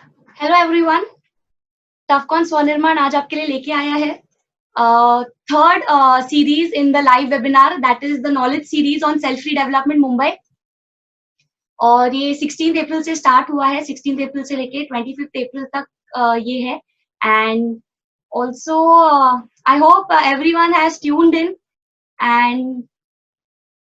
Hello everyone, टफकॉन स्वनिर्माण आज आपके लिए लेके आया है third series in the live webinar that is the knowledge series on self free development Mumbai. और ये 16 अप्रैल से स्टार्ट हुआ है, 16 अप्रैल से लेके 25 अप्रैल तक ये है। And also I hope everyone has tuned in and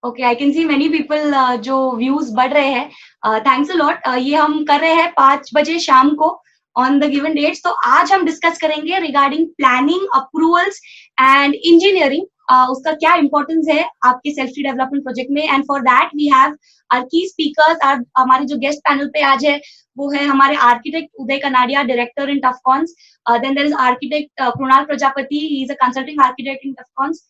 okay, I can see many people जो व्यूज बढ़ रहे हैं। Thanks a lot. ये हम कर रहे हैं 5 बजे शाम को ऑन द गिवन डेट्स। तो आज हम डिस्कस करेंगे regarding planning, approvals and engineering. उसका क्या इंपॉर्टेंस है आपके सेल्फ डेवलपमेंट प्रोजेक्ट में। And for that we have our key speakers. हमारे जो गेस्ट पैनल पे आज है वो है हमारे architect Uday Kanadia, director in Tuffcons. Then there is architect Krunal Prajapati, he is a consulting architect in Tuffcons.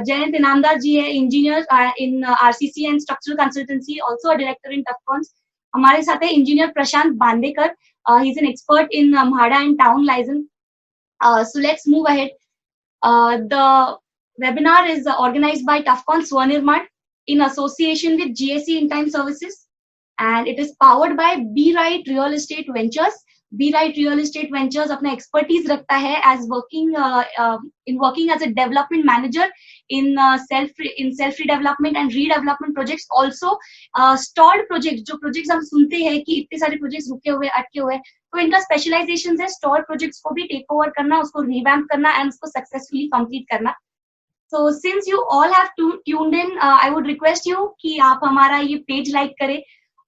Jayant Inamdar ji है engineer in RCC and structural consultancy, also a director in Tuffcons. हमारे साथ है engineer Prashant Bandekar, he is an expert in MHADA and town liaison. So let's move ahead. The webinar is organized by Tufcon Swanirman in association with GSE In Time Services, and it is powered by B Right Real Estate Ventures. B Right Real Estate Ventures अपना expertise रखता है as working as a development manager in self redevelopment and redevelopment projects. Also stalled projects, जो projects हम सुनते हैं कि इतने सारे projects रुके हुए अटके हुए, तो इनका स्पेशलाइजेशन है स्टॉल प्रोजेक्ट्स को भी टेक ओवर करना, उसको रिवैम्प करना एंड उसको सक्सेसफुली कंप्लीट करना। So since you all have tuned in, I would request you कि आप हमारा ये पेज लाइक करें,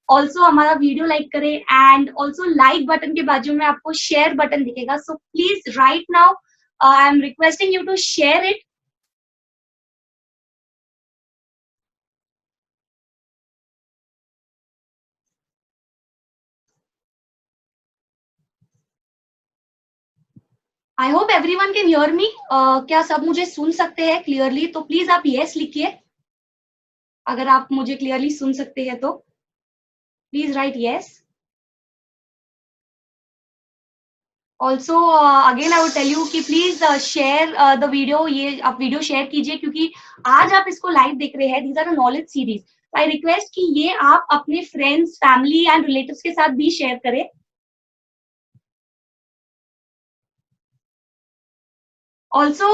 ऑल्सो हमारा वीडियो लाइक करें, एंड ऑल्सो लाइक बटन के बाजू में आपको शेयर बटन दिखेगा। So please right now I am requesting you to share it. I hope everyone can hear me. क्या सब मुझे सुन सकते हैं क्लियरली? तो प्लीज आप यस लिखिए अगर आप मुझे क्लियरली सुन सकते हैं तो please write yes. Also again I would tell you कि प्लीज शेयर द वीडियो। ये आप वीडियो शेयर कीजिए क्योंकि आज आप इसको लाइव देख रहे हैं। These are a knowledge series. I request कि ये आप अपने फ्रेंड्स, फैमिली एंड रिलेटिव्स के साथ भी शेयर करें। Also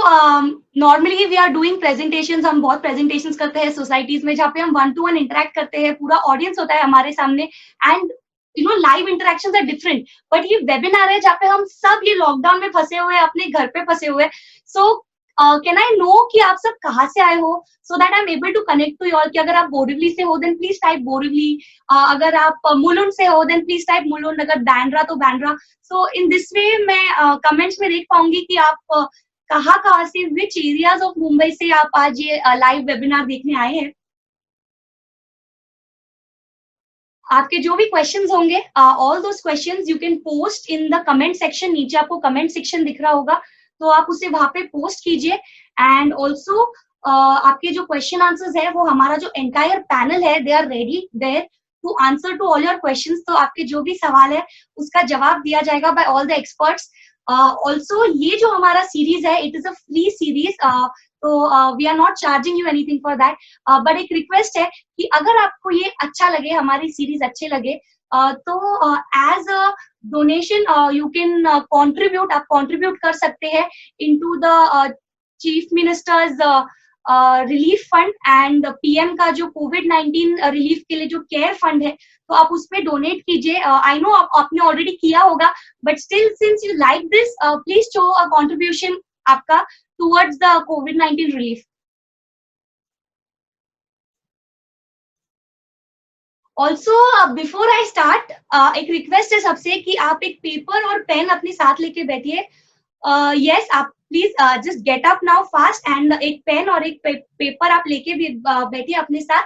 normally we are doing presentations. हम बहुत प्रेजेंटेशंस करते हैं सोसाइटीज में जहाँ पे हम 1-to-1 इंटरेक्ट करते हैं, पूरा ऑडियंस होता है हमारे सामने and you know live interactions are different. But ये वेबिनार है जहाँ पे हम सब ये लॉकडाउन में फंसे हुए हैं, अपने घर पे फंसे हुए हैं। सो कैन आई नो कि आप सब कहाँ से आए हो, so that I am able to connect to you all. कि अगर आप बोरिवली से हो देन प्लीज टाइप बोरिवली, अगर आप मुलुंड से हो देन प्लीज टाइप मुलुंड, अगर बैंड्रा तो बैंड्रा। सो इन दिस वे मैं कमेंट्स में देख पाऊंगी कि आप कहाँ से, विच एरियाज ऑफ मुंबई से आप आज ये लाइव वेबिनार देखने आए हैं। आपके जो भी क्वेश्चंस होंगे, all those questions you can post in the comment section. नीचे आपको कमेंट सेक्शन दिख रहा होगा, तो आप उसे वहां पे पोस्ट कीजिए। एंड ऑल्सो आपके जो क्वेश्चन आंसर्स है वो हमारा जो एंटायर पैनल है they are ready there to answer to all your questions. तो आपके जो भी सवाल है उसका जवाब दिया जाएगा by all the experts. Also ये जो हमारा सीरीज है it is a free series, तो we are not charging you anything for that. But एक रिक्वेस्ट है कि अगर आपको ये अच्छा लगे, हमारी सीरीज अच्छे लगे, तो as a donation you can contribute. आप कंट्रीब्यूट कर सकते हैं into the chief minister's relief fund and PM का जो कोविड-19 रिलीफ के लिए जो केयर फंड है, तो आप उस पर डोनेट कीजिए। आई नो आपने ऑलरेडी किया होगा, but still since you like this please show a contribution आपका टुवर्ड्स द कोविड-19 relief. Also before I start, एक रिक्वेस्ट है सबसे कि आप एक पेपर और पेन अपने साथ लेके बैठिए। यस, आप please just get up now fast and एक पेन और एक पेपर आप लेके बैठिए अपने साथ।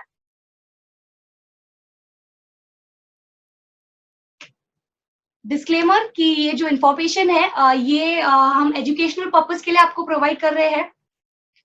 डिस्क्लेमर कि ये जो इंफॉर्मेशन है ये हम एजुकेशनल पर्पस के लिए आपको प्रोवाइड कर रहे हैं।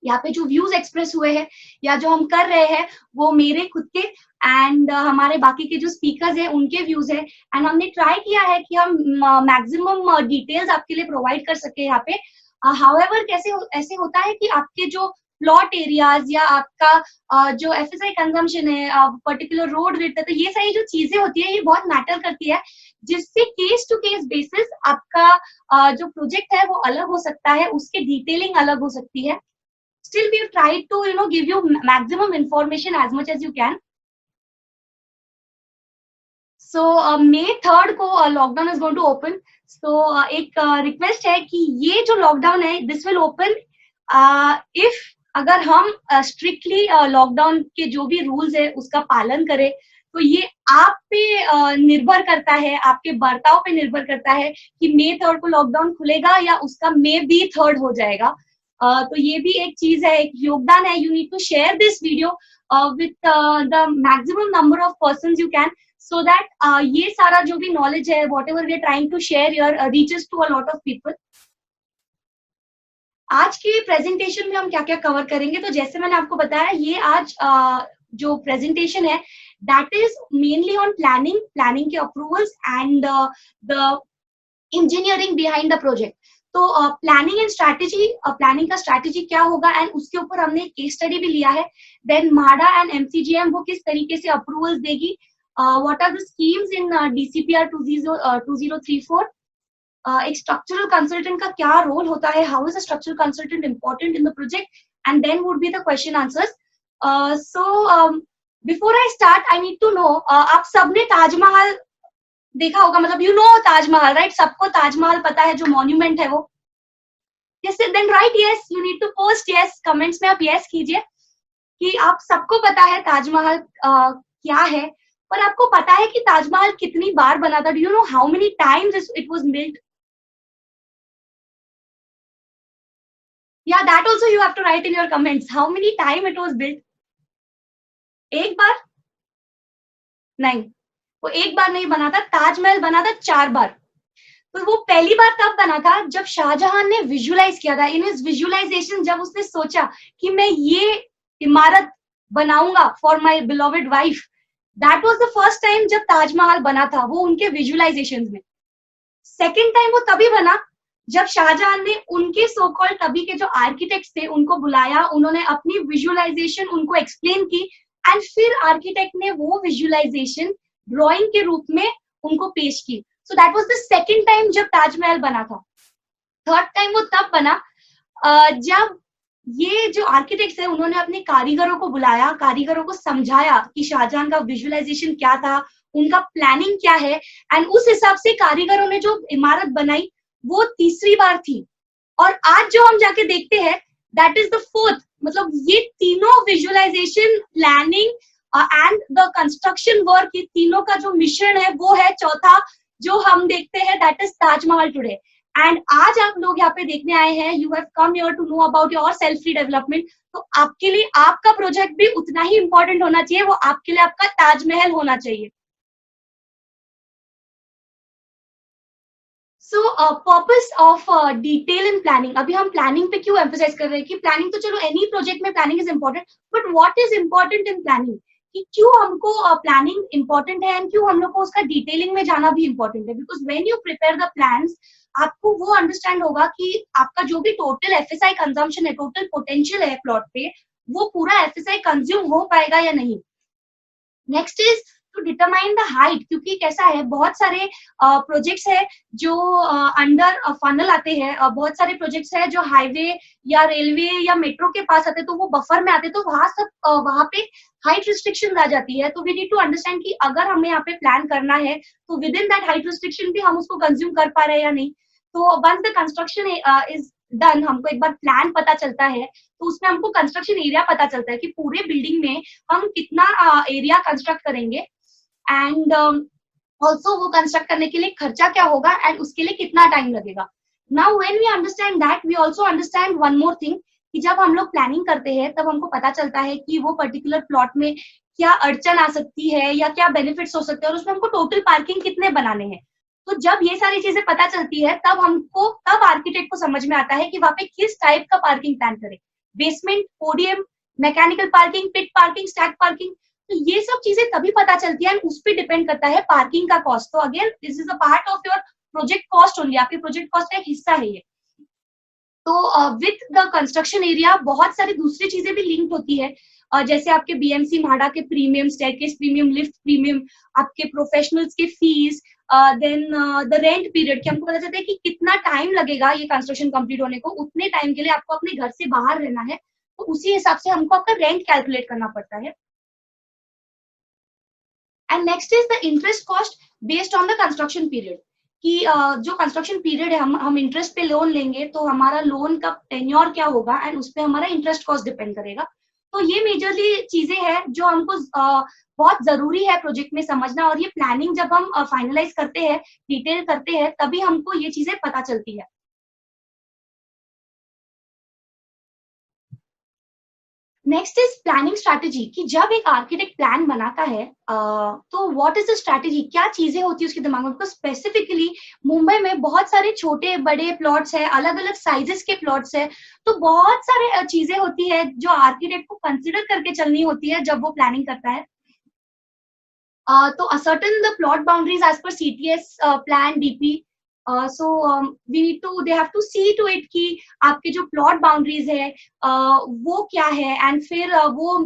यहाँ पे जो व्यूज एक्सप्रेस हुए हैं या जो हम कर रहे हैं वो मेरे खुद के एंड हमारे बाकी के जो स्पीकर्स हैं उनके व्यूज है। एंड हमने ट्राई किया है कि हम मैक्सिमम डिटेल्स आपके लिए प्रोवाइड कर सके यहाँ पे। हाउएवर ऐसे होता है कि आपके जो प्लॉट एरियाज या आपका जो एफएसआई कंजम्पशन है, पर्टिकुलर रोड विड्थ है, तो ये सारी जो चीजें होती है ये बहुत मैटर करती है। जिससे केस टू केस बेसिस आपका जो प्रोजेक्ट है वो अलग हो सकता है, उसके डिटेलिंग अलग हो सकती है. Still we've tried to give you maximum information as much as you can. So May 3rd को lockdown is going to open. So एक रिक्वेस्ट है कि ये जो लॉकडाउन है दिस विल ओपन इफ अगर हम स्ट्रिक्टली लॉकडाउन के जो भी रूल्स है उसका पालन करें. तो ये आप पे निर्भर करता है, आपके बर्ताव पे निर्भर करता है कि May 3rd को लॉकडाउन खुलेगा या उसका May भी 3rd हो जाएगा. तो ये भी एक चीज है, एक योगदान है. You need to share this video with the maximum number of persons you can, so that ये सारा जो भी नॉलेज है, whatever we are trying to share here reaches to a lot of people. आज के प्रेजेंटेशन में हम क्या क्या कवर करेंगे, तो जैसे मैंने आपको बताया ये आज जो प्रेजेंटेशन है that is mainly on planning के approvals and the engineering behind the project. तो प्लानिंग एंड स्ट्रैटेजी, प्लानिंग का स्ट्रैटेजी क्या होगा एंड उसके ऊपर हमने एक केस स्टडी भी लिया है. देन माडा एंड एमसीजीएम वो किस तरीके से अप्रूवल्स देगी, what are the schemes in DCPR 2034. एक स्ट्रक्चरल कंसल्टेंट का क्या रोल होता है, how is a structural consultant important in the project, and then would be the question answers. So before I start I need to know, आप सबने ताजमहल देखा होगा, मतलब यू नो ताजमहल राइट, सबको ताजमहल पता है जो मॉन्यूमेंट है वो. Yes, then right yes, you need to post yes, comments में आप यस कीजिए कि आप सबको पता है ताजमहल क्या है. पर आपको पता है कि ताजमहल कितनी बार बना था? Do you know how many times it was built? या that also you have to write in your comments, how many time it was built. एक बार नहीं, वो एक बार नहीं बना था, ताजमहल बना था 4 बार. तो वो पहली बार तब बना था जब शाहजहां ने विजुअलाइज किया था. इन हिज विजुअलाइजेशन जब उसने सोचा कि मैं ये इमारत बनाऊंगा for my beloved wife, that was the first time जब ताजमहल बना था, वो उनके विजुअलाइजेशंस में. सेकेंड टाइम वो तभी बना जब शाहजहां ने उनके सो कॉल्ड तभी के जो आर्किटेक्ट्स थे उनको बुलाया, उन्होंने अपनी विजुअलाइजेशन उनको एक्सप्लेन की एंड फिर आर्किटेक्ट ने वो विजुअलाइजेशन ड्राइंग के रूप में उनको पेश की. So that was the second time जब ताजमहल बना था. थर्ड टाइम वो तब बना जब ये जो आर्किटेक्ट्स है उन्होंने अपने कारीगरों को बुलाया, कारीगरों को समझाया कि शाहजहां का विजुअलाइजेशन क्या था, उनका प्लानिंग क्या है, एंड उस हिसाब से कारीगरों ने जो इमारत बनाई वो तीसरी बार थी. और आज जो हम जाके देखते हैं दैट इज द फोर्थ. मतलब ये तीनों visualisation, planning and the construction work, ये तीनों का जो मिश्रण है वो है चौथा जो हम देखते हैं, दैट इज ताजमहल टुडे. एंड आज आप लोग यहाँ पे देखने आए हैं, you have come here to know about your self development. तो आपके लिए आपका प्रोजेक्ट भी उतना ही इंपॉर्टेंट होना चाहिए, वो आपके लिए आपका ताजमहल होना चाहिए. सो purpose of detail in planning. अभी हम प्लानिंग पे क्यों एम्फोसाइज कर रहे हैं कि प्लानिंग तो चलो एनी प्रोजेक्ट में planning is important, but what is important in planning, कि क्यों हमको प्लानिंग इंपॉर्टेंट है एंड क्यों हम लोग को उसका डिटेलिंग में जाना भी इंपॉर्टेंट है. Because when you prepare the plans आपको वो अंडरस्टैंड होगा कि आपका जो भी टोटल एफएसआई कंजम्पशन है, टोटल पोटेंशियल है प्लॉट पे, वो पूरा एफएसआई कंज्यूम हो पाएगा या नहीं. Next is to determine the height, क्योंकि कैसा है बहुत सारे प्रोजेक्ट्स है जो अंडर फनल आते हैं, बहुत सारे प्रोजेक्ट्स है जो हाईवे या रेलवे या मेट्रो के पास आते हैं, तो वो बफर में आते हैं, तो वहां पे हाइट रिस्ट्रिक्शन आ जाती है. तो वी नीड टू अंडरस्टैंड कि अगर हमें यहाँ पे प्लान करना है तो with in that height restriction भी हम उसको कंज्यूम कर पा रहे हैं या नहीं. तो once the construction is done, हमको एक बार प्लान पता चलता है तो उसमें हमको कंस्ट्रक्शन एरिया पता चलता है कि पूरे बिल्डिंग में हम कितना एरिया कंस्ट्रक्ट करेंगे एंड ऑल्सो वो कंस्ट्रक्ट करने के लिए खर्चा क्या होगा एंड उसके लिए कितना टाइम लगेगा. Now when we understand that, we also understand one more thing कि जब हम लोग प्लानिंग करते हैं तब हमको पता चलता है कि वो पर्टिकुलर प्लॉट में क्या अड़चन आ सकती है या क्या बेनिफिट्स हो सकते हैं, और उसमें हमको टोटल पार्किंग कितने बनाने हैं. तो जब ये सारी चीजें पता चलती है तब आर्किटेक्ट को समझ में आता है कि वहां पे किस टाइप का पार्किंग प्लान करे, बेसमेंट, पोडियम, मैकेनिकल पार्किंग, पिट पार्किंग, स्टैक पार्किंग. तो ये सब चीजें तभी पता चलती है, उस पर डिपेंड करता है पार्किंग का कॉस्ट. तो again this is a part of your project cost only, आपके प्रोजेक्ट कॉस्ट का एक हिस्सा है ये. तो विथ द कंस्ट्रक्शन एरिया बहुत सारी दूसरी चीजें भी लिंक्ड होती है, जैसे आपके बीएमसी म्हाडा के premium, staircase premium, lift premium, आपके प्रोफेशनल्स के fees, then the rent period, कि हमको पता चलता है कि कितना टाइम लगेगा ये कंस्ट्रक्शन कंप्लीट होने को, उतने टाइम के लिए आपको अपने घर से बाहर रहना है, तो उसी हिसाब से हमको आपका रेंट कैलकुलेट करना पड़ता है। And next is the interest cost based on the construction period, कि जो कंस्ट्रक्शन पीरियड है, हम इंटरेस्ट पे लोन लेंगे तो हमारा लोन का टेन्योर क्या होगा एंड उस पे हमारा इंटरेस्ट कॉस्ट डिपेंड करेगा। तो ये मेजरली चीजें हैं जो हमको बहुत जरूरी है प्रोजेक्ट में समझना, और ये प्लानिंग जब हम फाइनलाइज करते हैं, डिटेल करते हैं, तभी हमको ये चीजें पता चलती है। नेक्स्ट इज प्लानिंग स्ट्रैटेजी, कि जब एक आर्किटेक्ट प्लान बनाता है तो व्हाट इज द स्ट्रैटेजी, क्या चीजें होती है उसके दिमाग में। बिकॉज स्पेसिफिकली मुंबई में बहुत सारे छोटे बड़े प्लॉट्स है, अलग अलग साइजेस के प्लॉट्स है, तो बहुत सारे चीजें होती है जो आर्किटेक्ट को कंसिडर करके चलनी होती है जब वो प्लानिंग करता है। तो ascertain the plot boundaries as per CTS plan DP. So we need to, they have to see to it कि आपके जो plot boundaries है वो क्या है, एंड फिर वो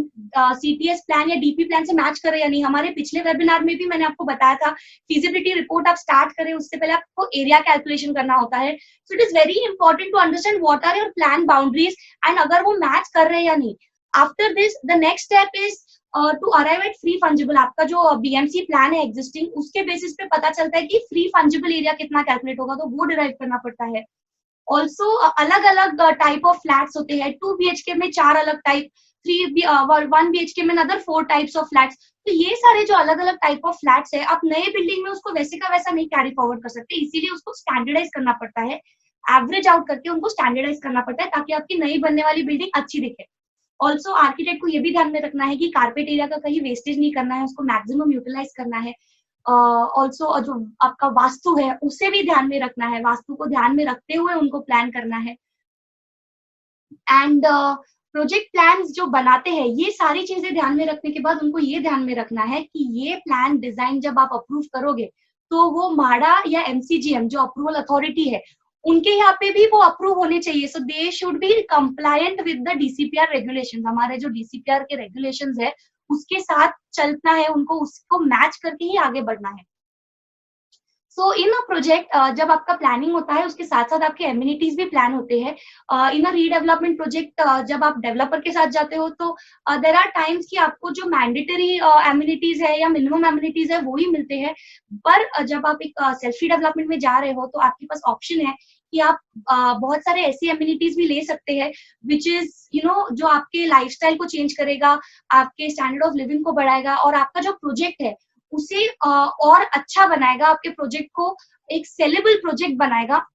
CTS प्लान या DP प्लान से मैच करे या नहीं। हमारे पिछले वेबिनार में भी मैंने आपको बताया था, फिजिबिलिटी रिपोर्ट आप स्टार्ट करें उससे पहले आपको एरिया कैलकुलेशन करना होता है। So it is very important to understand what are your plan boundaries and अगर वो मैच कर रहे हैं या नहीं। After this the next step is to arrive at free fungible. आपका जो बीएमसी प्लान है एग्जिस्टिंग, उसके बेसिस पे पता चलता है कि फ्री फंजिबल एरिया कितना कैलकुलेट होगा, तो वो डिराइव करना पड़ता है। ऑल्सो अलग अलग टाइप ऑफ फ्लैट्स होते हैं, 2 BHK में 4 अलग टाइप, 1 BHK में अदर 4 टाइप्स ऑफ फ्लैट्स। तो ये सारे जो अलग अलग टाइप ऑफ फ्लैट्स है, आप नए बिल्डिंग में उसको वैसे का वैसा नहीं कैरी फॉरवर्ड कर सकते, इसीलिए उसको स्टैंडर्डाइज करना पड़ता है, एवरेज आउट करके उनको स्टैंडर्डाइज करना पड़ता है ताकि आपकी नई बनने वाली बिल्डिंग अच्छी दिखे। ऑल्सो आर्किटेक्ट को ये भी ध्यान में रखना है कि कारपेट एरिया का कहीं वेस्टेज नहीं करना है, उसको मैक्सिमम यूटिलाइज करना है। ऑल्सो जो आपका वास्तु है उसे भी ध्यान में रखना है, वास्तु को ध्यान में रखते हुए उनको प्लान करना है। एंड प्रोजेक्ट प्लान्स जो बनाते हैं, ये सारी चीजें ध्यान में रखने के बाद उनको ये ध्यान में रखना है कि ये प्लान डिजाइन जब आप अप्रूव करोगे तो वो माडा या एमसीजीएम जो अप्रूवल अथॉरिटी है उनके यहाँ पे भी वो अप्रूव होने चाहिए। So they should be compliant with the DCPR regulations. हमारे जो डीसीपीआर के रेगुलेशंस है उसके साथ चलना है, उनको उसको मैच करके ही आगे बढ़ना है। सो इन अ प्रोजेक्ट जब आपका प्लानिंग होता है उसके साथ साथ आपके एम्यूनिटीज भी प्लान होते हैं। इन अ रीडेवलपमेंट प्रोजेक्ट जब आप डेवलपर के साथ जाते हो तो देर आर टाइम्स कि आपको जो मैंडेटरी एम्यूनिटीज है या मिनिमम एम्यूनिटीज है वो ही मिलते हैं। पर जब आप एक सेल्फ रीडेवलपमेंट में जा रहे हो तो आपके पास ऑप्शन है कि आप बहुत सारे ऐसी एम्यूनिटीज भी ले सकते हैं विच इज जो आपके लाइफस्टाइल को चेंज करेगा, आपके स्टैंडर्ड ऑफ लिविंग को बढ़ाएगा और आपका जो प्रोजेक्ट है उसे और अच्छा बनाएगा, आपके प्रोजेक्ट को एक सेलेबल प्रोजेक्ट बनाएगा।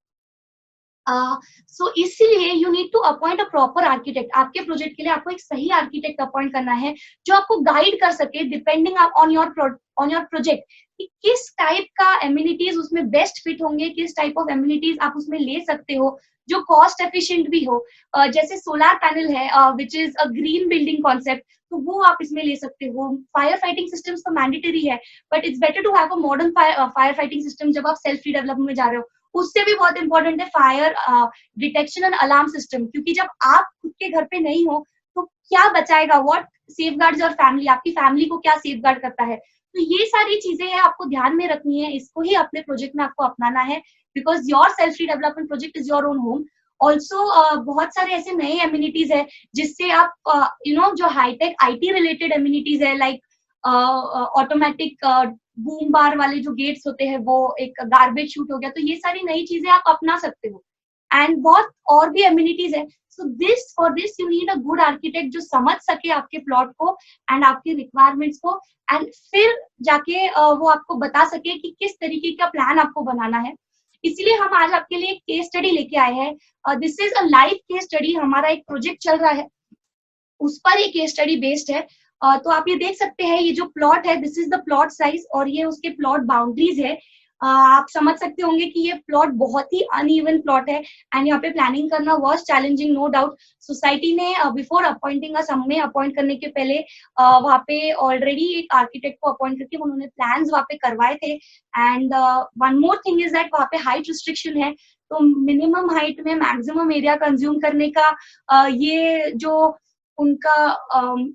सो इसलिए you need to appoint a proper architect. आपके प्रोजेक्ट के लिए आपको एक सही आर्किटेक्ट अपॉइंट करना है जो आपको गाइड कर सके डिपेंडिंग ऑन योर प्रोजेक्ट कि किस टाइप का एम्यूनिटीज उसमें बेस्ट फिट होंगे, किस टाइप ऑफ एम्यूनिटीज आप उसमें ले सकते हो जो कॉस्ट एफिशिएंट भी हो। जैसे सोलर पैनल है which is a green building concept, तो वो आप इसमें ले सकते हो। फायर फाइटिंग सिस्टम्स तो मैंडेटरी है, but it's better to have a modern fire fighting system जब आप सेल्फ रिडेवलपमेंट में जा रहे हो। उससे भी बहुत इंपॉर्टेंट है fire detection and alarm system, क्योंकि जब आप खुद के घर पे नहीं हो तो क्या बचाएगा, व्हाट सेफगार्ड्स योर फैमिली, आपकी फैमिली को क्या सेफगार्ड करता है। तो ये सारी चीजें हैं आपको ध्यान में रखनी है, इसको ही अपने प्रोजेक्ट में आपको अपनाना है because your self redevelopment project is your own home. Also बहुत सारे ऐसे नए एम्यूनिटीज है जिससे आप जो हाईटेक आईटी रिलेटेड एम्यूनिटीज है लाइक ऑटोमेटिक बूम बार वाले जो गेट्स होते हैं, वो एक गार्बेज शूट हो गया, तो ये सारी नई चीजें आप अपना सकते हो। एंड बहुत और भी एम्यूनिटीज है। So this for this you need a good architect जो समझ सके आपके प्लॉट को एंड आपके रिक्वायरमेंट्स को, एंड फिर जाके वो आपको बता सके कि किस तरीके का प्लान आपको बनाना है। इसीलिए हम आज आपके लिए केस स्टडी लेके आए हैं। This is a live case study, हमारा एक प्रोजेक्ट चल रहा है उस पर ये केस स्टडी बेस्ड है। तो आप ये देख सकते हैं, ये जो प्लॉट है this is the plot size और ये उसके प्लॉट बाउंड्रीज है। आप समझ सकते होंगे कि ये प्लॉट बहुत ही अनइवन प्लॉट है एंड यहाँ पे प्लानिंग करना was challenging, no doubt. Society ने बिफोर अपॉइंटिंग अस, हमें अपॉइंट करने के पहले वहाँ पे ऑलरेडी एक आर्किटेक्ट को अपॉइंट करके उन्होंने प्लान्स वहाँ पे करवाए थे। And one more thing is that वहाँ पे हाइट रिस्ट्रिक्शन है, तो मिनिमम हाइट में मैक्सिमम एरिया कंज्यूम करने का ये जो उनका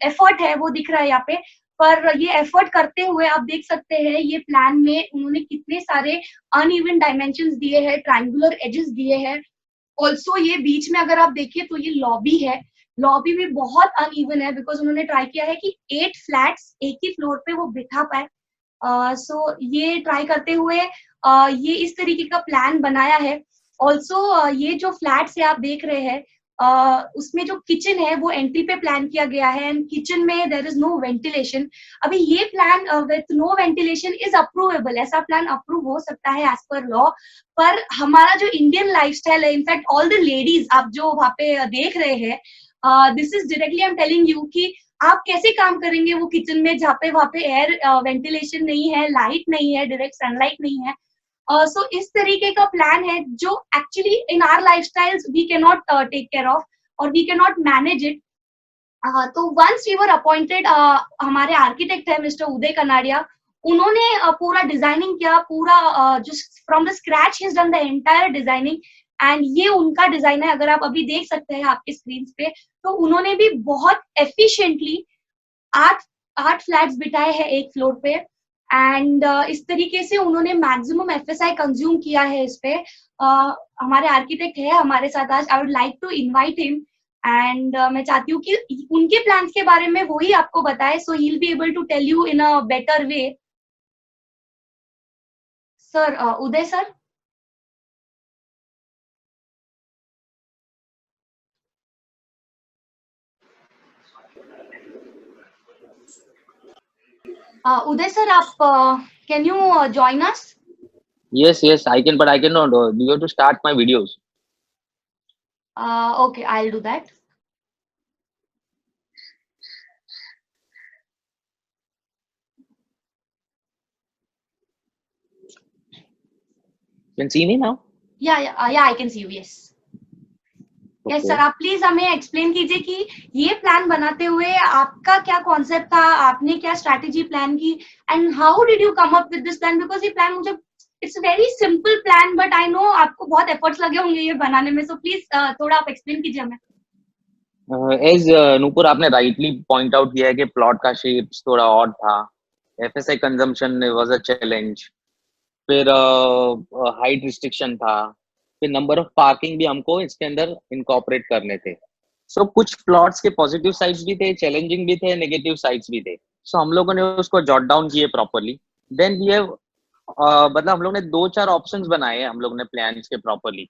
एफर्ट है वो दिख रहा है यहाँ पे। पर ये एफर्ट करते हुए आप देख सकते हैं ये प्लान में उन्होंने कितने सारे अनइवन डायमेंशंस दिए हैं, ट्रायंगुलर एजेस दिए हैं। ऑल्सो ये बीच में अगर आप देखिए तो ये लॉबी है, लॉबी भी बहुत अनइवन है बिकॉज उन्होंने ट्राई किया है कि 8 फ्लैट्स एक ही फ्लोर पे वो बिठा पाए। सो ये ट्राई करते हुए ये इस तरीके का प्लान बनाया है। ऑल्सो ये जो फ्लैट्स है आप देख रहे हैं, उसमें जो किचन है वो एंट्री पे प्लान किया गया है एंड किचन में देयर इज नो वेंटिलेशन। अभी ये plan with no ventilation is approvable, ऐसा प्लान अप्रूव हो सकता है एज पर लॉ। पर हमारा जो इंडियन लाइफस्टाइल है, इनफैक्ट ऑल द लेडीज आप जो वहाँ पे देख रहे हैं, this is directly I am telling you कि आप कैसे काम करेंगे वो किचन में जहाँ पे वहाँ पे एयर वेंटिलेशन नहीं है, लाइट नहीं है, डायरेक्ट सनलाइट नहीं है। सो इस तरीके का प्लान है जो actually in our lifestyles we can not take care of और we can not manage it. तो वंस वी वर अपॉइंटेड, हमारे आर्किटेक्ट है मिस्टर उदय कनाडिया, उन्होंने पूरा डिजाइनिंग किया, पूरा जो from the scratch he done the entire designing and ये उनका डिजाइन है। अगर आप अभी देख सकते हैं आपके स्क्रीन पे, तो उन्होंने भी बहुत एफिशिएंटली 8 फ्लैट्स बिठाए हैं एक फ्लोर पे एंड इस तरीके से उन्होंने मैक्सिमम एफएसआई कंज्यूम किया है इस पे। हमारे आर्किटेक्ट है हमारे साथ आज, I would like to invite him and मैं चाहती हूँ कि उनके प्लान्स के बारे में वो ही आपको बताए, so he will be able to tell you in a better way. Sir, Uday sir. Uday sir, आप can you join us? Yes, I can, but I cannot. You have to start my videos. Okay, I'll do that. You can see me now? Yeah, I can see you. Yes. Okay. Yes sir, आप please हमें explain कीजिए कि ये plan बनाते हुए आपका क्या concept था, आपने क्या स्ट्रैटेजी प्लान की and how did you come up with this plan? Because ये प्लान मुझे it's very simple plan but I know आपको बहुत एफर्ट्स लगे होंगे ये बनाने में, सो प्लीज थोड़ा आप एक्सप्लेन कीजिए हमें। एज नूपुर आपने राइटली पॉइंट आउट किया है कि प्लॉट का शेप थोड़ा ऑड था, FSI consumption was a challenge, फिर हाइट रिस्ट्रिक्शन था, फिर नंबर ऑफ पार्किंग भी हमको इसके अंदर इनकॉर्पोरेट करने थे। सो कुछ प्लॉट्स के पॉजिटिव साइड्स भी थे, चैलेंजिंग भी थे, नेगेटिव साइड्स भी थे। सो हम लोगों ने उसको जॉट डाउन किए प्रॉपरली। देन वी हैव मतलब हम लोग ने 2-4 ऑप्शंस बनाए हम लोग ने प्लान्स के प्रॉपरली।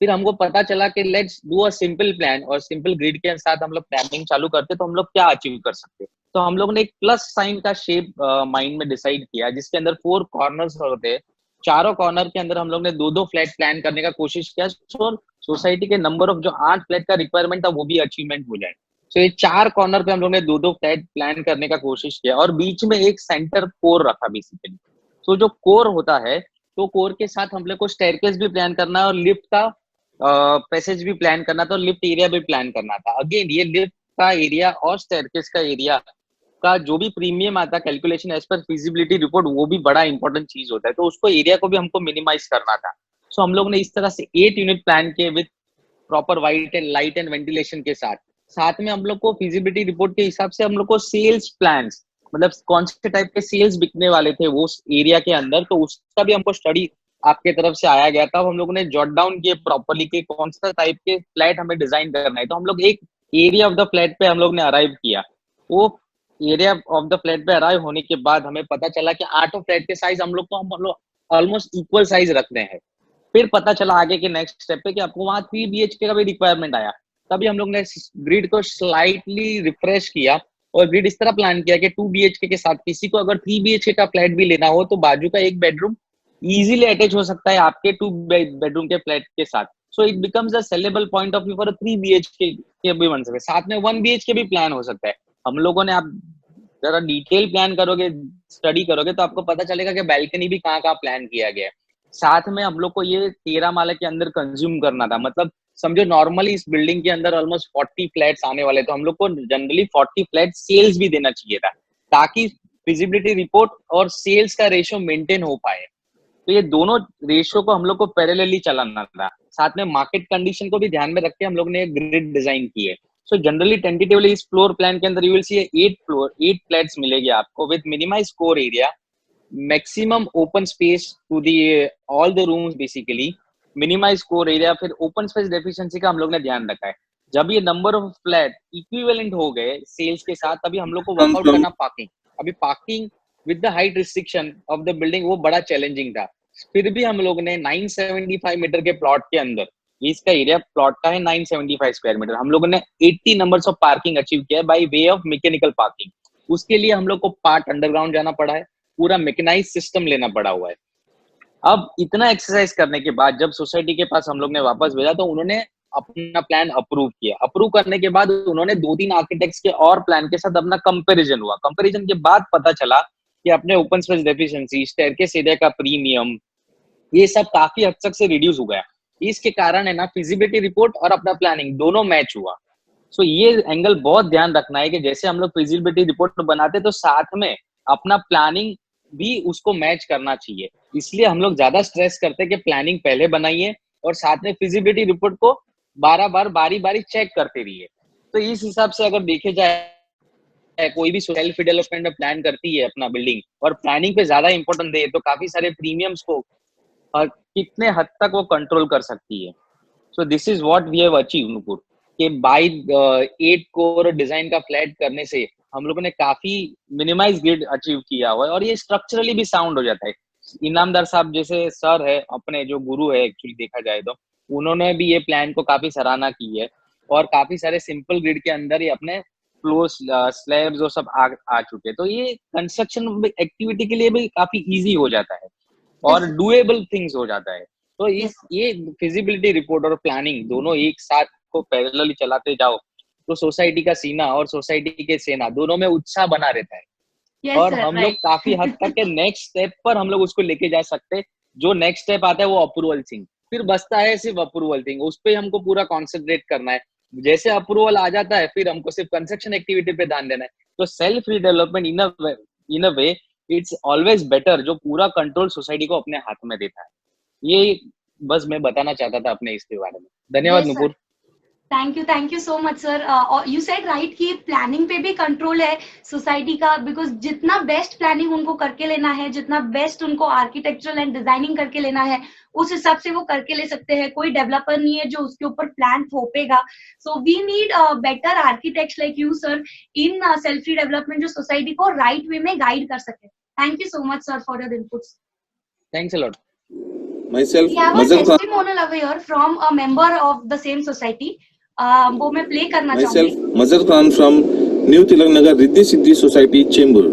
फिर हमको पता चला कि let's do a simple plan और सिंपल ग्रिड के साथ हम लोग प्लानिंग चालू करते तो हम लोग क्या अचीव कर सकते। तो हम लोग ने एक प्लस साइन का शेप माइंड में डिसाइड किया जिसके अंदर 4 कॉर्नर्स होते। चारों कॉर्नर के अंदर हम लोग ने 2-2 फ्लैट प्लान करने का कोशिश किया, सो सोसाइटी के नंबर ऑफ जो 8 फ्लैट का रिक्वायरमेंट था वो भी अचीवमेंट हो जाए। तो ये 4 कॉर्नर पे हम लोग ने 2-2 फ्लैट प्लान करने का कोशिश किया और बीच में एक सेंटर कोर रखा बेसिकली। तो जो कोर होता है तो कोर के साथ हम लोग को स्टेयरकेस भी प्लान करना है और लिफ्ट का पैसेज भी प्लान करना था और लिफ्ट एरिया भी प्लान करना था। अगेन ये लिफ्ट का एरिया और स्टेयरकेस का एरिया का जो भी प्रीमियम आता है calculation as per feasibility report, वो भी बड़ा इंपॉर्टेंट चीज होता है, तो उसको एरिया को भी हमको मिनिमाइज करना था। सो हम लोग ने इस तरह से 8 यूनिट प्लान किए with proper white and light and ventilation के साथ। साथ में हम लोग को फिजिबिलिटी रिपोर्ट के हिसाब से हम लोग को सेल्स प्लान्स, मतलब कौन से टाइप के सेल्स बिकने वाले थे वो एरिया के अंदर, तो उसका भी हमको स्टडी आपके तरफ से आया गया था। हम लोगों ने जॉट डाउन किए प्रॉपरली कि कौन सा टाइप के फ्लैट हमें डिजाइन करना है। तो हम लोग एक एरिया ऑफ द फ्लैट पे हम लोग ने अराइव किया। वो एरिया ऑफ द फ्लैट पे अराइव होने के बाद हमें पता चला कि 8 फ्लैट के साइज हम लोग ऑलमोस्ट इक्वल साइज रखते हैं। फिर पता चला आगे के नेक्स्ट स्टेप पे कि आपको वहां 3 BHK का भी रिक्वायरमेंट आया। तभी हम लोग ने ग्रिड को स्लाइटली रिफ्रेश किया और ग्रिड इस तरह प्लान किया कि 2 BHK के साथ किसी को अगर 3 BHK का फ्लैट भी लेना हो तो बाजू का एक बेडरूम इजीली अटैच हो सकता है आपके 2 बेडरूम के फ्लैट के साथ। So it becomes a saleable point of view for 3 BHK के भी बन सकते, साथ में 1 BHK भी प्लान हो सकता है। हम लोगों ने, आप जरा डिटेल प्लान करोगे, स्टडी करोगे तो आपको पता चलेगा कि बैल्कनी भी कहाँ कहाँ प्लान किया गया है। साथ में हम लोग को ये 13 माले के अंदर कंज्यूम करना था, मतलब समझो नॉर्मली इस बिल्डिंग के अंदर ऑलमोस्ट 40 फ्लैट्स आने वाले, तो हम लोग को जनरली 40 फ्लैट सेल्स भी देना चाहिए था ताकि फिजिबिलिटी रिपोर्ट और सेल्स का रेशियो मेंटेन हो पाए। तो ये दोनों रेशियो को हम लोग को पैरेलली चलाना था। साथ में मार्केट कंडीशन को भी ध्यान में रख के हम लोग ने ग्रिड डिजाइन की है। सो जनरली टेंटेटिवली इस फ्लोर प्लान के अंदर यू विल सी 8 फ्लैट्स मिलेगी आपको with minimise core area, maximum open space to the all the rooms basically, minimise core area. फिर ओपन स्पेस डेफिशिएंसी का हम लोग ने ध्यान रखा है। जब ये नंबर ऑफ फ्लैट इक्विवेलेंट हो गए सेल्स के साथ, तभी हम लोग को वर्कआउट करना पार्किंग। अभी parking with the height restriction of the building वो बड़ा चैलेंजिंग था। फिर भी हम लोग ने 975 मीटर के प्लॉट के अंदर, इसका एरिया प्लॉट का है 975 स्क्वायर मीटर, हम लोगों ने 80 नंबर्स ऑफ पार्किंग अचीव किया है by way of mechanical parking. उसके लिए हम लोग को पार्ट अंडरग्राउंड जाना पड़ा है, पूरा मैकेनाइज सिस्टम लेना पड़ा हुआ है। अब इतना एक्सरसाइज करने के बाद जब सोसाइटी के पास हम लोग ने वापस भेजा तो उन्होंने अपना प्लान अप्रूव किया। अप्रूव करने के बाद उन्होंने 2-3 आर्किटेक्ट्स के और प्लान के साथ अपना कंपैरिजन हुआ। कंपैरिजन के बाद पता चला कि अपने open space deficiency, staircase area का प्रीमियम, ये सब काफी हद तक से रिड्यूस हो गया। इसके कारण है ना फिजिबिलिटी रिपोर्ट और अपना प्लानिंग दोनों मैच हुआ। सो ये एंगल बहुत ध्यान रखना है कि जैसे हम लोग फिजिबिलिटी रिपोर्ट बनाते तो साथ में अपना प्लानिंग भी उसको मैच करना चाहिए। इसलिए हम लोग ज्यादा स्ट्रेस करते हैं कि प्लानिंग पहले बनाइए और साथ में फिजिबिलिटी रिपोर्ट को बारी बारी चेक करते रहिए। तो इस हिसाब से अगर देखे जाए कोई भी सेल्फ डेवलपमेंट में प्लान करती है अपना बिल्डिंग और प्लानिंग पे ज्यादा इंपॉर्टेंट दे तो काफी सारे प्रीमियम्स को कितने हद तक वो कंट्रोल कर सकती है। So this is what we have achieve Nupur कि बाय 8 कोर डिजाइन का फ्लैट करने से हम लोगों ने काफी मिनिमाइज ग्रिड अचीव किया हुआ है और ये स्ट्रक्चरली भी साउंड हो जाता है। इनामदार साहब जैसे सर है अपने जो गुरु है एक्चुअली देखा जाए तो उन्होंने भी ये प्लान को काफी सराहना की है और काफी सारे सिंपल ग्रिड के अंदर ही अपने फ्लोर स्लैब्स और सब आ चुके हैं। तो ये कंस्ट्रक्शन एक्टिविटी के लिए भी काफी इजी हो जाता है और डुएबल थिंग्स हो जाता है। तो इस ये फिजिबिलिटी रिपोर्ट और प्लानिंग दोनों एक साथ को पैरेलली चलाते जाओ तो सोसाइटी का सीना और सोसाइटी के सेना दोनों में उत्साह बना रहता है। और हम लोग काफी हद तक के नेक्स्ट स्टेप पर हम लोग उसको लेके जा सकते हैं। जो नेक्स्ट स्टेप आता है वो अप्रूवल थिंग, फिर बचता है सिर्फ अप्रूवल थिंग, उस पर हमको पूरा कॉन्सेंट्रेट करना है। जैसे अप्रूवल आ जाता है फिर हमको सिर्फ कंस्ट्रक्शन एक्टिविटी पे ध्यान देना है। तो self redevelopment in a way it's always better, जो पूरा कंट्रोल सोसाइटी को अपने हाथ में देता है। ये बस मैं बताना चाहता था अपने इसके बारे में। धन्यवाद Nupur. Thank you so much sir. You said right कि प्लानिंग पे भी कंट्रोल है सोसाइटी का, बिकॉज जितना बेस्ट प्लानिंग उनको करके लेना है, जितना बेस्ट उनको आर्किटेक्चरल एंड डिजाइनिंग करके लेना है, उस हिसाब से वो करके ले सकते हैं। कोई डेवलपर नहीं है जो उसके ऊपर प्लान थोपेगा। So we need better architects like you sir in self development, जो सोसाइटी को राइट वे में गाइड कर सके। Thank you so much sir for your inputs. Thanks a lot. Myself, We have a testimonial over here from a member of the same society. वो मैं play करना चाहूंगी। Myself, Mazhar Khan from New Tilak Nagar Riddhi Siddhi society Chembur.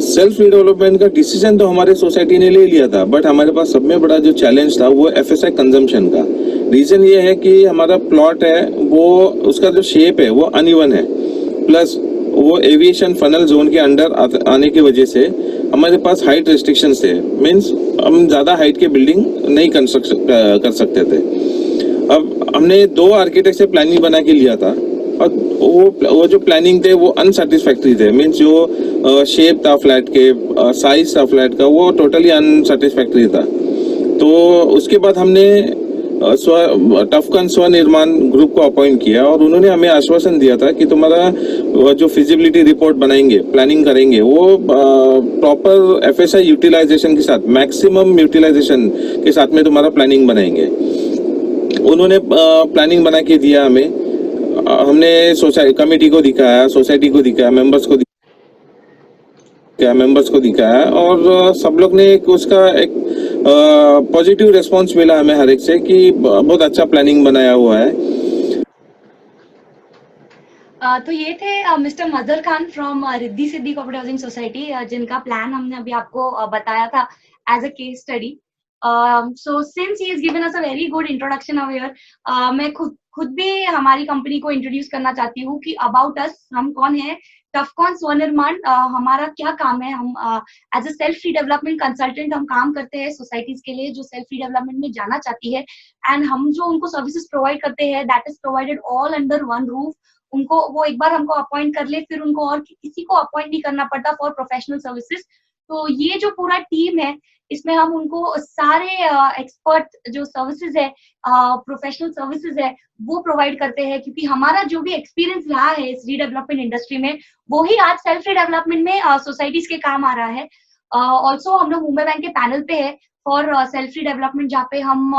Self development का decision तो हमारे society ने ले लिया था, बट हमारे पास सब में बड़ा जो चैलेंज था वो एफएसआई कंजम्पशन का। रीजन ये है कि हमारा प्लॉट है वो उसका जो शेप है वो अनइवन है, प्लस वो एविएशन फनल जोन के अंडर आने की वजह से हमारे पास हाइट रिस्ट्रिक्शंस थे। मीन्स हम ज़्यादा हाइट के बिल्डिंग नहीं कंस्ट्रक्ट कर सकते थे। अब हमने 2 आर्किटेक्ट से प्लानिंग बना के लिया था और वो जो प्लानिंग थे वो अनसेटिस्फैक्ट्री थे। मीन्स जो शेप था फ्लैट के, साइज था फ्लैट का, वो टोटली अनसेटिस्फैक्ट्री था। तो उसके बाद हमने टफकन स्वनिर्माण ग्रुप को अपॉइंट किया और उन्होंने हमें आश्वासन दिया था कि तुम्हारा जो फिजिबिलिटी रिपोर्ट बनाएंगे, प्लानिंग करेंगे, वो प्रॉपर एफएसआई यूटिलाइजेशन के साथ, मैक्सिमम यूटिलाइजेशन के साथ में तुम्हारा प्लानिंग बनाएंगे। उन्होंने प्लानिंग बना के दिया हमें। हमने सोसाइटी कमेटी को दिखाया, सोसाइटी को दिखाया, मेंबर्स को दिखाया और सब लोग ने उसका एक पॉजिटिव रिस्पांस मिला हमें हर एक से कि बहुत अच्छा प्लानिंग बनाया हुआ है। तो ये थे mister Mazhar Khan from Riddhi Siddhi cooperative housing society, जिनका प्लान हमने अभी आपको बताया था as a case study. So since he has given us a very good introduction over here, मैं खुद भी हमारी कंपनी को इंट्रोड्यूस करना चाहती हूँ कि अबाउट अस, हम कौन है। टफकॉन स्वनिर्माण हमारा क्या काम है। हम as a self development consultant हम काम करते हैं सोसाइटीज के लिए जो सेल्फ डेवलपमेंट में जाना चाहती है, एंड हम जो उनको सर्विसेज प्रोवाइड करते हैं that is provided all under one roof. उनको वो एक बार हमको अपॉइंट कर ले फिर उनको और किसी को अपॉइंट नहीं करना पड़ता फॉर प्रोफेशनल सर्विसेज। तो ये जो पूरा टीम है, इसमें हम उनको सारे एक्सपर्ट जो सर्विसेज है, प्रोफेशनल सर्विसेज है, वो प्रोवाइड करते हैं, क्योंकि हमारा जो भी एक्सपीरियंस रहा है इस रीडेवलपमेंट इंडस्ट्री में, वो ही आज सेल्फ रीडेवलपमेंट में सोसाइटीज के काम आ रहा है। ऑल्सो हम लोग मुंबई बैंक के पैनल पे है फॉर सेल्फ रीडेवलपमेंट, जहाँ पे हम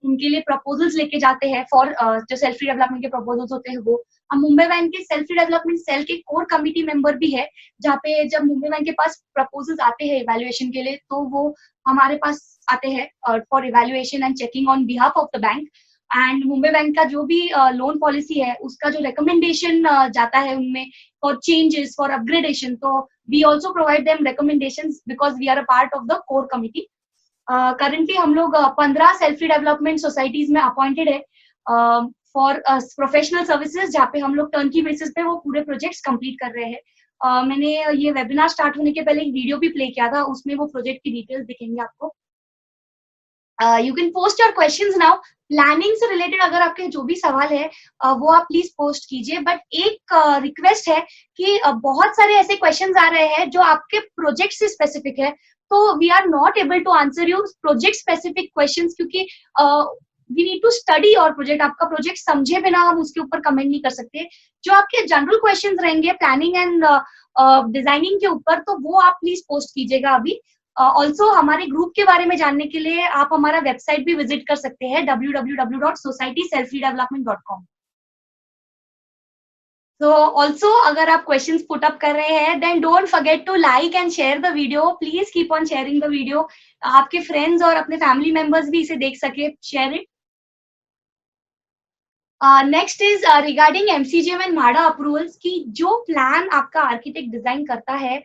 उनके लिए प्रपोजल्स लेके जाते हैं फॉर जो सेल्फ डेवलपमेंट के प्रपोजल्स होते हैं वो। हम मुंबई बैंक के सेल्फ डेवलपमेंट सेल के कोर कमिटी मेंबर भी है, जहाँ पे जब मुंबई बैंक के पास प्रपोजल्स आते हैं इवैल्यूएशन के लिए, तो वो हमारे पास आते हैं for evaluation and checking on behalf of the bank. And Mumbai bank का जो भी लोन पॉलिसी है, उसका जो रिकमेंडेशन जाता है उनमें फॉर चेंजेस, फॉर अपग्रेडेशन, तो we also provide them recommendations because we are a part of the core committee. Currently हम लोग 15 सेल्फ डेवलपमेंट सोसाइटीज में अपॉइंटेड है फॉर प्रोफेशनल सर्विसेज, जहाँ पे हम लोग टर्नकी बेसिस पे वो पूरे प्रोजेक्ट्स कंप्लीट कर रहे हैं। मैंने ये वेबिनार स्टार्ट होने के पहले एक वीडियो भी प्ले किया था, उसमें वो प्रोजेक्ट की डिटेल्स दिखेंगे आपको। You can post your questions now. Planning से रिलेटेड अगर आपके जो भी सवाल है वो आप प्लीज पोस्ट कीजिए, बट एक रिक्वेस्ट है कि बहुत सारे ऐसे क्वेश्चंस आ रहे हैं जो आपके प्रोजेक्ट से स्पेसिफिक है, तो we are not able to answer you project specific questions, क्योंकि वी नीड टू स्टडी और प्रोजेक्ट, आपका प्रोजेक्ट समझे बिना हम उसके ऊपर कमेंट नहीं कर सकते। जो आपके जनरल क्वेश्चंस रहेंगे प्लानिंग एंड डिजाइनिंग के ऊपर, तो वो आप प्लीज पोस्ट कीजिएगा अभी। ऑल्सो हमारे ग्रुप के बारे में जानने के लिए आप हमारा वेबसाइट भी विजिट कर सकते हैं www.societyselfredevelopment.com। So also अगर आप questions put up कर रहे हैं, then don't forget to like and share the video. Please keep on sharing the video. आपके friends और अपने family members भी इसे देख सके, share it. Next is regarding MCGM and MHADA approvals की जो plan आपका architect design करता है,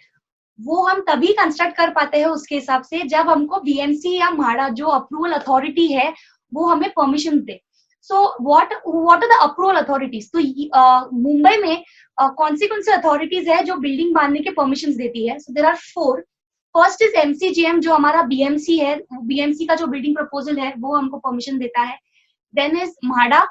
वो हम तभी कंस्ट्रक्ट कर पाते हैं उसके हिसाब से जब हमको BMC या MHADA जो अप्रूवल अथॉरिटी है वो हमें परमिशन दे। So what are the approval authorities? तो मुंबई में कौन से अथॉरिटीज है जो बिल्डिंग बांधने के परमिशंस देती है? So there are 4। First is MCGM जो हमारा BMC है, BMC का जो बिल्डिंग प्रपोजल है वो हमको परमिशन देता है। Then is MHADA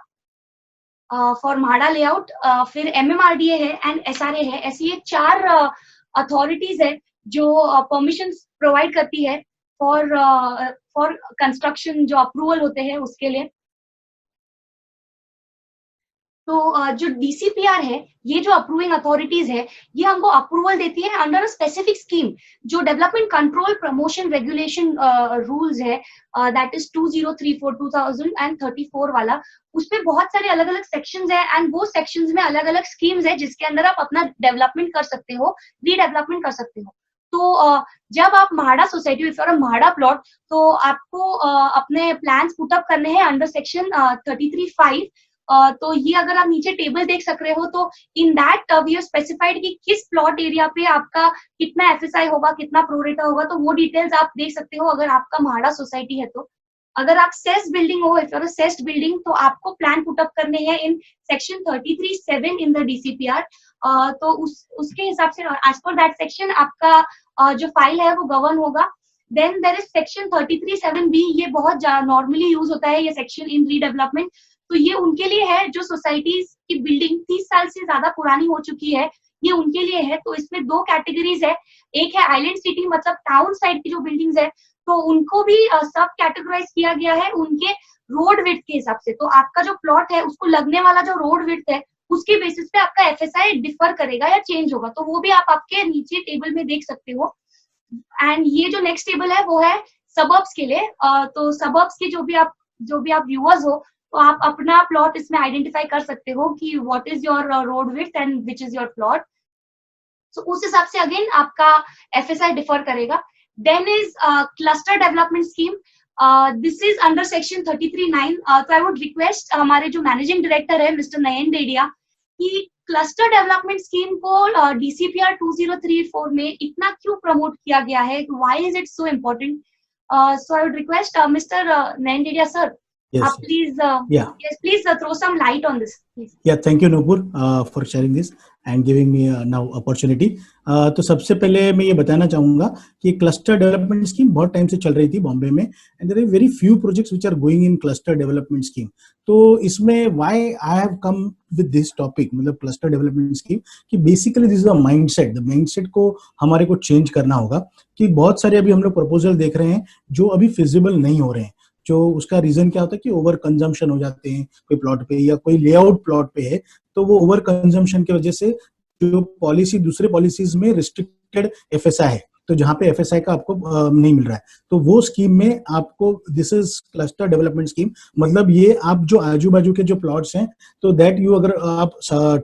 for MHADA layout, फिर MMRDA है एंड SRA है। ऐसे ये 4 अथॉरिटीज है जो परमिशन प्रोवाइड करती है फॉर कंस्ट्रक्शन, जो अप्रूवल होते हैं उसके लिए। तो जो DCPR है, ये जो अप्रूविंग अथॉरिटीज है, ये हमको अप्रूवल देती है अंडर अ स्पेसिफिक स्कीम जो development control promotion regulation rules है, दैट इज 2034/2034 वाला। उसमें बहुत सारे अलग अलग सेक्शंस है एंड वो सेक्शंस में अलग अलग स्कीम्स है जिसके अंदर आप अपना डेवलपमेंट कर सकते हो, रीडेवलपमेंट कर सकते हो। तो जब आप MHADA सोसाइटी और MHADA प्लॉट, तो आपको अपने प्लान्स पुटअप करने हैं अंडर सेक्शन 33(5). तो ये अगर आप नीचे टेबल देख सक रहे हो, तो in that we have specified कि किस प्लॉट एरिया पे आपका कितना FSI होगा, कितना प्रोरेटा होगा, तो वो डिटेल्स आप देख सकते हो अगर आपका MHADA सोसाइटी है। तो अगर आप सेस्ट बिल्डिंग हो, if you are a cessed building, तो आपको प्लान पुटअप करने हैं in section 33(7) in the DCPR। तो उसके हिसाब से एज पर दैट सेक्शन आपका जो फाइल है वो गवर्न होगा। Then there is section 33(7)B, ये बहुत नॉर्मली यूज होता है ये सेक्शन इन रीडेवलपमेंट। तो ये उनके लिए है जो सोसाइटीज की बिल्डिंग 30 साल से ज्यादा पुरानी हो चुकी है, ये उनके लिए है। तो इसमें 2 कैटेगरीज है, एक है आइलैंड सिटी मतलब टाउन साइड की जो बिल्डिंग्स है, तो उनको भी सब कैटेगराइज किया गया है उनके रोड विड्थ के हिसाब से। तो आपका जो प्लॉट है उसको लगने वाला जो रोड विड्थ है उसके बेसिस पे आपका FSI डिफर करेगा या चेंज होगा, तो वो भी आप आपके नीचे टेबल में देख सकते हो। एंड ये जो नेक्स्ट टेबल है वो है सबर्ब्स के लिए। तो सबर्ब्स के जो भी आप व्यूअर्स हो, तो आप अपना प्लॉट इसमें आइडेंटिफाई कर सकते हो कि what is your road width and which is your plot. So उस हिसाब से अगेन आपका FSI डिफर करेगा। Then is cluster development scheme, this is under section 33(9). तो आई वुड रिक्वेस्ट हमारे जो मैनेजिंग डायरेक्टर है मिस्टर नयन डेडिया कि क्लस्टर डेवलपमेंट स्कीम को DCPR 2034 में इतना क्यों प्रमोट किया गया है, why is it so important? So I would request mister Nayan Dedia sir Yes. Please, Yeah. yes, please throw some light on this, please. Yeah, thank you Nupur for sharing this and giving me now opportunity. तो सबसे पहले मैं ये बताना चाहूँगा कि cluster development scheme बहुत time से चल रही थी बॉम्बे में, and there are very few projects which are going in cluster development scheme. तो इसमें why I have come with this topic, मतलब क्लस्टर डेवलपमेंट स्कीम, कि basically this is a mindset. The mindset को हमारे को चेंज करना होगा कि बहुत सारे अभी हम लोग प्रपोजल देख रहे हैं जो अभी फिजिबल नहीं हो रहे हैं. जो उसका रीजन क्या होता है कि ओवर कंजम्पशन हो जाते हैं कोई प्लॉट पे, या कोई लेआउट प्लॉट पे है तो वो ओवर कंजम्पशन की वजह से जो पॉलिसी दूसरे पॉलिसीज में रिस्ट्रिक्टेड एफएसआई है, तो जहां पे एफएसआई का आपको नहीं मिल रहा है, तो वो स्कीम में आपको, this is cluster development scheme, मतलब ये आप जो आजू बाजू के जो प्लॉट्स हैं, तो दैट यू, अगर आप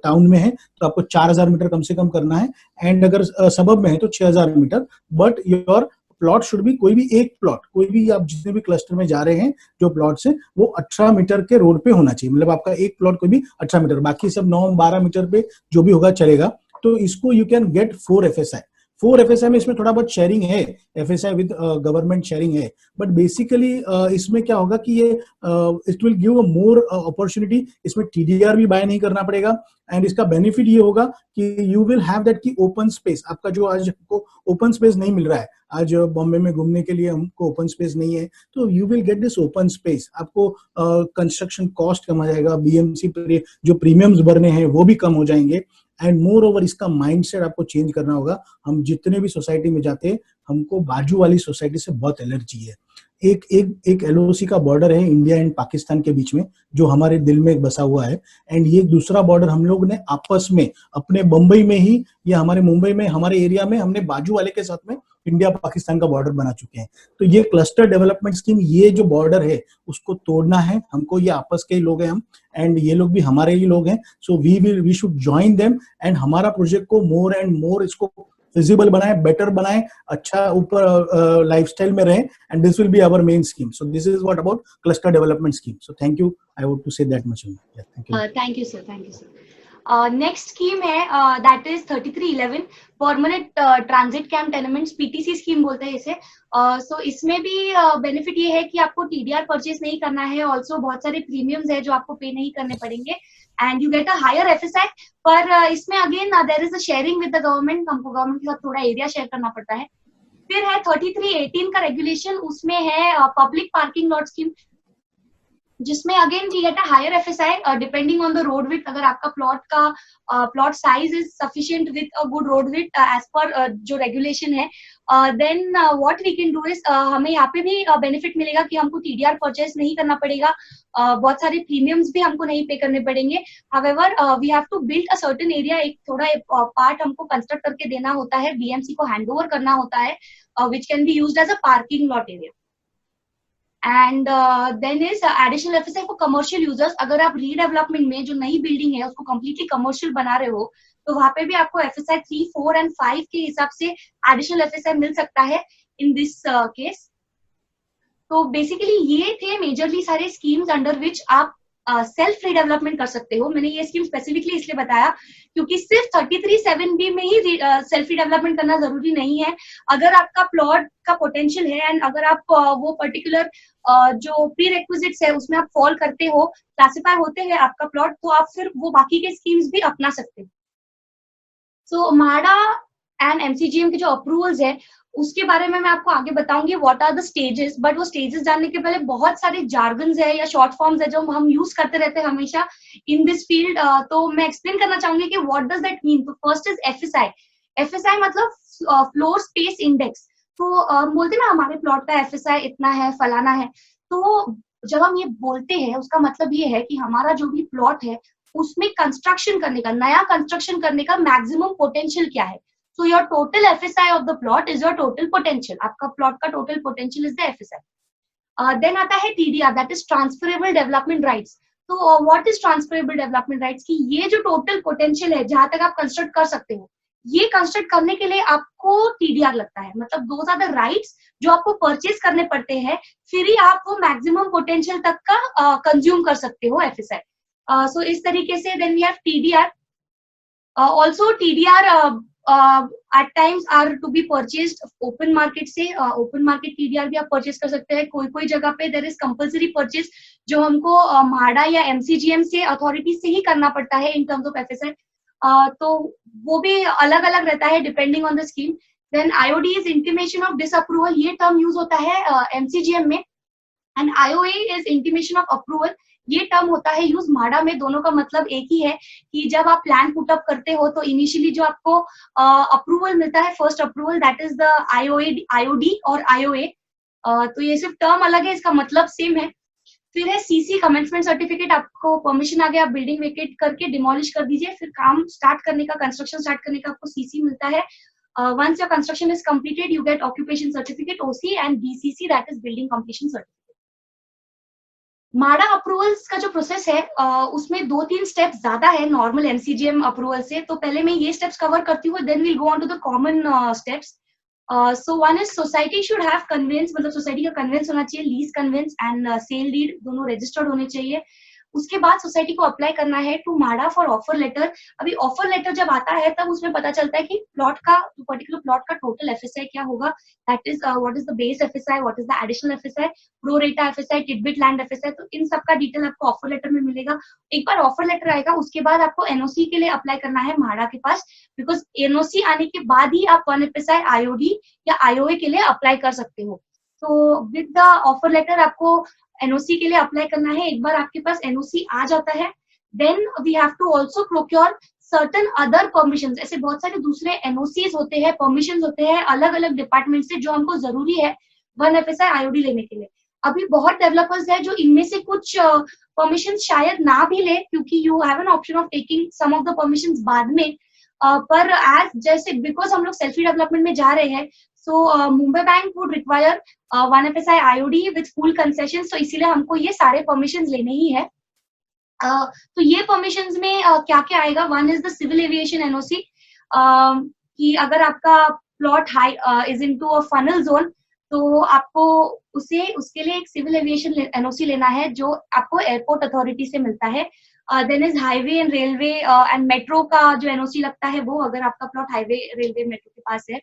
टाउन में है तो आपको 4000 मीटर कम से कम करना है, एंड अगर सबब में है तो 6000 metre, but your plot should भी, कोई भी एक प्लॉट, कोई भी आप जितने भी क्लस्टर में जा रहे हैं जो प्लॉट्स हैं वो 18 मीटर के रोड पे होना चाहिए. मतलब आपका एक प्लॉट कोई भी 18 मीटर, बाकी सब 9-12 मीटर पे जो भी होगा चलेगा. तो इसको you can gate 4 FSI. 4 FSI में इसमें थोड़ा बहुत शेयरिंग है, FSI विद गवर्नमेंट शेयरिंग है, बट बेसिकली इसमें क्या होगा कि ये it will give a more opportunity. इसमें TDR भी बाय नहीं करना पड़ेगा, एंड इसका बेनिफिट ये होगा कि यू विल हैव दैट की ओपन स्पेस. आपका जो आज को ओपन स्पेस नहीं मिल रहा है, आज बॉम्बे में घूमने के लिए हमको ओपन स्पेस नहीं है, तो you will get this open space. आपको कंस्ट्रक्शन कॉस्ट कम आ जाएगा, BMC जो प्रीमियम्स भरने हैं वो भी कम हो जाएंगे, एंड मोर ओवर इसका माइंडसेट आपको चेंज करना होगा. हम जितने भी सोसाइटी में जाते हैं, हमको बाजू वाली सोसाइटी से बहुत एलर्जी है. एक LOC का बॉर्डर है इंडिया एंड पाकिस्तान के बीच में, जो हमारे दिल में बसा हुआ है, एंड ये दूसरा बॉर्डर हम लोग ने आपस में अपने बंबई में ही, या हमारे मुंबई में, हमारे एरिया में हमने बाजू वाले के साथ में इंडिया पाकिस्तान का बॉर्डर बना चुके हैं. तो ये क्लस्टर डेवलपमेंट स्कीम, ये जो बॉर्डर है उसको तोड़ना है हमको. ये आपस के ही लोग हैं हम, एंड ये लोग भी हमारे ही लोग हैं. So we should join them, and हमारा प्रोजेक्ट को मोर एंड मोर इसको फिजिबल बनाए, बेटर बनाए, अच्छा ऊपर लाइफस्टाइल में रहे, and this will be our main scheme. So this is what about cluster development scheme. So thank you, I want to say that much. Thank you, sir. Thank you, sir. Next scheme है that is 3311 permanent transit camp tenements, PTC scheme बोलते हैं इसे. सो इसमें भी benefit ये है कि आपको TDR परचेज नहीं करना है. ऑल्सो बहुत सारे प्रीमियम्स है जो आपको पे नहीं करने पड़ेंगे, and you get a higher FSI. पर इसमें again there is a sharing with the government. हमको गवर्नमेंट के साथ थोड़ा एरिया शेयर करना पड़ता है. फिर है 3318 का रेगुलेशन, उसमें है पब्लिक पार्किंग लॉट स्कीम, जिसमें again we get a higher FSI depending on the road width. अगर आपका प्लॉट का plot size is sufficient with a good road width as per जो रेगुलेशन है, then what we can do is, हमें यहाँ पे भी बेनिफिट मिलेगा कि हमको TDR परचेज नहीं करना पड़ेगा, बहुत सारे प्रीमियम्स भी हमको नहीं पे करने पड़ेंगे. However we have to build a certain area, एक थोड़ा पार्ट हमको कंस्ट्रक्ट करके देना होता है, BMC को हैंड ओवर करना होता है, which can be used as a parking lot area. And then is additional FSI for commercial users. अगर आप रीडेवलपमेंट में जो नई बिल्डिंग है उसको कम्प्लीटली कमर्शियल बना रहे हो, तो वहां पे भी आपको FSI 3, 4 एंड 5 के हिसाब से एडिशनल FSI मिल सकता है इन दिस केस. तो बेसिकली ये थे मेजरली सारे स्कीम्स अंडर विच आप सेल्फ रीडेवलपमेंट कर सकते हो. मैंने ये स्कीम स्पेसिफिकली इसलिए बताया क्योंकि सिर्फ 33(7)B में ही सेल्फ रीडेवलपमेंट करना जरूरी नहीं है. अगर आपका प्लॉट का पोटेंशियल है एंड अगर आप वो पर्टिकुलर जो प्री रिक्विजिट्स है उसमें आप फॉल करते हो, क्लासिफाई होते हैं आपका प्लॉट, तो आप फिर वो बाकी के स्कीम्स भी अपना सकते हो. सो MHADA एंड MCGM के जो अप्रूवल्स है उसके बारे में मैं आपको आगे बताऊंगी what are the stages. But वो स्टेजेस जानने के पहले बहुत सारे जार्गन्स है या शॉर्ट फॉर्म्स है जो हम यूज करते रहते हैं हमेशा इन दिस फील्ड. तो मैं एक्सप्लेन करना चाहूंगी कि व्हाट डज दैट मीन. तो फर्स्ट इज FSI. FSI मतलब फ्लोर स्पेस इंडेक्स. तो हम बोलते हैं ना हमारे प्लॉट का FSI इतना है, फलाना है. तो जब हम ये बोलते हैं उसका मतलब ये है कि हमारा जो भी प्लॉट है उसमें कंस्ट्रक्शन करने का, नया कंस्ट्रक्शन करने का मैक्सिमम पोटेंशियल क्या है. So your total FSI of the plot is your total potential. आपका प्लॉट का total potential is the FSI. Then आता है TDR, that is transferable development rights. तो what is transferable development rights की ये जो टोटल पोटेंशियल है जहां तक आप कंस्ट्रक्ट कर सकते हो, ये कंस्ट्रक्ट करने के लिए आपको TDR लगता है. मतलब दोज आर द राइट्स जो आपको परचेज करने पड़ते हैं, फिर ही आप वो मैक्सिमम पोटेंशियल तक का कंज्यूम कर सकते हो FSI. सो इस तरीके से then we have TDR. Also TDR at times are to be purchased open market से. ओपन मार्केट TDR भी आप परचेज कर सकते हैं. कोई कोई जगह पे देयर इज कंपल्सरी परचेज जो हमको माडा या MCGM से अथॉरिटी से ही करना पड़ता है इन टर्म्स ऑफ FSI. तो वो भी अलग अलग रहता है depending on the scheme. Then IOD is intimation of disapproval. ये टर्म यूज होता है MCGM में, and IOA is intimation of approval. ये टर्म होता है यूज माडा में. दोनों का मतलब एक ही है कि जब आप प्लान पुटअप करते हो तो इनिशियली जो आपको अप्रूवल मिलता है, first approval, that is the IOD और IOA. तो ये सिर्फ टर्म अलग है, इसका मतलब सेम है. फिर है CC कमेंसमेंट सर्टिफिकेट. आपको परमिशन आ गया, आप बिल्डिंग वेकेट करके डिमोलिश कर दीजिए, फिर काम स्टार्ट करने का, कंस्ट्रक्शन स्टार्ट करने का आपको CC मिलता है. Once your construction is completed, you get occupation certificate OC and BCC, that is building completion certificate. माडा अप्रूवल्स का जो प्रोसेस है उसमें 2-3 स्टेप्स ज्यादा है नॉर्मल MCGM अप्रूवल से. तो पहले मैं ये स्टेप्स कवर करती हूँ, then we'll go on to the common steps. So one is society should have conveyance, मतलब सोसाइटी का कन्वेंस होना चाहिए, lease conveyance and sale deed दोनों रजिस्टर्ड होने चाहिए. उसके बाद सोसाइटी को अप्लाई करना है टू माडा फॉर ऑफर लेटर. अभी ऑफर लेटर जब आता है तब उसमें पता चलता है कि प्लॉट का, पर्टिकुलर प्लॉट का टोटल FSI क्या होगा. That is what is the base FSI, what is the additional FSI, pro रेटा FSI, टिडबिट लैंड FSI. तो इन सब का डिटेल आपको ऑफर लेटर में मिलेगा. एक बार ऑफर लेटर आएगा उसके बाद आपको NOC के लिए अप्लाई करना है माडा के पास, बिकॉज NOC आने के बाद ही आप 1 FSI IOD या IOA के लिए अप्लाई कर सकते हो. तो विद द ऑफर लेटर आपको NOC के लिए अप्लाई करना है. एक बार आपके पास NOC आ जाता है, then we have to also procure certain other permissions. ऐसे बहुत सारे दूसरे NOCs होते हैं, परमिशंस होते हैं अलग अलग डिपार्टमेंट से, जो हमको जरूरी है 1 FSI IOD लेने के लिए. अभी बहुत डेवलपर्स है जो इनमें से कुछ परमिशन शायद ना भी ले, क्योंकि you have an option of taking some of the permissions बाद में. पर एज जैसे बिकॉज हम लोग सेल्फी डेवलपमेंट में जा रहे हैं, so Mumbai bank would require 1 FSI IOD with full concession. तो इसीलिए हमको ये सारे परमिशंस लेने ही है. तो ये परमिशंस में क्या क्या आएगा. One is the civil aviation NOC, कि अगर आपका plot high is into a funnel zone तो आपको उसके लिए एक सिविल एविएशन NOC लेना है जो आपको एयरपोर्ट अथॉरिटी से मिलता है. Then is highway and railway and metro का जो NOC लगता है वो, अगर आपका प्लॉट हाईवे रेलवे मेट्रो के पास है.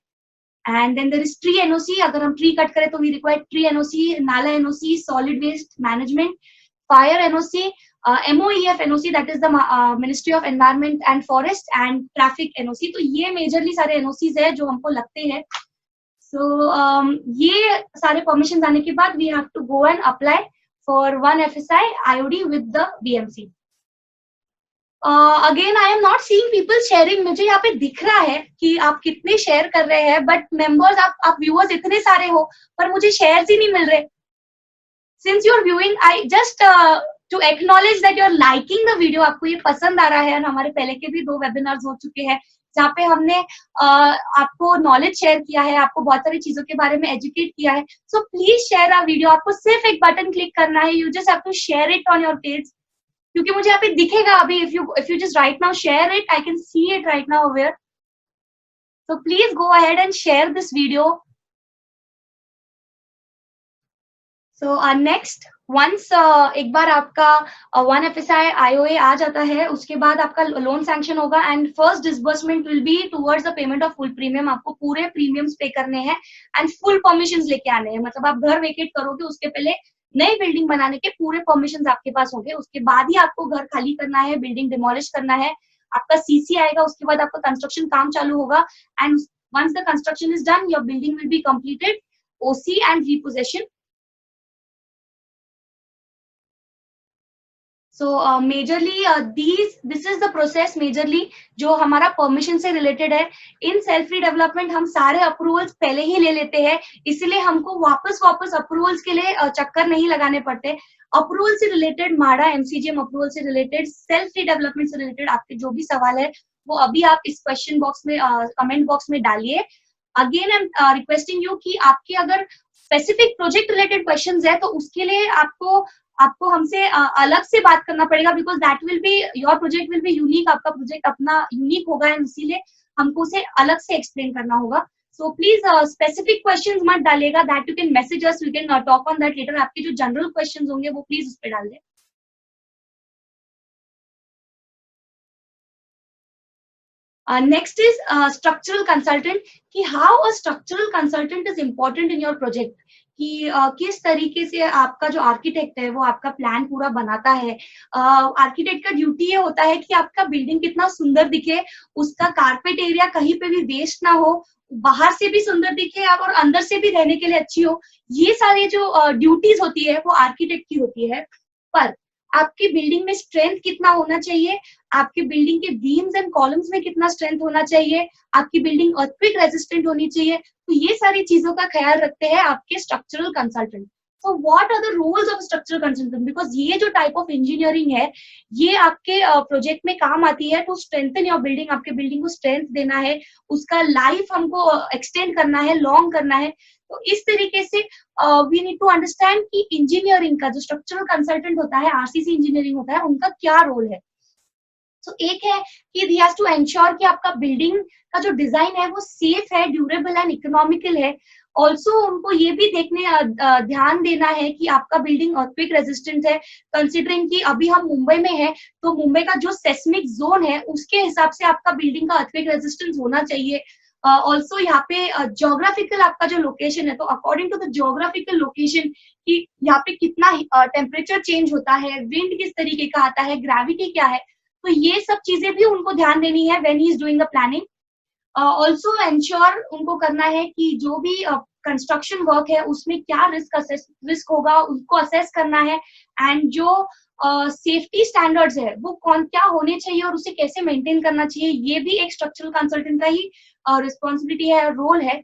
And then there is tree NOC. अगर हम ट्री कट करें तो वी रिक्वायर ट्री NOC, नाला NOC, solid waste management, fire NOC, MOEF NOC, that is the ministry of environment and forest, and traffic NOC. तो ये majorly सारे NOCs है जो हमको लगते हैं. सो ये सारे परमिशन आने के बाद we have to go and apply for 1 FSI IOD with the BMC. Again I am not seeing people sharing. मुझे यहाँ पे दिख रहा है कि आप कितने शेयर कर रहे हैं, बट मेंबर्स, आप व्यूअर्स इतने सारे हो पर मुझे शेयर्स ही नहीं मिल रहे. Since you are viewing, I just to acknowledge that you are liking the video, आपको ये पसंद आ रहा है. और हमारे पहले के भी 2 वेबिनार्स हो चुके हैं जहाँ पे हमने आपको नॉलेज शेयर किया है, आपको बहुत सारी चीजों के बारे में एजुकेट किया है. So please share a video. आपको सिर्फ एक बटन क्लिक करना है, you just have to share it on your page, क्योंकि मुझे यहाँ पे दिखेगा अभी. If you just right now share it, I can see it right now over. So please go ahead and share this video. So next, once एक बार आपका 1 FSI IOA आ जाता है, उसके बाद आपका लोन सैंक्शन होगा and first disbursement will be towards the payment of full premium. आपको पूरे प्रीमियम्स पे करने हैं एंड फुल परमिशंस लेके आने हैं. मतलब आप घर वेकेट करोगे उसके पहले नई बिल्डिंग बनाने के पूरे परमिशंस आपके पास होंगे. उसके बाद ही आपको घर खाली करना है, बिल्डिंग डिमोलिश करना है. आपका CC आएगा, उसके बाद आपका कंस्ट्रक्शन काम चालू होगा and once the construction is done, your building will be completed, OC and repossession. So majorly this is the process majorly जो हमारा परमिशन से रिलेटेड है. इन सेल्फ डेवलपमेंट हम सारे अप्रूवल्स पहले ही ले लेते हैं, इसलिए हमको वापस अप्रूवल्स के लिए चक्कर नहीं लगाने पड़ते. अप्रूवल से रिलेटेड, माडा MCGM अप्रूवल से रिलेटेड, सेल्फ डेवलपमेंट से रिलेटेड आपके जो भी सवाल है वो अभी आप इस क्वेश्चन बॉक्स में, कमेंट बॉक्स में डालिए. Again I am requesting you कि आपके अगर स्पेसिफिक प्रोजेक्ट रिलेटेड क्वेश्चंस है तो उसके लिए आपको हमसे अलग से बात करना पड़ेगा, because that will be, your project will be unique. आपका प्रोजेक्ट अपना यूनिक होगा एंड इसीलिए हमको उसे अलग से एक्सप्लेन करना होगा. सो प्लीज स्पेसिफिक क्वेश्चंस मत डालिएगा, that you can message us, we can talk on that later. आपके जो जनरल क्वेश्चंस होंगे वो प्लीज उस पर डाल दें. नेक्स्ट इज स्ट्रक्चरल कंसल्टेंट, कि how a structural consultant is important in your project, कि किस तरीके से आपका जो आर्किटेक्ट है वो आपका प्लान पूरा बनाता है। आर्किटेक्ट का ड्यूटी ये होता है कि आपका बिल्डिंग कितना सुंदर दिखे, उसका कारपेट एरिया कहीं पे भी वेस्ट ना हो, बाहर से भी सुंदर दिखे और अंदर से भी रहने के लिए अच्छी हो। ये सारी जो ड्यूटीज होती है वो आर्किटेक्ट की होती है। पर आपकी बिल्डिंग में स्ट्रेंथ कितना होना चाहिए, आपकी बिल्डिंग के बीम्स एंड कॉलम्स में कितना स्ट्रेंथ होना चाहिए, आपकी बिल्डिंग अर्थक्वेक रेजिस्टेंट होनी चाहिए, तो ये सारी चीजों का ख्याल रखते हैं आपके structural consultant. So what are the roles of structural consultant, because ये जो टाइप ऑफ इंजीनियरिंग है ये आपके प्रोजेक्ट में काम आती है टू स्ट्रेंथन योर बिल्डिंग, आपके बिल्डिंग को स्ट्रेंथ देना है, उसका लाइफ हमको एक्सटेंड करना है, लॉन्ग करना है। तो इस तरीके से वी नीड टू अंडरस्टैंड कि इंजीनियरिंग का जो स्ट्रक्चरल कंसल्टेंट होता है, आरसीसी इंजीनियरिंग होता है, उनका क्या रोल है। सो एक है कि he has to ensure कि आपका बिल्डिंग का जो डिजाइन है वो सेफ है, ड्यूरेबल एंड इकोनॉमिकल है। ऑल्सो उनको ये भी ध्यान देना है कि आपका बिल्डिंग अर्थक्वेक रेजिस्टेंट है, कंसिडरिंग कि अभी हम मुंबई में है, तो मुंबई का जो सेस्मिक जोन है उसके हिसाब से आपका बिल्डिंग का अर्थक्वेक रेजिस्टेंस होना चाहिए। ऑल्सो यहाँ पे ज्योग्राफिकल आपका जो लोकेशन है, तो according to the geographical location कि यहाँ पे कितना टेम्परेचर चेंज होता है, विंड किस तरीके का आता है, ग्रेविटी क्या है, तो ये सब चीजें भी उनको ध्यान देनी है when he is doing the planning. Also ensure उनको करना है कि जो भी कंस्ट्रक्शन वर्क है उसमें क्या रिस्क होगा उसको असेस करना है, एंड जो सेफ्टी स्टैंडर्ड्स है वो क्या होने चाहिए और उसे कैसे मेंटेन करना चाहिए, ये भी एक स्ट्रक्चरल कंसल्टेंट का ही रिस्पॉन्सिबिलिटी है, रोल है।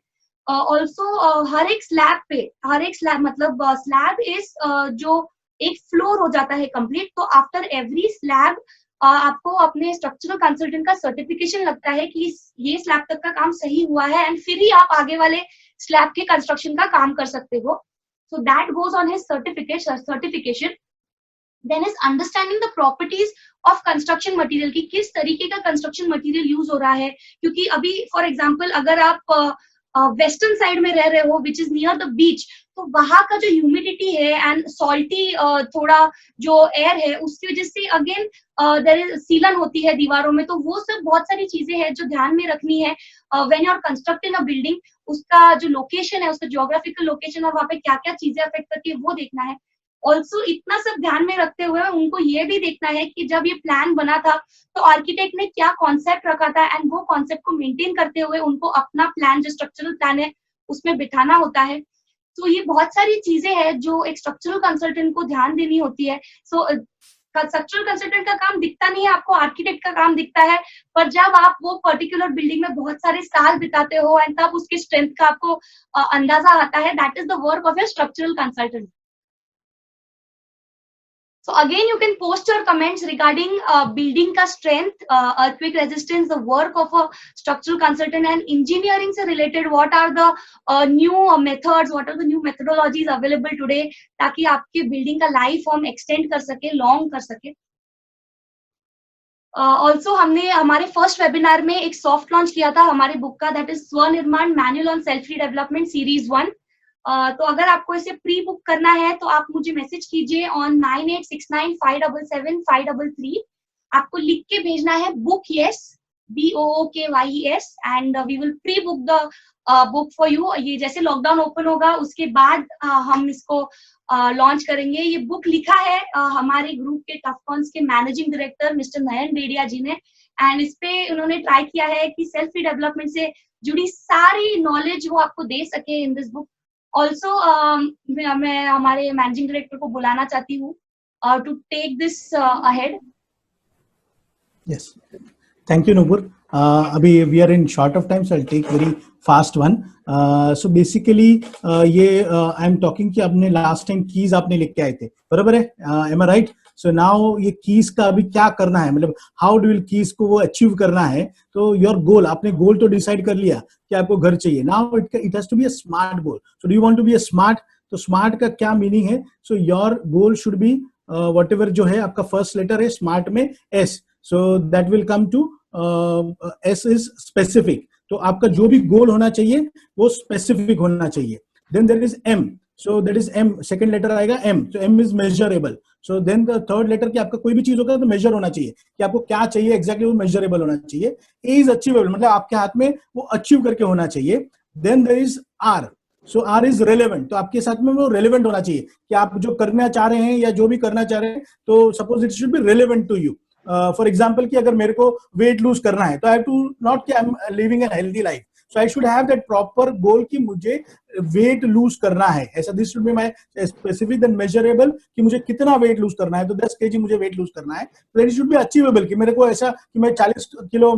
ऑल्सो हर एक स्लैब मतलब स्लैब इज जो एक फ्लोर हो जाता है कंप्लीट, तो आफ्टर एवरी स्लैब आपको अपने स्ट्रक्चरल कंसल्टेंट का सर्टिफिकेशन लगता है कि ये स्लैब तक का काम सही हुआ है, एंड फिर ही आप आगे वाले स्लैब के कंस्ट्रक्शन का काम कर सकते हो। So that goes on his certification. Then is understanding the properties of construction material, की किस तरीके का कंस्ट्रक्शन मटेरियल यूज हो रहा है, क्योंकि अभी फॉर एग्जाम्पल अगर आप वेस्टर्न साइड में रह रहे हो which is near the beach, तो वहां का जो ह्यूमिडिटी है एंड सॉल्टी थोड़ा जो एयर है उसकी वजह से अगेन देयर इज सीलन होती है दीवारों में, तो वो सब बहुत सारी चीजें हैं जो ध्यान में रखनी है when you are constructing a building. उसका जो लोकेशन है, उसका ज्योग्राफिकल लोकेशन और वहाँ पे क्या क्या चीजें अफेक्ट करती है वो देखना है। ऑल्सो इतना सब ध्यान में रखते हुए उनको ये भी देखना है कि जब ये प्लान बना था तो आर्किटेक्ट ने क्या कॉन्सेप्ट रखा था, एंड वो कॉन्सेप्ट को मेंटेन करते हुए उनको अपना प्लान जो स्ट्रक्चरल प्लान है उसमें बिठाना होता है। तो ये बहुत सारी चीजें हैं जो एक स्ट्रक्चरल कंसल्टेंट को ध्यान देनी होती है। सो स्ट्रक्चरल कंसल्टेंट का काम दिखता नहीं है आपको, आर्किटेक्ट का काम दिखता है, पर जब आप वो पर्टिकुलर बिल्डिंग में बहुत सारे साल बिताते हो एंड तब उसकी स्ट्रेंथ का आपको अंदाजा आता है, that is the work of your structural consultant. So again, you can post your comments regarding building का strength, earthquake resistance, the work of a structural consultant, and engineering से related what are the new methods, what are the new methodologies available today, ताकि आपके building का life हम extend कर सके, long कर सके। ऑल्सो हमने हमारे फर्स्ट वेबिनार में एक सॉफ्ट लॉन्च किया था हमारे बुक का, that is Swanirman manual on self development series 1। तो अगर आपको इसे प्री बुक करना है तो आप मुझे मैसेज कीजिए ऑन 9869577533। आपको लिख के भेजना है book yes, BOOKYES, and we will pre book the book for you. ये जैसे लॉकडाउन ओपन होगा उसके बाद हम इसको लॉन्च करेंगे। ये बुक लिखा है हमारे ग्रुप के टफकॉन्स के मैनेजिंग डायरेक्टर मिस्टर नयन बेडिया जी ने, एंड इस पे उन्होंने ट्राई किया है कि सेल्फ डेवलपमेंट से जुड़ी सारी नॉलेज वो आपको दे सके इन दिस बुक। ऑल्सो मैं हमारे मैनेजिंग डायरेक्टर को बुलाना चाहती हूँ to take this ahead. Yes, thank you Nupur. अभी we are in short of time, so I will take very fast one. So basically ये आई एम टॉकिंग कि आपने लास्ट टाइम कीज आपने लिख के आए थे, बराबर है? एम आई राइट? सो नाउ ये कीज का अभी क्या करना है, मतलब हाउ डू विल कीज को वो अचीव करना है। तो योर गोल, आपने गोल तो डिसाइड कर लिया कि आपको घर चाहिए, now it has to be a smart goal. So do you want to be a smart, तो स्मार्ट का क्या मीनिंग है? So your goal should be whatever जो है आपका फर्स्ट लेटर है स्मार्ट में S, so that will come to S is specific. तो आपका जो भी गोल होना चाहिए वो स्पेसिफिक होना चाहिए। Then there is M, so that is M, second letter आएगा M, so M is measurable. So then the third letter की आपका कोई भी चीज होगा तो मेजर होना चाहिए कि आपको क्या चाहिए एग्जैक्टली, वो मेजरेबल होना चाहिए. ए इज अचीवेबल, मतलब आपके हाथ में वो अचीव करके होना चाहिए. Then there is R. So R is relevant, तो आपके साथ में वो रेलेवेंट होना चाहिए कि आप जो करना चाह रहे हैं या जो भी करना चाह रहे हैं, तो suppose it should be relevant to you. For example कि अगर मेरे को वेट लूज करना है तो आई हैव टू नॉट कि I am living an healthy life, so I should have that proper goal कि मुझे वेट लूज करना है ऐसा. This should be my specific and measurable कि मुझे कितना वेट लूज करना है, तो 10 केजी मुझे वेट लूज करना है. तो इट शुड बी अचीवेबल कि मेरे को ऐसा कि मैं 40 किलो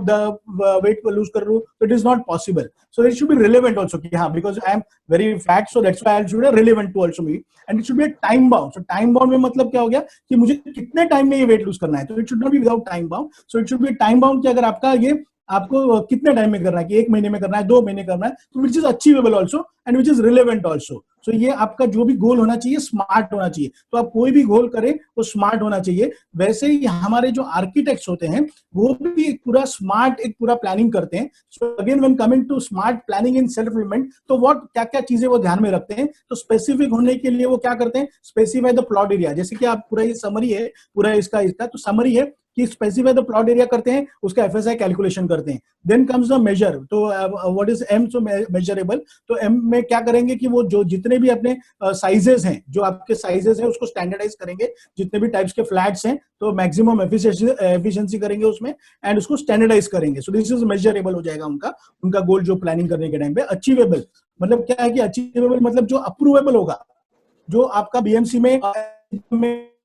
वेट को लूज कर लूं, तो it is not possible. So it should be relevant also कि हाँ, because I am very fat, so that's why I should be relevant to also me. And it should be time bound. So time bound में मतलब क्या हो गया कि मुझे कितने टाइम में ये वेट लूज करना है, तो it should not be without time bound. So it should be time bound कि अगर आपका ये आपको कितने टाइम में करना है, कि 1 महीने में करना है, 2 महीने करना है, तो which is achievable also and which is relevant also. So ये आपका जो भी गोल होना चाहिए स्मार्ट होना चाहिए. तो आप कोई भी गोल करें वो स्मार्ट होना चाहिए. वैसे ही हमारे जो आर्किटेक्ट्स होते हैं वो भी एक पूरा स्मार्ट एक पूरा प्लानिंग करते हैं. So again when coming to smart planning in self development, तो व्हाट क्या क्या चीजें वो ध्यान में रखते हैं. तो स्पेसिफिक होने के लिए वो क्या करते हैं, स्पेसिफाई द प्लॉट एरिया. जैसे कि आप पूरा ये समरी है, पूरा इसका तो समरी है कि स्पेसिफाई द प्लॉट एरिया करते हैं, उसका एफएसआई कैलकुलेशन करते हैं. Then comes the measure. तो what is M, so measurable. तो एम में क्या करेंगे कि वो जो जितने भी अपने साइजेस हैं, जो आपके साइजेस हैं उसको स्टैंडर्डाइज करेंगे. जितने भी टाइप्स के फ्लैट्स हैं तो मैक्सिमम एफिशिएंसी करेंगे उसमें एंड उसको स्टैंडर्डाइज करेंगे. सो दिस इज मेजरेबल हो जाएगा उनका गोल जो प्लानिंग करने के टाइम पे. अचीवेबल मतलब क्या है कि अचीवेबल मतलब जो अप्रूवेबल होगा, जो आपका बीएमसी में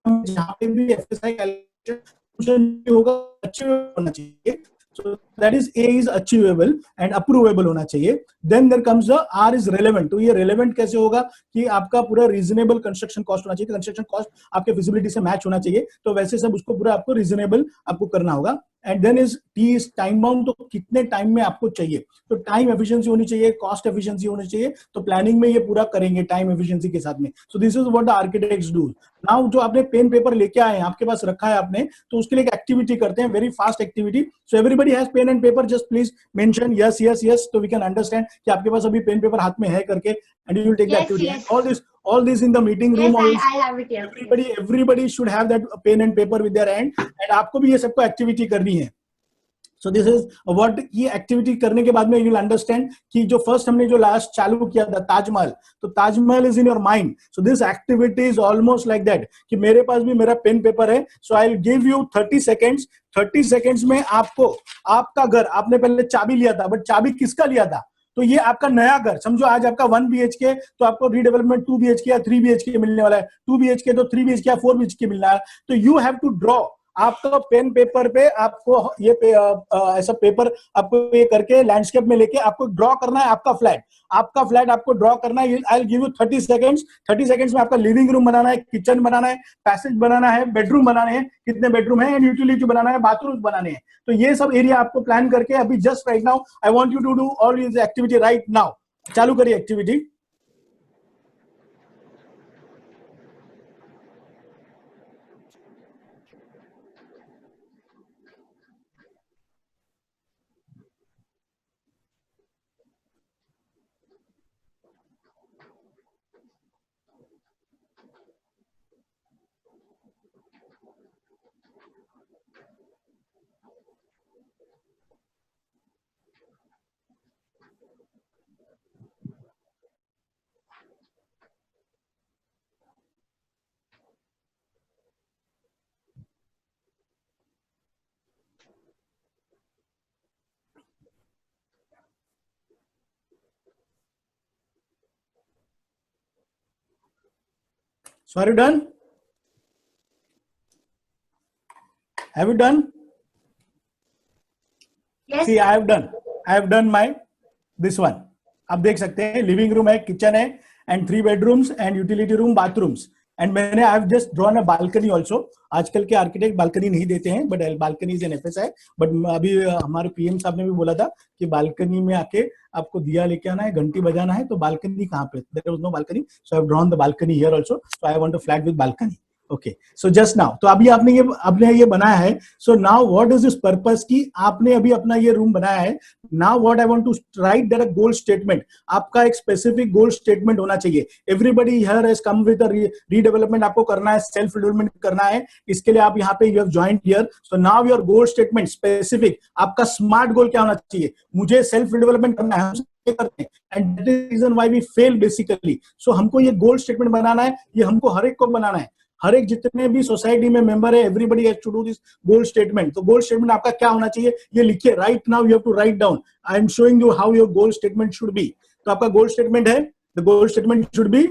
जहाँ पे भी एफएसआई कैलकुलेशन होगा अचीवेबल होना चाहिए. So that is A is achievable and approvable होना चाहिए. Then there comes the R is relevant. तो ये relevant कैसे होगा कि आपका पूरा reasonable construction cost होना चाहिए. construction cost आपके feasibility से match होना चाहिए. तो वैसे सब उसको पूरा आपको reasonable आपको करना होगा. And then is T is time bound. तो कितने टाइम में आपको चाहिए, तो टाइम एफिशिएंसी होनी चाहिए, कॉस्ट एफिशिएंसी होनी चाहिए. तो प्लानिंग में ये पूरा करेंगे टाइम एफिशिएंसी के साथ में. सो this is what the architects do. Now जो आपने पेन पेपर लेके आए हैं, आपके पास रखा है आपने, तो उसके लिए एक एक्टिविटी करते हैं, very fast activity. So everybody has pen and paper, just please mention yes yes yes, तो वी कैन अंडरस्टैंड कि आपके पास अभी पेन पेपर हाथ में है करके. And you will take the activity. all this in the meeting room. Yes, I have it here. everybody should have that pen and paper with their hand. and आपको भी ये सबको एक्टिविटी करनी है. So this is what ये activity करने के बाद में you will understand कि जो फर्स्ट हमने जो लास्ट चालू किया था ताजमहल, तो Taj Mahal is in your mind. So this activity is almost like that कि मेरे पास भी मेरा पेन पेपर है. So I'll give you 30 seconds. 30 seconds में आपको आपका घर, आपने पहले चाबी लिया था, बट चाबी किसका लिया था, तो ये आपका नया घर समझो. आज आपका 1 BHK, तो आपको रीडेवलपमेंट 2 BHK या 3 BHK मिलने वाला है. 2 BHK तो 3 BHK या 4 BHK मिलना है. तो यू हैव टू ड्रॉ. आपका पेन पेपर पे आपको ये ऐसा पेपर आपको ये करके लैंडस्केप में लेके आपको ड्रॉ करना है आपका फ्लैट. आपको ड्रॉ करना है. I will give you 30 seconds. 30 seconds में आपका लिविंग रूम बनाना है, किचन बनाना है, पैसेज बनाना है, बेडरूम बनाने हैं, कितने बेडरूम है, एंड यूटिलिटी बनाना है, बाथरूम बनाने हैं. तो ये सब एरिया आपको प्लान करके अभी just right now I want you to do all this activity right now. चालू करिए activity. So are you done? Have you done? Yes. See, I have done my this one. आप देख सकते हैं living room है, kitchen है, and 3 bedrooms and utility room, bathrooms. And मैंने I have just drawn a balcony also. आजकल के architect balcony नहीं देते हैं, but balcony is an FSI. But अभी हमारे पीएम साहब ने भी बोला था कि बालकनी में आके आपको दिया लेके आना है, घंटी बजाना है. तो बालकनी कहाँ पे, there was no balcony. So I have drawn the balcony here also. So I want a flat with balcony. Okay, so just now, तो अभी आपने ये बनाया है. So now what is this purpose की आपने अभी अपना ये रूम बनाया है. Now what I want to write that a goal statement. आपका एक स्पेसिफिक गोल स्टेटमेंट होना चाहिए. Everybody here has come with a redevelopment. आपको करना है, सेल्फ डेवलपमेंट करना है. इसके लिए आप यहाँ पे you have joined here. So now your goal statement specific. आपका स्मार्ट गोल क्या होना चाहिए? मुझे सेल्फ डेवलपमेंट करना है, करते हैं, and that is reason why we fail basically. So हमको ये गोल स्टेटमेंट बनाना है. ये हमको हर एक को बनाना है. हर एक जितने भी सोसाइटी में मेंबर है, everybody has to do this goal statement. तो गोल स्टेटमेंट आपका क्या होना चाहिए ये लिखिए. Right now you have to write down. I am showing you how your goal statement should be. तो आपका गोल स्टेटमेंट है, the goal statement should be,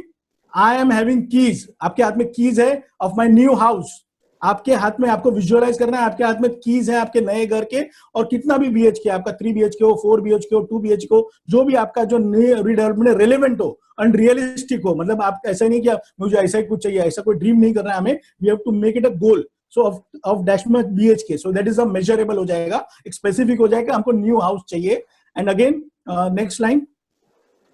I am having keys. आपके हाथ में कीज है ऑफ माई न्यू हाउस. आपके हाथ में, आपको विजुअलाइज करना है, आपके हाथ में कीज है आपके नए घर के. और कितना भी बीएचके, आपका 3 बीएचके हो, 4 बीएचके हो, 2 बीएचके हो, जो भी आपका जो रीडेवलपमेंट रेलेवेंट हो, अनरियलिस्टिक हो. मतलब आप ऐसा नहीं कि मुझे ऐसा ही कुछ चाहिए, ऐसा कोई ड्रीम नहीं करना है हमें. We have to make it a goal. So of dash में BHK, so that is a measurable हो जाएगा, एक स्पेसिफिक हो जाएगा. हमको न्यू हाउस चाहिए. And again next line,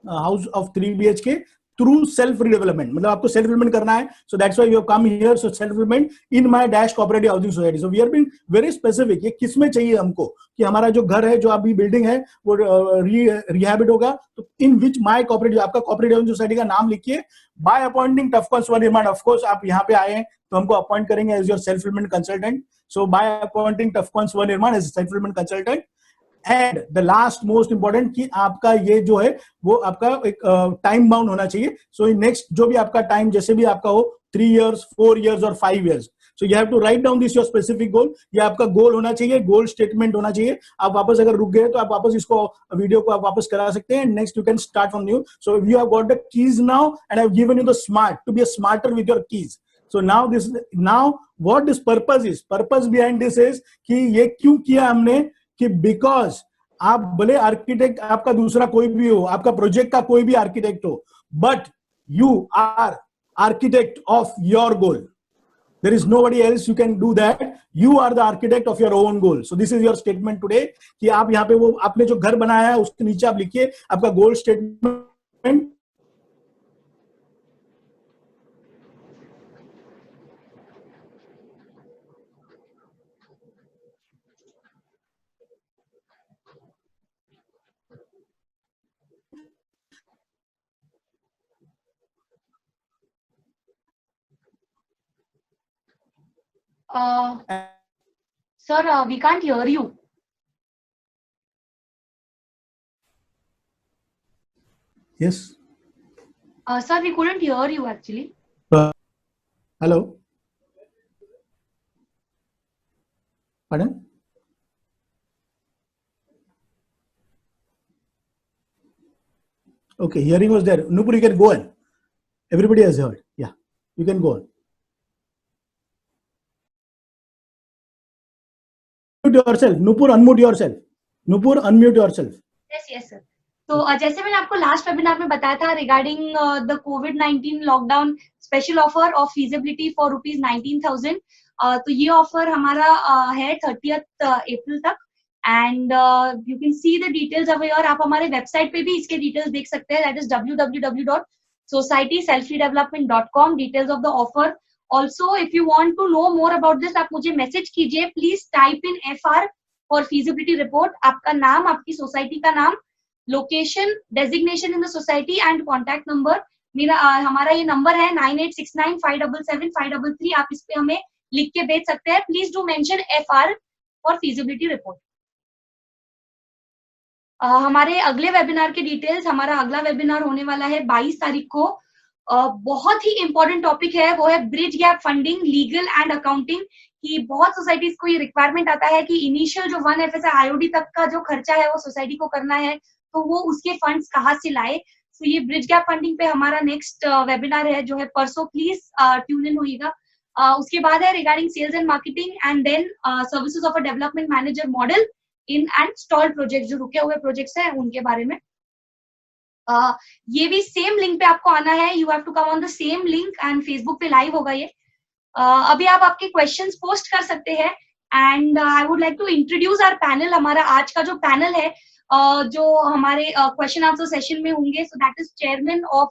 house of 3 BHK through self development. मतलब आपको सेल्फ डेवलपमेंट करना है. So that's why you have come here. So self development in my dash cooperative housing society. So we are being very specific. ये किस में चाहिए हमको कि हमारा जो घर है, जो अभी बिल्डिंग है, वो रिहैबिट होगा. तो इन विच माय कोऑपरेटिव, आपका कोऑपरेटिव हाउसिंग सोसाइटी का नाम लिखिए. By appointing Tuffcon Swanirman. Of course आप यहाँ पे आए हैं तो हमको अपॉइंट करेंगे as your self development consultant. So by appointing Tuffcon Swanirman as self development consultant. And the last most important कि आपका ये जो है वो आपका एक टाइम बाउंड होना चाहिए. सो नेक्स्ट जो भी आपका टाइम जैसे भी आपका हो, 3 years, 4 years और 5 years. So you have to write down this your specific goal. ये आपका गोल होना चाहिए, गोल स्टेटमेंट होना चाहिए. आप वापस अगर रुक गए तो आप वापस इसको वीडियो को आप वापस करा सकते हैं. Next you can start from new. So you have got the keys now and I have given you the smart to be smarter with your keys. So now what this purpose is, purpose behind this is कि ये क्यों किया हमने, कि because आप भले architect, आपका दूसरा कोई भी हो, आपका प्रोजेक्ट का कोई भी आर्किटेक्ट हो, but you are architect of your goal. There is nobody else you can do that. You are the architect of your own goal. So this is your statement today कि आप यहाँ पे वो आपने जो घर बनाया है उसके नीचे आप लिखिए आपका goal statement. Sir, we can't hear you. Yes. Sir, we couldn't hear you actually. Hello. Pardon? Okay, hearing was there. Nupur, you can go on. Everybody has heard. Yeah, you can go on. Unmute yourself. Nupur, unmute yourself. Nupur, unmute yourself. Yes, sir. तो जैसे मैंने आपको last webinar में बताया था regarding the covid lockdown special offer of feasibility for ₹19,000. तो ये offer हमारा है 30th अप्रैल तक. And you can see the details away. और आप हमारे वेबसाइट पे भी इसके डिटेल्स देख सकते हैं. That is www.societyselfredevelopment.com. Details of the offer. Also if you want to know more about this, आप मुझे मैसेज कीजिए. Please type in FR for feasibility report. आपका नाम, आपकी सोसाइटी का नाम, location, designation in the society and contact number. मेरा हमारा ये नंबर है 9869577533. आप इस पे हमें लिख के भेज सकते हैं. Please do mention FR for feasibility report. हमारे अगले वेबिनार के डिटेल्स, हमारा अगला वेबिनार होने वाला है 22 तारीख को. बहुत ही इंपॉर्टेंट टॉपिक है, वो है bridge gap funding, legal and accounting. कि बहुत सोसाइटीज को ये रिक्वायरमेंट आता है कि इनिशियल जो 1 FSI IOD तक का जो खर्चा है वो सोसाइटी को करना है, तो वो उसके फंड्स कहाँ से लाए. तो ये ब्रिज गैप फंडिंग पे हमारा नेक्स्ट वेबिनार है जो है परसों. प्लीज ट्यून इन होइएगा. उसके बाद है regarding sales and marketing and then services of a development manager model in and stall project, जो रुके हुए प्रोजेक्ट्स हैं उनके बारे में. ये भी सेम लिंक पे आपको आना है. You have to come on the same link and Facebook पे लाइव होगा ये. अभी आप आपके क्वेश्चंस पोस्ट कर सकते हैं. And I would like to introduce our panel. हमारा आज का जो पैनल है जो हमारे क्वेश्चन आंसर सेशन में होंगे. So that is chairman of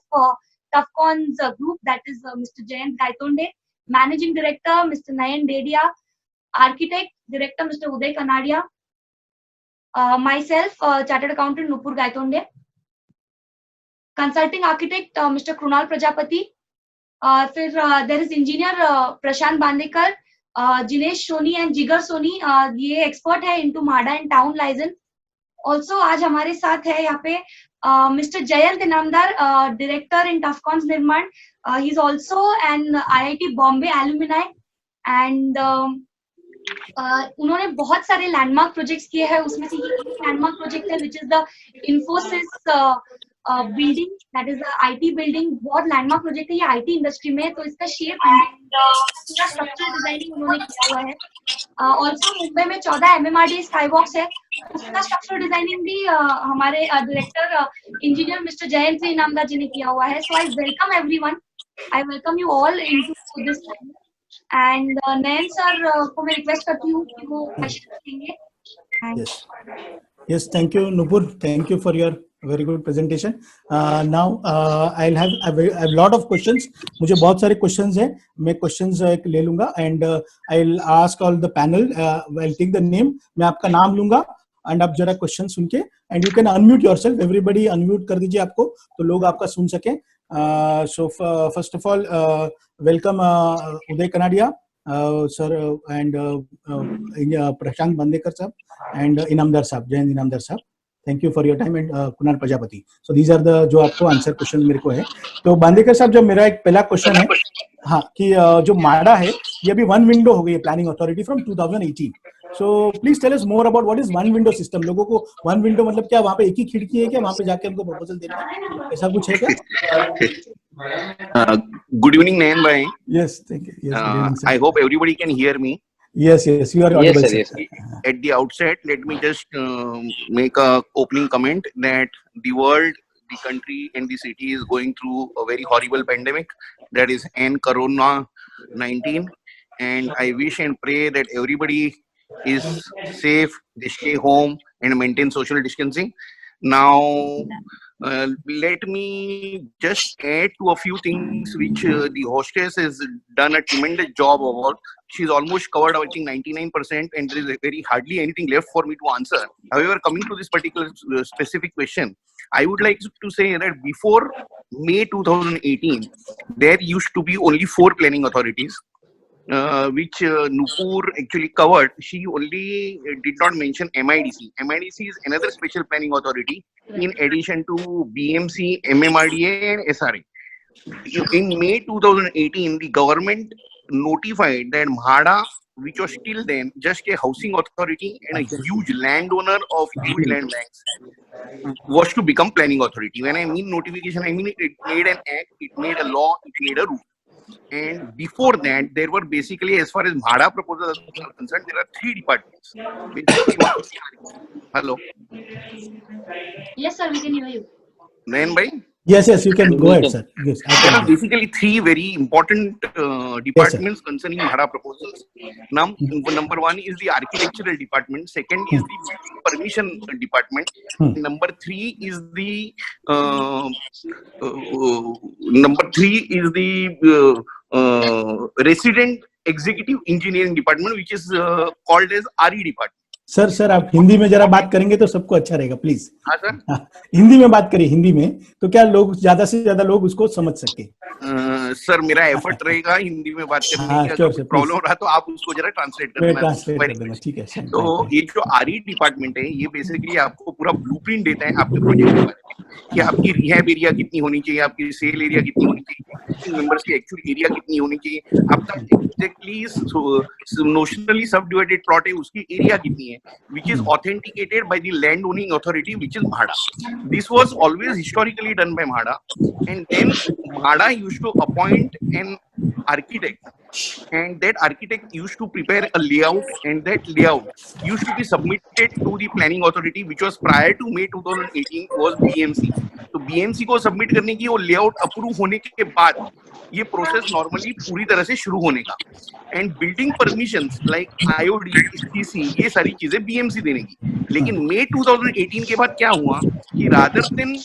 Tuffcons group, that is mister Jayant Gaitonde. Managing Director Mr. Nayan Dedia, Architect Director Mr. Uday Kanadia, myself Chartered Accountant Nupur Gaitonde, Consulting Architect Mr. Krunal Prajapati, फिर there is Engineer Prashant Bandekar, Jinesh Soni and Jigar Soni, ये expert है into MHADA and Town Liaison. Also आज हमारे साथ है यहाँ पे Mr. Jayant Inamdar, Director in Tufcons Nirman. He's also an IIT Bombay alumni and उन्होंने बहुत सारे लैंडमार्क प्रोजेक्ट्स किए हैं, उसमें से ये लैंडमार्क प्रोजेक्ट है which is the Infosys building, that is IT building. बहुत लैंडमार्क प्रोजेक्ट है ये आईटी इंडस्ट्री में, तो इसका शेप एंड पूरा स्ट्रक्चर डिजाइनिंग उन्होंने किया हुआ है. ऑल्सो मुंबई में 14 MMRDA स्काईवॉक्स है, उसका स्ट्रक्चर डिजाइनिंग भी हमारे director engineer mister Jayant Singh Inamdar ji ने किया हुआ है. So I welcome everyone, I welcome you all into this and Nayan sir को मैं रिक्वेस्ट करती हूँ कि वो क्वेश्चन करेंगे. Yes, thank you, Nupur. Thank you for your very good presentation. Now I'll have a lot of questions. मुझे बहुत सारे questions हैं, मैं questions ले लूँगा and I'll ask all the panel. I'll take the name. मैं आपका नाम लूँगा and आप जरा question सुन के and you can unmute yourself. Everybody unmute कर दीजिए आपको, तो लोग आपका सुन सकें. So first of all, welcome Uday Kanadia sir and Prashant Bandekar sir and Inamdar sir, Jayant Inamdar sir. Thank you for your time and Kunal Prajapati. So these are the जो आपको answer question मेरे को है. तो बांदेकर साहब, जो मेरा एक पहला क्वेश्चन है, हाँ, कि जो माडा है ये अभी वन विंडो हो गई है planning authority from 2018. So please tell us more about what is one window system. लोगों को वन विंडो मतलब क्या, वहाँ पे एक ही खिड़की है क्या, वहाँ पे जाके हमको प्रपोजल देना है, ऐसा कुछ है क्या? Good evening, Nayan bhai. Yes, thank you. Yes, good evening, sir. I hope everybody can hear me. Yes, you are audible, Yes, sir, sir. yes. At the outset, let me just make a opening comment that the world, the country, and the city is going through a very horrible pandemic, that is Corona-19, and I wish and pray that everybody is safe, they stay home and maintain social distancing. Now, let me just add to a few things which the hostess has done a tremendous job about. She's almost covered, I think, 99%, and there is very hardly anything left for me to answer. However, coming to this particular specific question, I would like to say that before May 2018, there used to be only 4 planning authorities, which Nupur actually covered. She only did not mention MIDC. MIDC is another special planning authority in addition to BMC, MMRDA and SRA. In May 2018, the government notified that MHADA, which was still then just a housing authority and a huge landowner of huge land banks, was to become planning authority. When I mean notification, I mean it made an act, it made a law, it made a rule. And before that, there were basically, as far as MHADA proposals are concerned, there are 3 departments. Hello? Yes sir, we can hear you. Nayan bhai? Yes, you can go ahead, sir. Yes, I There are can. basically 3 very important departments concerning MHADA proposals. Now, number 1 is the architectural department. Second is the building permission department. Number 3 is the resident executive engineering department, which is called as RE department. Sir आप हिंदी में जरा बात करेंगे तो सबको अच्छा रहेगा, please. हाँ सर, हिंदी में बात करिए, हिंदी में, तो क्या लोग ज्यादा से ज्यादा लोग उसको समझ सके. सर मेरा एफर्ट रहेगा हिंदी में बात करने हाँ, की. sure, अगर sir, प्रॉब्लम हो रहा तो आप उसको जरा ट्रांसलेट कर देना. ट्रांसलेट कर देना, ठीक है. तो ये जो आरई डिपार्टमेंट है, ये बेसिकली आपको पूरा ब्लूप्रिंट देता है आपके प्रोजेक्ट के बारे में, कि आपकी रिहैब एरिया कितनी होनी चाहिए, आपकी सेल एरिया कितनी होनी चाहिए, मेंबर्स की एक्चुअल एरिया कितनी होनी चाहिए, आपका एग्जैक्टली नोशनली सब डिवाइडेड प्लॉट है उसकी एरिया कितनी है, which is authenticated by the land owning authority, which is MHADA. This was always historically done by MHADA, and then MHADA used to appoint an architect, and that architect used to prepare a layout, and that layout used to be submitted to the planning authority, which was prior to May 2018 was BMC. तो BMC को submit करने की, वो layout approve होने के बाद ये process normally पूरी तरह से शुरू होने का, and building permissions like IOD, CC, ये सारी चीजें BMC देने की. लेकिन मई 2018 के बाद क्या हुआ कि rather than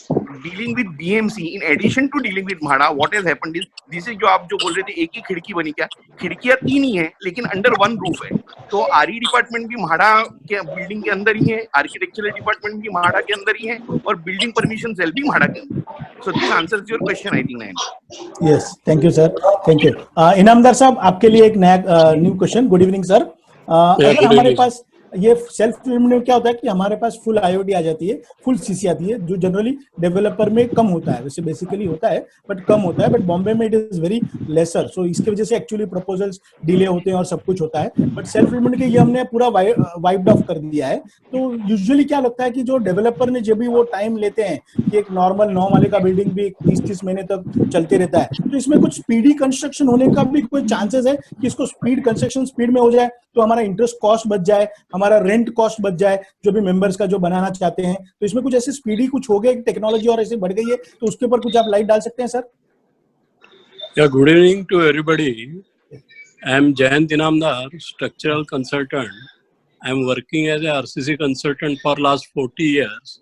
dealing with BMC, in addition to dealing with MHADA, what has happened is this is जो आप जो बोल रहे थे एक ही खिड़की बनी, क्या खिड़कियां 3 ही है लेकिन अंडर वन रूफ है। तो आरई डिपार्टमेंट भी म्हाडा के बिल्डिंग के अंदर ही है, आर्किटेक्चरल डिपार्टमेंट भी म्हाडा के अंदर ही है, और बिल्डिंग परमिशन सेल भी म्हाडा के अंदर। So this answers your question I think. Nine yes, thank you sir, thank you. Inamdar साहब, आपके लिए एक नया new question. Good evening sir. अगर good हमारे evening. पास ये सेल्फ डिवेलपमेंट में क्या होता है कि हमारे पास फुल आईओटी आ जाती है, फुल सीसी आती है, जो जनरली डेवलपर में कम होता है, वैसे बेसिकली होता है बट कम होता है, बट बॉम्बे में इट इज वेरी लेसर। सो इसकी वजह से एक्चुअली प्रपोजल्स डिले होते हैं और सब कुछ होता है। बट सेल्फ डिवेलपमेंट के ये हमने पूरा वाइप्ड ऑफ कर दिया है। तो यूजुअली क्या लगता है कि जो डेवलपर ने जब भी वो टाइम लेते हैं कि एक नॉर्मल 9 माले का बिल्डिंग भी 30-30 महीने तक चलते रहता है, तो इसमें कुछ स्पीडी कंस्ट्रक्शन होने का भी कोई चांसेस है कि इसको स्पीड कंस्ट्रक्शन स्पीड में हो जाए तो हमारा इंटरेस्ट कॉस्ट बच जाए, हमारा रेंट कॉस्ट बच जाए, जो भी मेंबर्स का जो बनाना चाहते हैं। तो इसमें कुछ ऐसे स्पीडी कुछ हो गए, टेक्नोलॉजी और ऐसे बढ़ गई है, तो उसके ऊपर कुछ आप लाइट डाल सकते हैं sir? Yeah, good evening to everybody. I am Jayant Inamdar, structural consultant. I am working as a RCC consultant for last 40 years.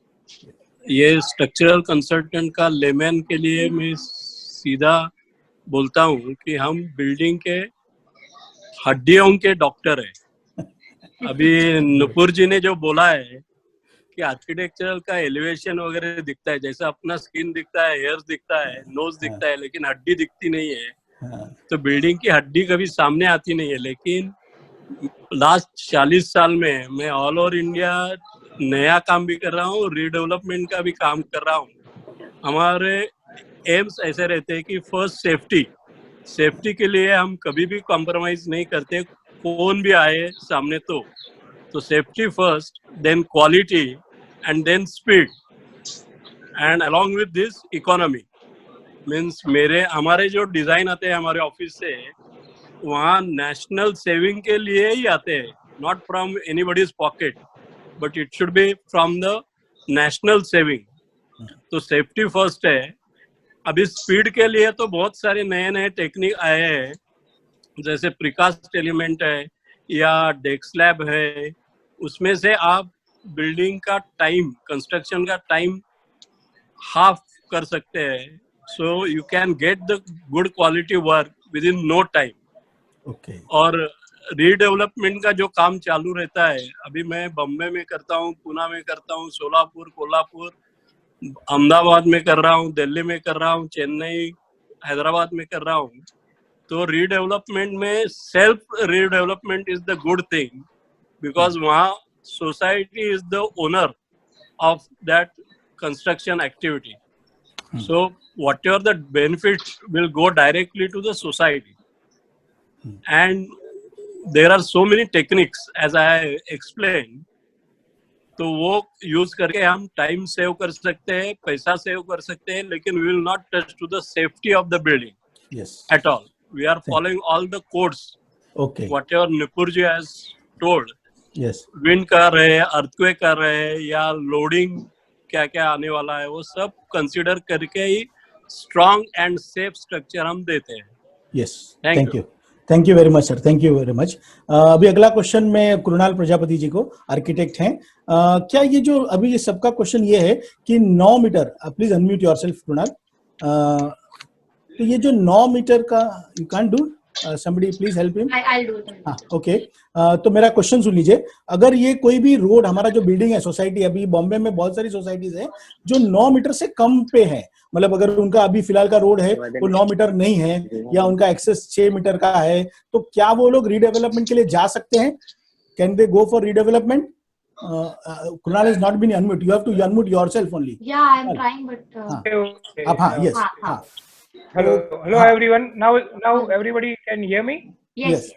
ये स्ट्रक्चरल कंसल्टेंट का लेमैन के लिए मैं सीधा बोलता हूँ कि हम बिल्डिंग के हड्डियों के डॉक्टर हैं। अभी नुपुर जी ने जो बोला है कि आर्किटेक्चरल का एलिवेशन वगैरह दिखता है, जैसा अपना स्किन दिखता है, हेयर्स दिखता है, नोज दिखता है, लेकिन हड्डी दिखती नहीं है। तो बिल्डिंग की हड्डी कभी सामने आती नहीं है। लेकिन लास्ट 40 साल में मैं ऑल ओवर इंडिया नया काम भी कर रहा हूँ, रीडेवलपमेंट का भी काम कर रहा हूँ। हमारे एम्स ऐसे रहते हैं कि फर्स्ट सेफ्टी के लिए हम कभी भी कॉम्प्रोमाइज नहीं करते, कौन भी आए सामने। तो safety first, then quality and then speed, and along with this economy. Means हमारे जो डिजाइन आते हैं हमारे ऑफिस से, वहाँ नेशनल सेविंग के लिए ही आते हैं, not from anybody's pocket, but it should B from the national saving. तो सेफ्टी फर्स्ट है। अभी स्पीड के लिए तो बहुत सारे नए टेक्निक आए हैं, जैसे प्रीकास्ट एलिमेंट है या डेक स्लैब है। उसमें से आप बिल्डिंग का टाइम, कंस्ट्रक्शन का टाइम हाफ कर सकते हैं। So you can get the good quality work within no time. Okay. और रीडेवलपमेंट का जो काम चालू रहता है, अभी मैं बम्बे में करता हूँ, पुणे में करता हूँ, सोलापुर, कोल्हापुर, अहमदाबाद में कर रहा हूँ, दिल्ली में कर रहा हूँ, चेन्नई, हैदराबाद में कर रहा हूँ। तो रीडेवलपमेंट में self redevelopment is the good thing, because वहाँ society is the owner of that construction activity. So whatever the benefits will go directly to the society. And there are so many techniques as I explained. तो वो use करके हम time save कर सकते हैं, पैसा save कर सकते हैं, लेकिन we will not touch to the safety of the building. Yes. At all. We are following all the codes. Okay. Whatever Nupurji has told. Yes. Wind कर रहे हैं, earthquake कर रहे हैं, या loading क्या क्या आने वाला है, वो सब कंसीडर करके ही स्ट्रॉन्ग एंड सेफ स्ट्रक्चर हम देते हैं. Yes, thank you very much sir, thank you very much. अभी अगला क्वेश्चन में कृणाल प्रजापति जी को, आर्किटेक्ट हैं. क्या ये जो अभी ये सबका क्वेश्चन ये है कि 9 meter, please unmute yourself Krunal. तो ये जो 9 मीटर का you can do, somebody please help him. I'll do it. हाँ, ओके. तो मेरा क्वेश्चन सुन लीजिए. अगर ये कोई भी रोड, हमारा जो बिल्डिंग है, सोसाइटी, अभी बॉम्बे में बहुत सारी सोसाइटीज हैं जो 9 मीटर से कम पे है, मतलब अगर उनका अभी फिलहाल का रोड है वो 9 मीटर नहीं है, या उनका एक्सेस 6 मीटर का है, तो क्या वो लोग रीडेवलपमेंट के लिए जा सकते हैं? Can they go for redevelopment? Kunal has not been unmute. You have to unmute yourself only. Yeah, I'm trying, but. Yes. Hello everyone. Now everybody can hear me? Yes.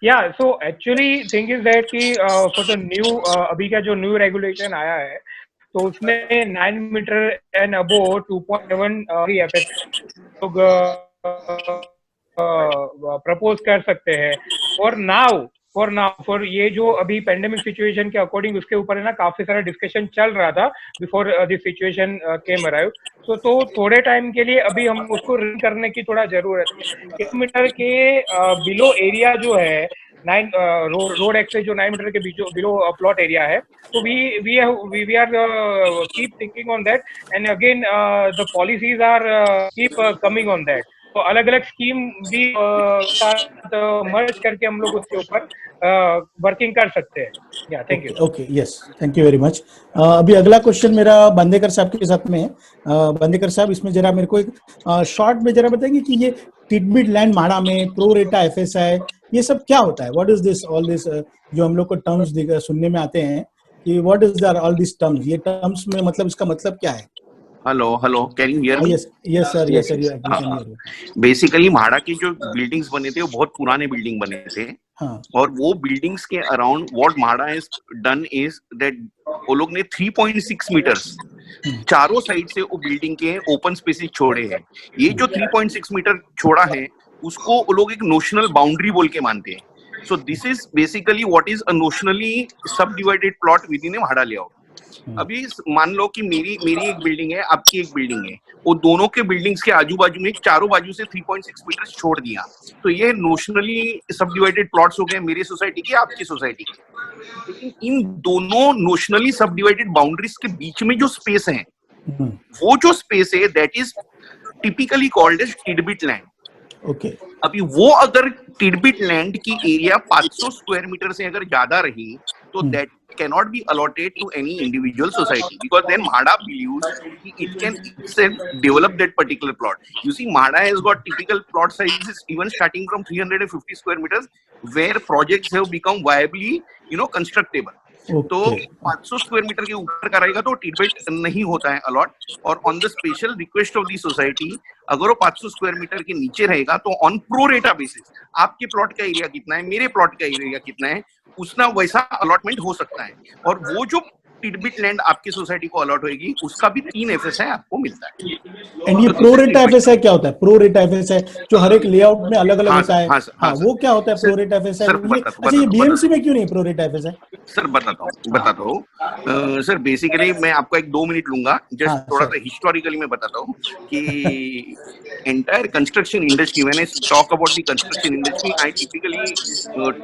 Yeah. So actually thing is that कि for the new अभी का जो new regulation आया है, तो उसमें 9 metre and above 2.7 FS लोग propose कर सकते हैं. For ये जो अभी पेंडेमिक सिचुएशन के अकॉर्डिंग उसके ऊपर है ना, काफी सारा डिस्कशन चल रहा था before this situation came arrive. तो थोड़े टाइम के लिए अभी हम उसको रन करने की थोड़ा जरूरत है. 1 मीटर के बिलो एरिया जो है 9 रोड एक्सेस जो 9 मीटर के बिलो प्लॉट एरिया है, तो we are keep thinking on that, and again the policies are keep coming on that. तो अलग अलग स्कीम भी साथ मर्ज करके हम लोग उसके ऊपर वर्किंग कर सकते हैं. या thank you. Okay, yes, thank you very much. अभी अगला क्वेश्चन मेरा बांदेकर साहब के साथ में है. बांदेकर साहब, इसमें जरा मेरे को एक शॉर्ट में जरा बताएंगे कि ये टिडबिट लैंड म्हाड़ा में प्रो रेटा एफएसआई ये सब क्या होता है? What is this all this जो हम लोग को टर्म्स सुनने में आते हैं कि what is that all this terms, ये टर्म्स में मतलब इसका मतलब क्या है? Hello, can you hear me? Yes sir, yes sir. Basically MHADA के जो बिल्डिंग्स बने थे वो बहुत पुराने बिल्डिंग बने थे. हाँ. और वो बिल्डिंग्स के around what MHADA has done is that वो लोग ने 3.6 मीटर्स चारों साइड से वो बिल्डिंग के ओपन स्पेसेस छोड़े हैं. ये जो 3.6 मीटर छोड़ा है उसको वो लोग एक नोशनल बाउंड्री बोल के मानते हैं. So this is basically what is a notionally subdivided plot within a MHADA layout. अभी मान लो कि मेरी एक बिल्डिंग है, आपकी एक बिल्डिंग है, वो दोनों के बिल्डिंग्स के आजू बाजू में चारों बाजू से 3.6 मीटर छोड़ दिया, तो ये नोशनली सब डिवाइडेड प्लॉट्स हो गए मेरी सोसाइटी के, आपकी सोसाइटी के. लेकिन इन दोनों नोशनली सब डिवाइडेड बाउंड्रीज के बीच में जो स्पेस है, वो जो स्पेस है that is typically called as tidbit land. Okay. अभी वो अगर टिडबिट लैंड की एरिया 500 स्क्वायर मीटर से अगर ज्यादा रही तो that cannot be allotted to any individual society, because then MHADA believes it can itself develop that particular plot. You see, MHADA has got typical plot sizes even starting from 350 square meters where projects have become viably, constructable. तो 500 square metre के ऊपर का रहेगा तो tidbit नहीं होता है allot. और on the special request of the society अगर वो 500 स्क्वायर मीटर के नीचे रहेगा तो ऑन प्रो रेटा बेसिस आपके प्लॉट का एरिया कितना है, मेरे प्लॉट का एरिया कितना है, उसना वैसा अलॉटमेंट हो सकता है. और वो जो टिडबिट लैंड आपकी सोसाइटी को अलॉट होगी उसका भी 3 एफएसआई आपको मिलता है. एंड ये प्रो रेटा एफएसआई क्या होता है? प्रो रेटा एफएसआई जो हर एक लेआउट में अलग अलग होता है. हाँ, वो क्या होता है प्रो रेटा एफएसआई? अच्छा, ये बीएमसी में क्यों नहीं प्रो रेटा एफएसआई? सर बताता हूँ सर. बेसिकली मैं आपको 1-2 मिनट लूंगा, जस्ट थोड़ा सा हिस्टोरिकली मैं बताता हूँ कि entire construction industry, when I talk about the construction industry, I typically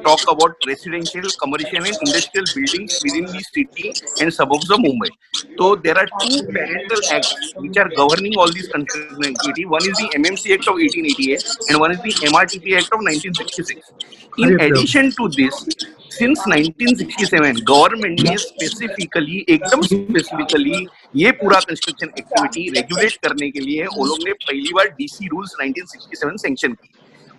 talk about residential, commercial and industrial buildings with in the city and suburbs of Mumbai. So there are 2 parental acts which are governing all these construction activity. One is the MMC Act of 1888 and one is the MRTP Act of 1966. In addition to this, since 1967 government ने specifically ये पूरा construction activity regulate करने के लिए वो लोग ने पहली बार डीसी रूल्स 1967 सैंक्शन की.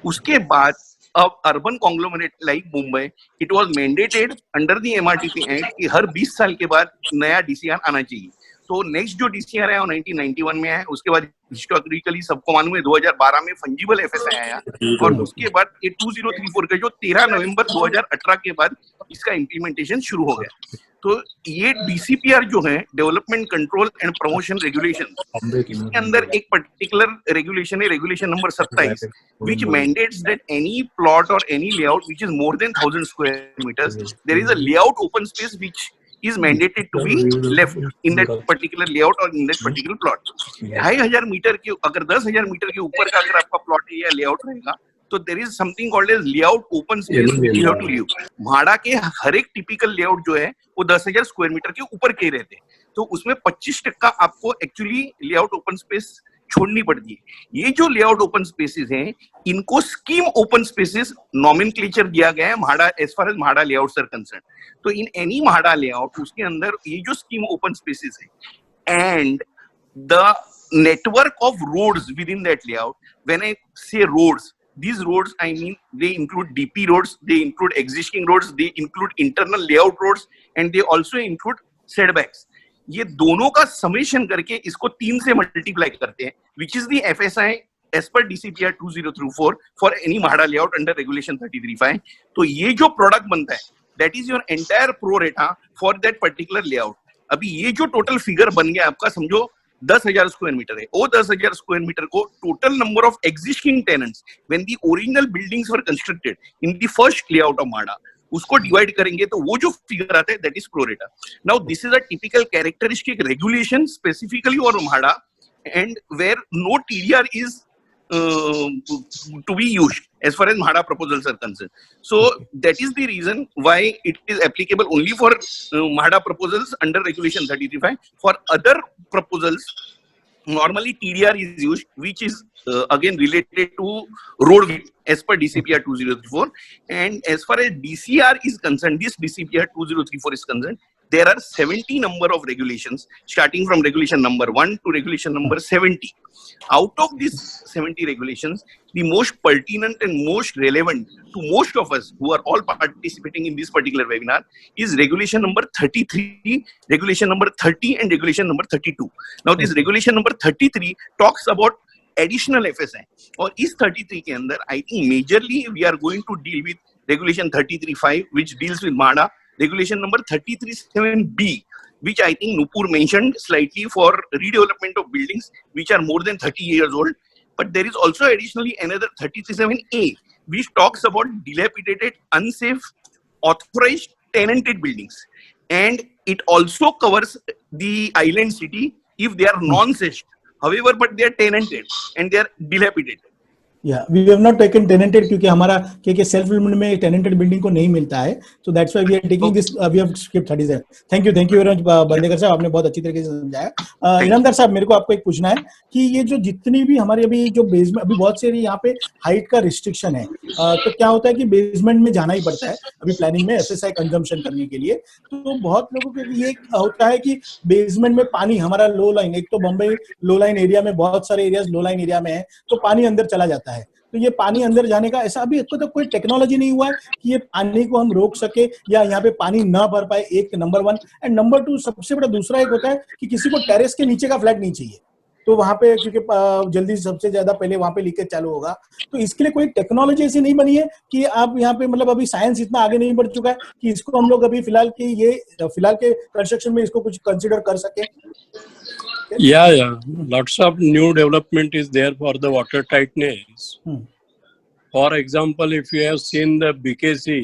उसके बाद अब urban conglomerate like Mumbai it was mandated under the MRTP act कि हर 20 साल के बाद नया डीसीआर आना चाहिए. तो नेक्स्ट जो डीसीआर आया वो 1991 में आया. उसके बाद हिस्टोरिकली सबको मालूम है 2012 में फंजिबल एफएसआई आया और उसके बाद ये 2034 का जो 13 नवंबर 2018 के बाद इसका इम्प्लीमेंटेशन शुरू हो गया. तो ये डीसीपीआर जो है, development control and promotion regulation, इसके अंदर एक पर्टिकुलर रेगुलेशन है, regulation number 27, which mandates that any plot or any layout which is more than 1000 square meters, there is a layout open space which is mandated to be left in that particular layout or in that particular plot. 2500 metre के, अगर 10,000 metre के ऊपर का अगर आपका plot या layout रहेगा तो there is something called as layout open space which you have to leave. MHADA के हर एक टिपिकल लेआउट जो है वो 10,000 स्क्वायर मीटर के ऊपर के रहते हैं, तो उसमें 25% आपको एक्चुअली लेआउट ओपन स्पेस छोड़नी पड़ती है. ये जो लेआउट ओपन स्पेसेस हैं इनको स्कीम ओपन स्पेसेस नॉमेनक्लेचर दिया गया है MHADA, as far as MHADA layouts are concern. तो इन एनी म्हाड़ा लेआउट उसके अंदर ये जो स्कीम ओपन स्पेसेस है and the network of roads within that layout, when I say roads, these roads I mean they include DP roads, they include existing roads, they include internal layout roads and they also include setbacks. ये दोनों का summation करके इसको 3 से multiply करते हैं, which is the FSI as per DCPR 2034 for any MHADA layout under regulation 33(5). तो ये जो प्रोडक्ट बनता है that is your entire pro rata for that particular layout. अभी ये जो टोटल फिगर बन गया आपका, समझो 10,000 स्क्वायर मीटर है, वो 10,000 स्क्वायर मीटर को total number of existing tenants when the original buildings were constructed in the first layout of MHADA, उसको डिवाइड करेंगे तो वो जो फिगर आता है that is pro rata. Now this is a typical characteristic regulation specifically for MHADA and where no TDR is to be used. as far as MHADA proposals are concerned. So that is the reason why it is applicable only for MHADA proposals under Regulation 33(5). For other proposals, normally TDR is used, which is again related to road width as per DCPR 2034. And as far as DCR is concerned, this DCPR 2034 is concerned, there are 70 number of regulations, starting from regulation number 1 to regulation number 70. Out of these 70 regulations, the most pertinent and most relevant to most of us who are all participating in this particular webinar is regulation number 33, regulation number 30, and regulation number 32. Now, this regulation number 33 talks about additional FSI. और इस 33 के अंदर I think majorly we are going to deal with regulation 33(5), which deals with MHADA, regulation number 33(7)(b), which I think Nupur mentioned slightly for redevelopment of buildings which are more than 30 years old. But there is also additionally another 33(7)(a), which talks about dilapidated, unsafe, authorized tenanted buildings. And it also covers the island city if they are non-session. However, but they are tenanted and they are dilapidated. Yeah, we have not taken tenanted क्योंकि हमारा के self development में टेनेंटेड building को नहीं मिलता है, so that's why we are taking this. We have skipped 37. Thank you very much बंदेकर साहब, आपने बहुत अच्छी तरीके से समझाया. इनामदार साहब, मेरे को आपको एक पूछना है कि ये जो जितनी भी हमारी अभी जो बेसमेंट, अभी बहुत से यहाँ पे हाइट का रिस्ट्रिक्शन है, तो क्या होता है कि बेसमेंट में जाना ही पड़ता है अभी प्लानिंग में एफएसआई कंजम्पशन करने के लिए. तो बहुत लोगों के लिए ये होता है कि बेसमेंट में पानी, हमारा लो लाइन, एक तो बम्बई लो लाइन एरिया में बहुत सारे एरियाज लो लाइन एरिया में है, तो पानी अंदर चला जाता है. तो ये पानी अंदर जाने का ऐसा अभी तो कोई टेक्नोलॉजी नहीं हुआ है कि ये पानी को हम रोक सके या यहाँ पे पानी ना भर पाए. एक नंबर 1 एंड नंबर 2 सबसे बड़ा दूसरा एक होता है कि किसी को टेरेस के नीचे का फ्लैट नहीं चाहिए, तो वहां पे क्योंकि जल्दी सबसे ज्यादा पहले वहां पे लीकेज चालू होगा. तो इसके लिए कोई टेक्नोलॉजी ऐसी नहीं बनी है कि आप यहाँ पे मतलब अभी साइंस इतना आगे नहीं बढ़ चुका है कि इसको हम लोग अभी फिलहाल के कंस्ट्रक्शन में इसको कुछ कंसिडर कर सके. Yeah. Lots of new development is there for the water tightness. For example, if you have seen the BKC,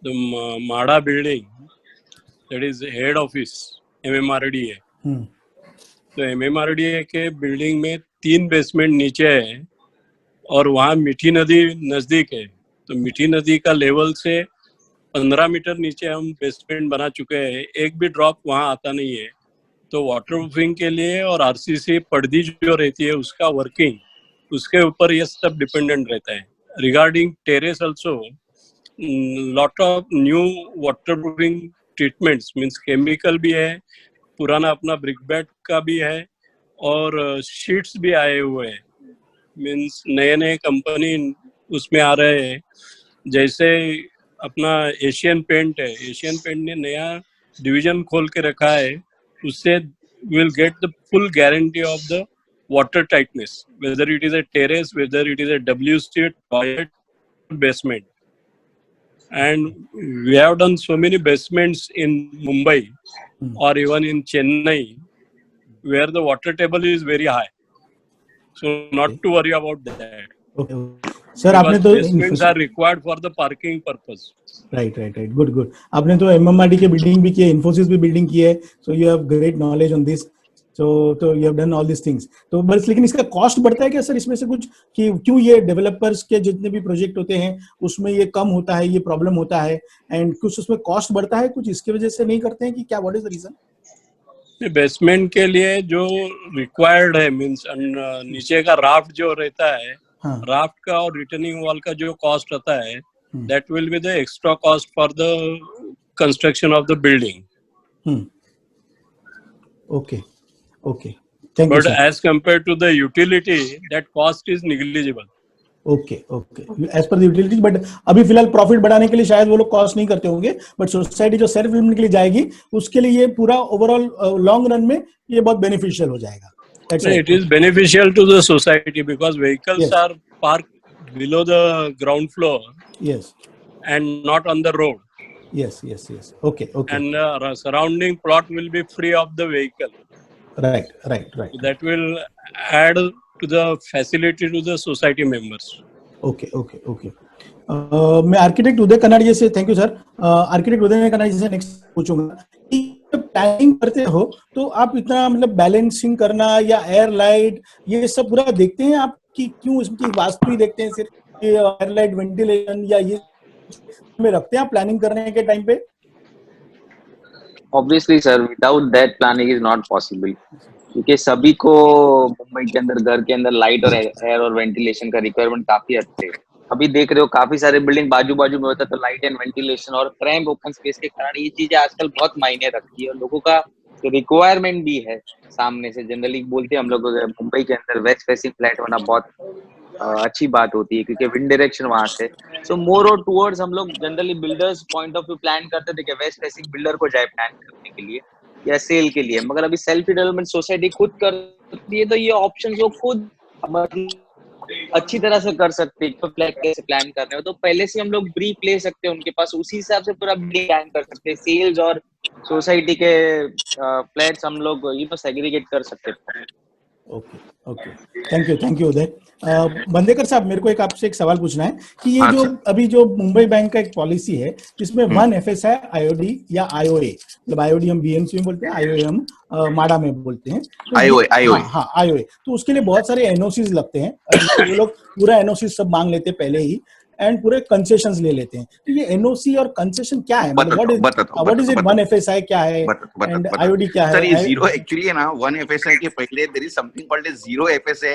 the MHADA building, that is head office, MMRDA. तो MMRDA के बिल्डिंग में 3 basement नीचे है और वहाँ मीठी नदी नजदीक है. तो मीठी नदी का लेवल से 15 मीटर नीचे हम बेसमेंट बना चुके हैं. एक भी ड्रॉप वहाँ आता नहीं है. तो वाटर प्रूफिंग के लिए और आरसीसी पर्दी जो रहती है उसका वर्किंग, उसके ऊपर ये सब डिपेंडेंट रहता है. Regarding terrace also lot of new water proofing treatments, means chemical भी है, पुराना अपना ब्रिक बेड का भी है और शीट्स भी आए हुए हैं. मीन्स नए कंपनी उसमें आ रहे हैं. जैसे अपना एशियन पेंट है, एशियन पेंट ने नया डिवीजन खोल के रखा है, उससे will get the full guarantee of the water tightness, whether it is a terrace, whether it is a WC, toilet, basement. And we have done so many basements in Mumbai or even in Chennai where the water table is very high. So not to worry about that. Okay. Sir, आपने तो basements are required for the parking purpose. Right. Good. आपने तो MMRD की building भी की है, इन्फोसिस भी building की है, so you have great knowledge on this. तो you have done all this things. तो बस लेकिन इसका कॉस्ट बढ़ता है क्या सर इसमें से कुछ, कि क्यों ये डेवलपर्स के जितने भी प्रोजेक्ट होते हैं उसमें ये कम होता है, ये प्रॉब्लम होता है, एंड कुछ उसमें कॉस्ट बढ़ता है, कुछ इसकी वजह से नहीं करते हैं कि क्या, what is the reason? Basement के लिए जो रिक्वायर्ड है, मींस नीचे का राफ्ट जो रहता है, राफ्ट का और रिटर्निंग वॉल का जो कॉस्ट आता है, that will be the extra cost for the construction of the building. Okay. Thank you, but sir. As compared to the utility, that cost is negligible. Okay. As per the utility, but अभी फिलहाल profit बढ़ाने के लिए शायद वो लोग cost नहीं करते होंगे, बट सोसाइटी जो सेल्फ डेवलपमेंट के लिए जाएगी उसके लिए ये पूरा ओवरऑल लॉन्ग रन में ये बहुत बेनिफिशियल हो जाएगा. It is beneficial to the society because vehicles are parked below the ground floor. Yes. And not on the road. Yes. Okay. And surrounding plot will be free of the vehicle. Right. So that will add to the facility to the society members. Okay. मैं architect Uday Kanadia से, thank you sir. Architect Uday Kanadia से next पूछूंगा कि planning करते हो तो आप इतना मतलब बैलेंसिंग करना या एयर लाइट ये सब पूरा देखते हैं आप, कि क्यों इसकी वास्तु ही देखते हैं सिर्फ? एयरलाइट वेंटिलेशन या ये में रखते हैं आप प्लानिंग करने के टाइम पे? Obviously sir, without that planning is not possible, क्योंकि सभी को मुंबई के अंदर घर के अंदर लाइट और एयर और वेंटिलेशन का रिक्वायरमेंट काफी अच्छे है। अभी देख रहे हो काफी सारे बिल्डिंग बाजू बाजू में होता है, तो लाइट एंड वेंटिलेशन और क्रैम्प ओपन स्पेस के कारण ये चीजें आजकल बहुत मायने रखती है और लोगों का रिक्वायरमेंट भी है। सामने से जनरली बोलते हैं हम लोग मुंबई के अंदर वेस्ट फेसिंग फ्लैट होना बहुत अच्छी बात होती है, क्योंकि विंड डायरेक्शन वहां से। सो मोर और टूवर्ड्स हम लोग generally builders point of view plan करते थे कि वेस्ट फेसिंग बिल्डर को जाए प्लान करने के लिए या सेल के लिए, मगर अभी सेल्फ डेवलपमेंट सोसाइटी खुद करती है, तो ये ऑप्शन वो खुद अच्छी तरह से कर सकते हैं। तो फ्लैट कैसे प्लान कर रहे हो, तो पहले से हम लोग ब्रीफ ले सकते हैं उनके पास, उसी हिसाब से पूरा प्लान कर सकते हैं। सेल्स और सोसाइटी के फ्लैट्स हम लोग सेग्रीगेट कर सकते हैं। ओके ओके, थैंक यू उदय। बंदेकर साहब, मेरे को एक सवाल पूछना है कि ये जो अभी जो मुंबई बैंक का एक पॉलिसी है जिसमें 1 FSI IOD या IOA, मतलब IOD हम BMC में बोलते हैं, IOA हम माडा में बोलते हैं, तो IOA, हाँ IOA, तो उसके लिए बहुत सारे NOCs लगते हैं, वो लोग पूरा NOC सब मांग लेते हैं पहले ही एंड पूरे कंसेशंस ले लेते हैं। तो ये NOC और कंसेशन क्या है, मतलब व्हाट इज इट, 1 FSI क्या है एंड IOD क्या है? सर, ये जीरो एक्चुअली है ना, 1 FSI के पहले there is something called as 0 FSI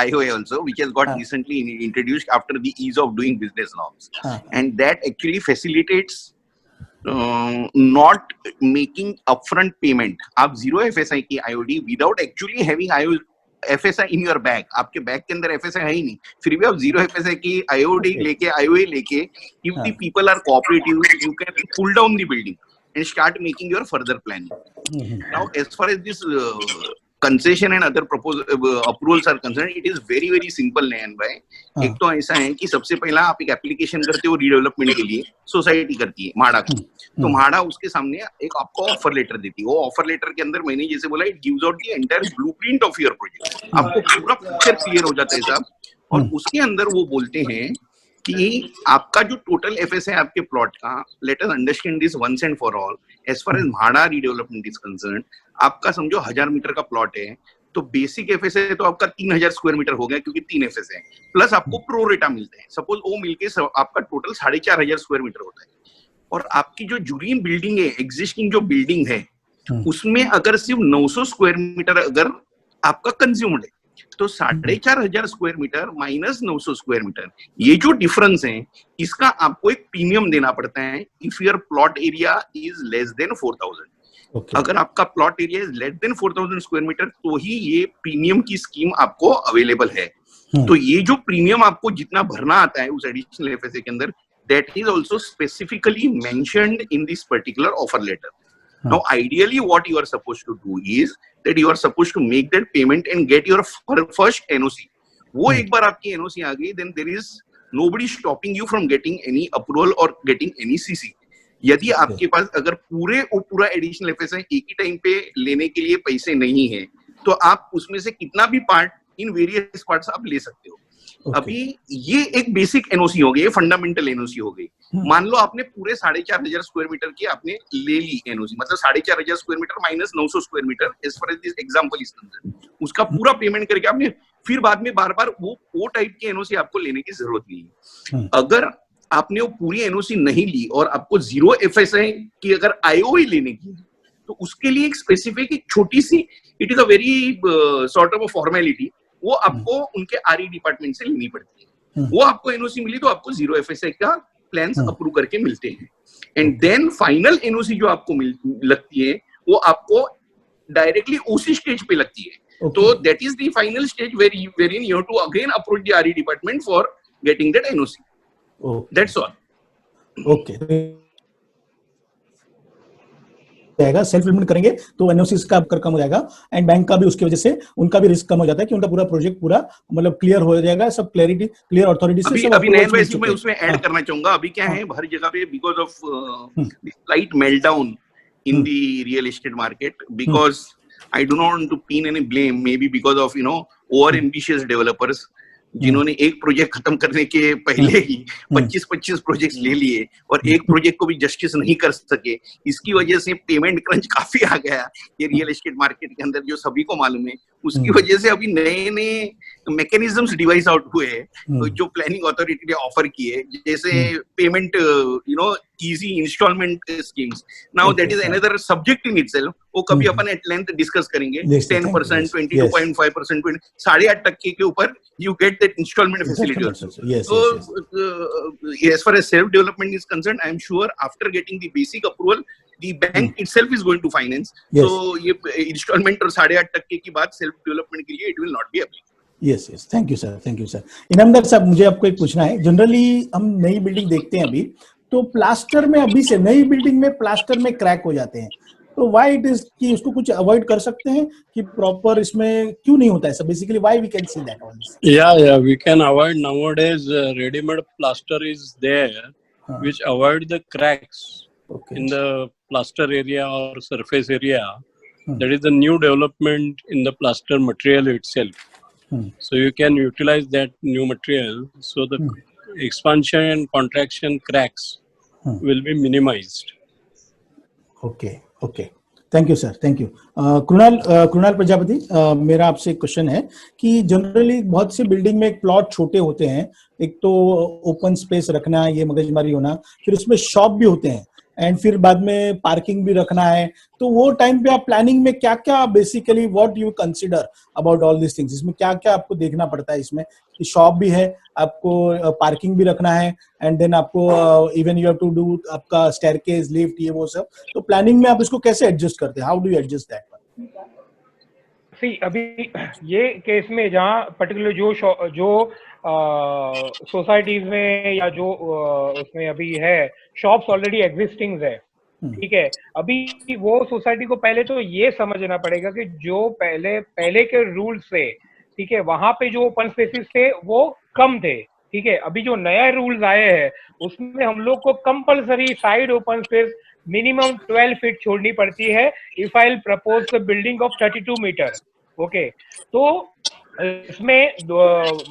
IOA also, which has got recently introduced after the ease of doing business norms, and that actually facilitates not making upfront payment. आप 0 FSI की IOD without actually having FSI in your bag, आपके bag के अंदर FSI है ही नहीं, फिर भी आप 0 FSI की IOD लेके, IOA लेके, if the people are cooperative, you can pull down the building and start making your further planning. Now, as far as this concession and other approvals are concerned, it is very very simple, नयन भाई। एक तो ऐसा है कि सबसे पहला आप एक एप्लीकेशन करते हो रीडेवलपमेंट के लिए, सोसाइटी करती है म्हाडा की, तो म्हाडा उसके सामने एक आपको ऑफर लेटर देती है। वो ऑफर लेटर के अंदर मैंने जैसे बोला, it gives out the entire blueprint of your project, आपको पूरा पिक्चर क्लियर हो जाता है साहब। और उसके अंदर वो बोलते हैं कि आपका जो टोटल FSI आपके प्लॉट का, let us understand this once and for all, as far as MHADA redevelopment is concerned, आपका समझो 1000 मीटर का प्लॉट है, तो बेसिक FSI तो आपका 3000 स्क्वायर मीटर हो गया, क्योंकि 3 FSI प्लस आपको प्रो रेटा मिलते हैं। सपोज वो मिलके आपका टोटल 4500 स्क्वायर मीटर होता है, और आपकी जो जुरीन बिल्डिंग है, एग्जिस्टिंग जो बिल्डिंग है, उसमें अगर सिर्फ 900 स्क्वायर मीटर अगर आपका कंज्यूम्ड है, तो 4500 square meter minus 900 square meter, ये जो डिफरेंस है, इसका आपको एक प्रीमियम देना पड़ता है if your plot area is less than 4000। अगर आपका plot area is less than 4000 square meter, तो ही ये प्रीमियम की स्कीम आपको अवेलेबल है। तो ये जो प्रीमियम आपको जितना भरना आता है उस एडिशनल FSI के अंदर, that is also specifically mentioned in this particular offer letter. Now, ideally, what you are supposed to do is that you are supposed to make that payment and get your first NOC. वो एक बार आपकी NOC आ गई, then there is nobody stopping you from getting any approval or getting any CC. यदि आपके पास अगर पूरा additional FSI एक ही time पे लेने के लिए पैसे नहीं है, तो आप उसमें से कितना भी पार्ट, इन वेरियस पार्ट्स आप ले सकते हो। अभी ये एक बेसिक NOC हो गई, ये फंडामेंटल NOC हो गई। मान लो आपने पूरे 4500 स्क्वायर मीटर की आपने ले ली NOC, मतलब 4500 square meter minus 900 square meter, as far as this example is concerned, उसका पूरा पेमेंट करके आपने फिर बाद में बार बार वो टाइप की NOC आपको लेने की जरूरत नहीं है। अगर आपने वो पूरी NOC नहीं ली और आपको 0 FSI की अगर IOA लेने की, तो उसके लिए एक स्पेसिफिक एक छोटी सी, it is a very sort of a formality, वो आपको उनके RE डिपार्टमेंट से लेनी पड़ती है। वो आपको NOC मिली तो आपको 0 FSI का प्लान्स अप्रूव करके मिलते हैं, एंड देन फाइनल NOC जो आपको लगती है, वो आपको डायरेक्टली उसी स्टेज पे लगती है। तो that is the final stage wherein you have to again approach the RE department for getting that NOC. That's all. Okay. जाएगा, सेल्फ इम्प्लीमेंट करेंगे तो NOC का कम हो जाएगा, एंड बैंक का भी उसकी वजह से उनका भी रिस्क कम हो जाता है कि उनका पूरा प्रोजेक्ट पूरा मतलब क्लियर हो जाएगा, सब क्लैरिटी क्लियर अथॉरिटी से। अभी नयन भाई मैं उसमें ऐड करना चाहूंगा, अभी क्या है, हर जगह पे because of slight meltdown in the real estate market, because I do not want to pin any blame, maybe because of over ambitious developers, जिन्होंने एक प्रोजेक्ट खत्म करने के पहले ही 25-25 प्रोजेक्ट्स ले लिए और एक प्रोजेक्ट को भी जस्टिस नहीं कर सके। इसकी वजह से पेमेंट क्रंच काफी आ गया ये रियल एस्टेट मार्केट के अंदर, जो सभी को मालूम है। उसकी वजह से अभी नए नए मैकेनिज्म्स डिवाइस आउट हुए हैं जो प्लानिंग अथॉरिटी ने ऑफर किए, जैसे payment easy installment schemes. Now that is another subject in itself. वो कभी अपन एट लेंथ डिस्कस करेंगे. 10%, 22.5%, 8.5% के ऊपर you get that installment facility also. So as far as self development is concerned, I am sure after getting the basic approval, the bank itself is going to finance. So ये instalment और 8.5% की बात self development के लिए it will not be applicable. Yes yes, thank you sir, thank you sir. Inamdar साहब, मुझे आपको एक पूछना है. जनरली हम नई बिल्डिंग देखते हैं अभी, तो प्लास्टर में अभी से नई बिल्डिंग में प्लास्टर में क्रैक हो जाते हैं, तो व्हाई इट इज कि उसको कुछ अवॉइड कर सकते हैं कि प्रॉपर इसमें क्यों नहीं होता है? So basically why we can see that on this. Yeah, we can avoid nowadays. Ready-made plaster is there, which avoid the cracks in the plaster area or surface area. That is the new development in the plaster material itself. So you can utilize that new material, so the expansion and contraction cracks will be minimized. Okay okay, thank you sir, thank you. Krunal Prajapati, मेरा आपसे एक question है कि generally बहुत सी building में एक plot छोटे होते हैं, एक तो ओपन स्पेस रखना, ये मगजमारी होना, फिर उसमें शॉप भी होते हैं, एंड फिर बाद में पार्किंग भी रखना है. तो वो टाइम पे आप प्लानिंग में क्या क्या basically what you consider about all this things? इसमें क्या क्या आपको देखना पड़ता है इसमें कि शॉप भी है, आपको पार्किंग भी रखना है, एंड देन आपको even you have to do आपका स्टेयरकेस, लिफ्ट, ये वो सब. तो प्लानिंग में आप इसको कैसे एडजस्ट करते हैं? How do you adjust that? See अभी ये केस में जहाँ पर्टिकुलर जो सोसाइटीज में या जो उसमें अभी है शॉप्स ऑलरेडी एग्जिस्टिंग है, ठीक है. अभी वो सोसाइटी को पहले तो ये समझना पड़ेगा कि जो पहले के रूल्स थे, ठीक है, वहां पे जो ओपन स्पेसिस थे वो कम थे, ठीक है. अभी जो नया रूल्स आए हैं उसमें हम लोग को compulsory side open space minimum 12 feet छोड़नी पड़ती है if I will propose the building of 32 meter. Okay, तो इसमें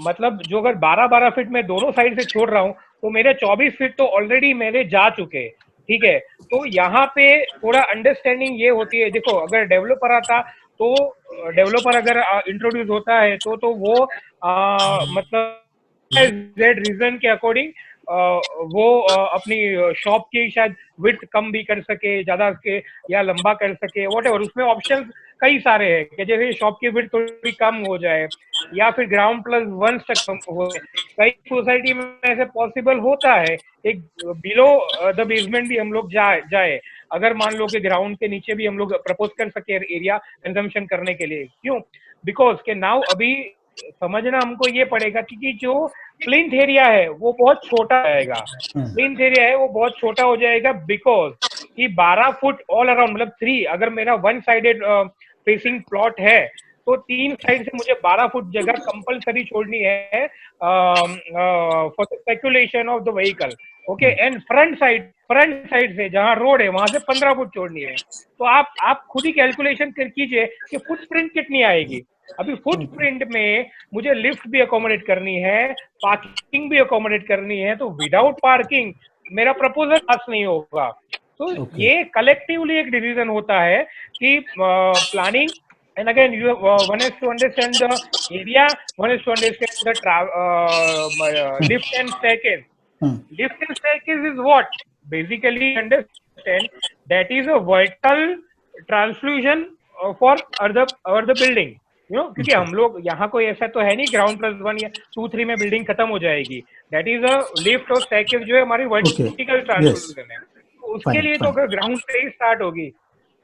मतलब जो अगर 12 फीट में दोनों साइड से छोड़ रहा हूँ तो मेरे 24 फीट तो ऑलरेडी मेरे जा चुके, ठीक है. तो यहाँ पे थोड़ा अंडरस्टैंडिंग ये होती है. देखो, अगर डेवलपर आता तो डेवलपर अगर इंट्रोड्यूस होता है तो वो मतलब जेड रीजन के अकॉर्डिंग वो अपनी शॉप की शायद विड्थ कम भी कर सके, ज्यादा के या लंबा कर सके, व्हाटएवर. उसमें ऑप्शंस कई सारे हैं कि जैसे शॉप की विड्थ थोड़ी कम हो जाए या फिर ग्राउंड प्लस 1 तक कम हो. कई सोसाइटी में ऐसे पॉसिबल होता है एक बिलो द बेसमेंट भी हम लोग जाए अगर मान लो कि ग्राउंड के नीचे भी हम लोग प्रपोज कर सके एरिया कंजम्पशन करने के लिए. क्यों? बिकॉज के नाउ अभी समझना हमको ये पड़ेगा कि जो प्लिंथ एरिया है वो बहुत छोटा रहेगा. प्लिंथ एरिया है वो बहुत छोटा हो जाएगा बिकॉज कि 12 फुट ऑल अराउंड, मतलब 3, अगर मेरा 1 साइडेड फेसिंग प्लॉट है तो 3 साइड से मुझे 12 फुट जगह कंपलसरी छोड़नी है for speculation of the vehicle. Okay, and front side से जहां रोड है वहां से 15 फुट छोड़नी है. तो आप खुद ही कैलकुलेशन कीजिए कि फुटप्रिंट कितनी आएगी. अभी फुटप्रिंट में मुझे लिफ्ट भी अकोमोडेट करनी है, पार्किंग भी अकोमोडेट करनी है, तो विदाउट पार्किंग मेरा प्रपोजल पास नहीं होगा. तो ये कलेक्टिवली एक डिसीजन होता है कि planning, and again one is to understand the area, one is to understand the lift and staircase. Lift and staircase is what basically understand that is a vertical transfusion for the building. क्योंकि हम लोग यहाँ कोई ऐसा तो है नहीं ground plus 1 या 2, 3 में बिल्डिंग खत्म हो जाएगी. दैट इज अ लिफ्ट और स्टेयरकेस जो है हमारी वर्टिकल ट्रांसफॉर्मेशन है. तो उसके लिए तो अगर ग्राउंड से ही स्टार्ट होगी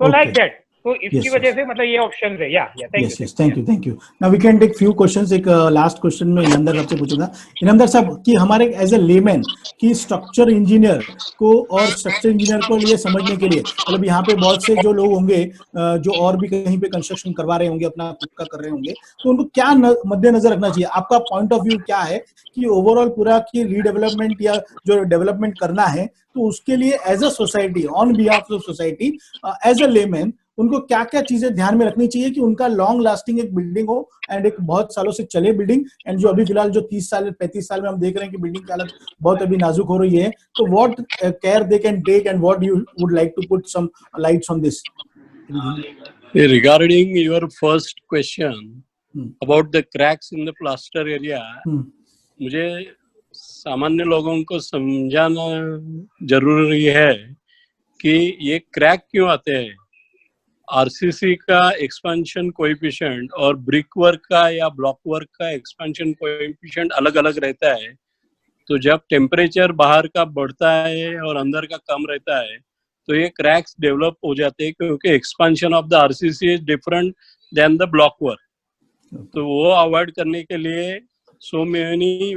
तो लाइक दैट. तो इसकी वजह से मतलब ये ऑप्शन है. या thank you. Now we can take few questions. एक लास्ट क्वेश्चन में इनामदार साहब से पूछूंगा. इनामदार साहब कि हमारे एज ए लेमैन की स्ट्रक्चर इंजीनियर को और स्ट्रक्चर इंजीनियर को लिए समझने के लिए, मतलब यहाँ पे बहुत से जो लोग होंगे जो और भी कहीं पे कंस्ट्रक्शन करवा रहे होंगे, अपना खुद का कर रहे होंगे, तो उनको क्या मद्देनजर रखना चाहिए? आपका पॉइंट ऑफ व्यू क्या है कि ओवरऑल पूरा की रीडेवलपमेंट या जो डेवलपमेंट करना है तो उसके लिए as a society, on behalf of society, as a layman उनको क्या क्या चीजें ध्यान में रखनी चाहिए कि उनका लॉन्ग लास्टिंग एक बिल्डिंग हो एंड एक बहुत सालों से चले बिल्डिंग, एंड जो अभी फिलहाल जो 30 साल 35 साल में हम देख रहे हैं कि बिल्डिंग की हालत बहुत अभी नाजुक हो रही है. तो what care they can take and what you would like to put some lights on this? Regarding your first question Hmm. about the cracks in the plaster area, मुझे सामान्य लोगों को समझाना जरूरी है कि ये क्रैक क्यों आते हैं। आरसीसी का एक्सपेंशन कोएफिशिएंट और ब्रिक वर्क का या ब्लॉक वर्क का एक्सपेंशन कोएफिशिएंट अलग अलग रहता है। तो जब टेम्परेचर बाहर का बढ़ता है और अंदर का कम रहता है तो ये क्रैक्स डेवलप हो जाते हैं, क्योंकि expansion of the RCC is different than the block work. तो वो अवॉइड करने के लिए so many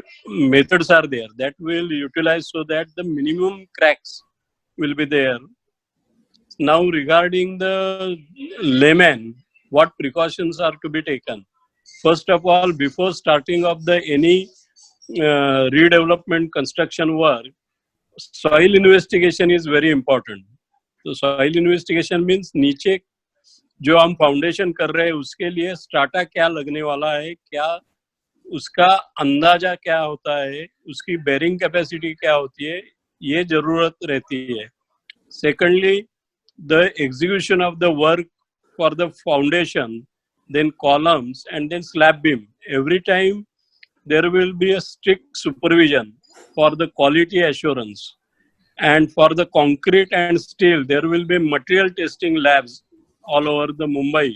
methods are there that will utilize so that the minimum cracks will be there. Now regarding the layman, what precautions are to be taken? First of all, before starting of the any redevelopment construction work, soil investigation is very important. So soil investigation means नीचे जो हम foundation कर रहे हैं उसके लिए strata क्या लगने वाला है, क्या उसका अंदाजा क्या होता है, उसकी बेरिंग कैपेसिटी क्या होती है, ये जरूरत रहती है। Secondly the execution of the work for the foundation, then columns and then slab beam. Every time there will be a strict supervision for the quality assurance, and for the concrete and steel there will be material testing labs all over the Mumbai,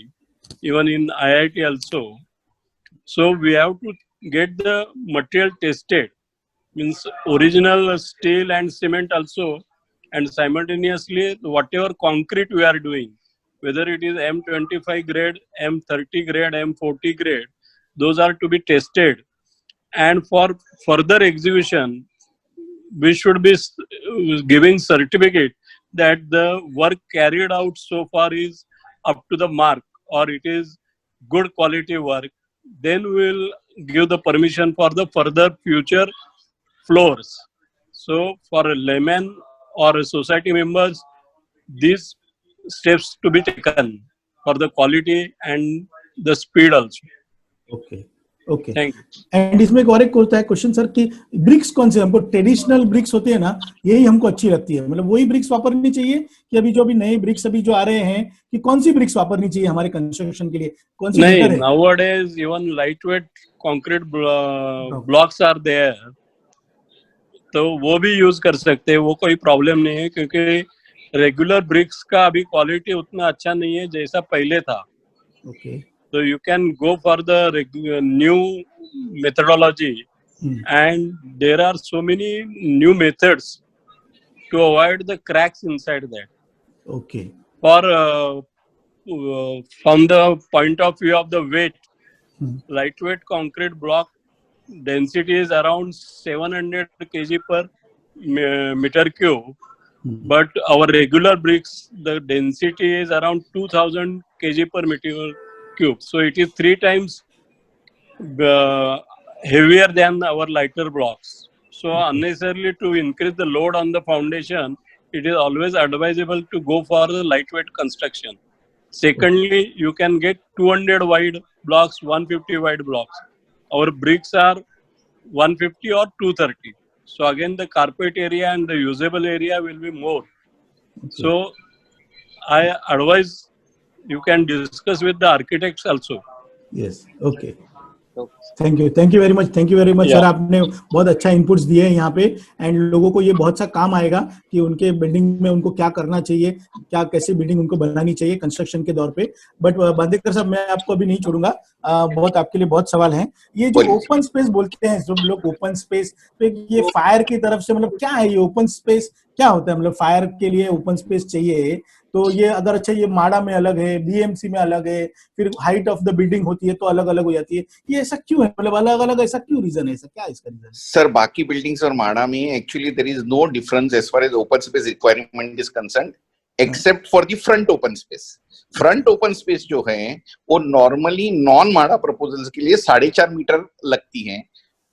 even in IIT also. So we have to get the material tested, means original steel and cement also, and simultaneously whatever concrete we are doing, whether it is M25 grade, M30 grade, M40 grade, those are to be tested. And for further execution, we should be giving certificate that the work carried out so far is up to the mark or it is good quality work. Then we will give the permission for the further future floors. So for a layman or a society members, these steps to be taken for the quality and the speed also. Okay okay Thank you. And इसमें एक और एक होता है question sir कि BRICS कौन से हमको ट्रेडिशनल ब्रिक्स होती है ना, यही हमको अच्छी लगती है, मतलब वही ब्रिक्स वापरनी चाहिए कि अभी जो नए ब्रिक्स अभी जो आ रहे हैं कि कौन सी ब्रिक्स वापरनी चाहिए हमारे कंस्ट्रक्शन के लिए, कौन सी नहीं, बेटर है? nowadays even lightweight concrete blocks are there, तो वो भी यूज कर सकते हैं, वो कोई प्रॉब्लम नहीं है, क्योंकि रेगुलर ब्रिक्स का अभी क्वालिटी उतना अच्छा नहीं है जैसा पहले था। Okay So you can go for the new methodology, and there are so many new methods to avoid the cracks inside that. Okay For from the point of view of the weight, lightweight concrete block density is around 700 kg per meter cube, but our regular bricks, the density is around 2000 kg per meter cube. So it is 3 times heavier than our lighter blocks. So unnecessarily to increase the load on the foundation, it is always advisable to go for the lightweight construction. Secondly, you can get 200 wide blocks, 150 wide blocks. Our bricks are 150 or 230. So again, the carpet area and the usable area will be more. So I advise you can discuss with the architects also. Yes okay thank you very much sir, आपने बहुत अच्छा inputs दिए हैं यहाँ पे, and लोगों को ये बहुत सा काम आएगा कि उनके बिल्डिंग में उनको क्या करना चाहिए, क्या कैसे बिल्डिंग उनको बनानी चाहिए कंस्ट्रक्शन के दौर पे। बट बांदेकर साहब, मैं आपको अभी नहीं छोड़ूंगा, बहुत आपके लिए बहुत सवाल हैं। ये जो ओपन स्पेस बोलते हैं सब लोग, ओपन स्पेस, तो ये फायर की तरफ से मतलब क्या है, ये ओपन स्पेस क्या होता है? मतलब फायर के लिए ओपन स्पेस चाहिए, तो ये अगर अच्छा ये माड़ा में अलग है, बीएमसी में अलग है, फिर हाइट ऑफ द बिल्डिंग होती है तो अलग अलग हो जाती है, ये ऐसा क्यों है? मतलब अलग अलग ऐसा क्यों रीजन है, ऐसा क्या है इसका रीजन? सर, बाकी बिल्डिंग्स और माड़ा में actually there is no difference as far as open space requirement is concerned, except for the front open space. Front open space जो है वो नॉर्मली नॉन माड़ा प्रपोजल्स के लिए 4.5 मीटर लगती है।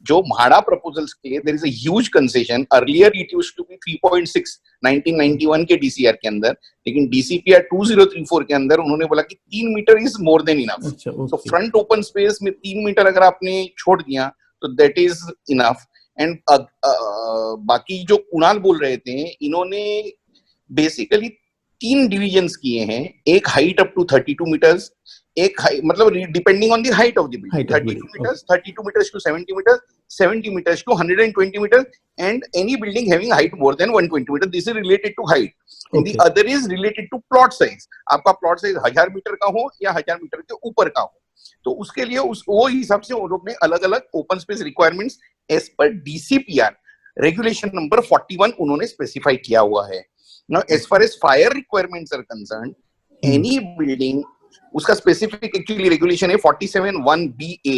जो माड़ा प्रपोजल्स के लिए there is a huge concession. Earlier it used to be 3.6 1991 के डीसीआर के अंदर, लेकिन डीसीपीआर 2034 के अंदर उन्होंने बोला कि 3 meter is more than enough. तो फ्रंट ओपन स्पेस में 3 मीटर अगर आपने छोड़ दिया तो दैट इज इनफ। एंड बाकी जो कुणाल बोल रहे थे, इन्होंने बेसिकली तीन डिविजन्स किए हैं, एक हाइट अप टू 32 मीटर्स, एक मतलब depending on the height of the building, 32 meters, 32 meters to 70 meters, 70 meters to 120 meters, and any building having height more than 120 meters. This is related to height. And the other is related to plot size. आपका plot size 1000 metre का हो या 1000 metre के ऊपर का हो, तो उसके लिए वो हिसाब से उन लोग ने अलग अलग open space requirements as per DCPR regulation number 41 उन्होंने स्पेसिफाई किया हुआ है. Now, as far as fire requirements are concerned, any building, उसका स्पेसिफिक एक्चुअली रेगुलेशन है 47(1)BA.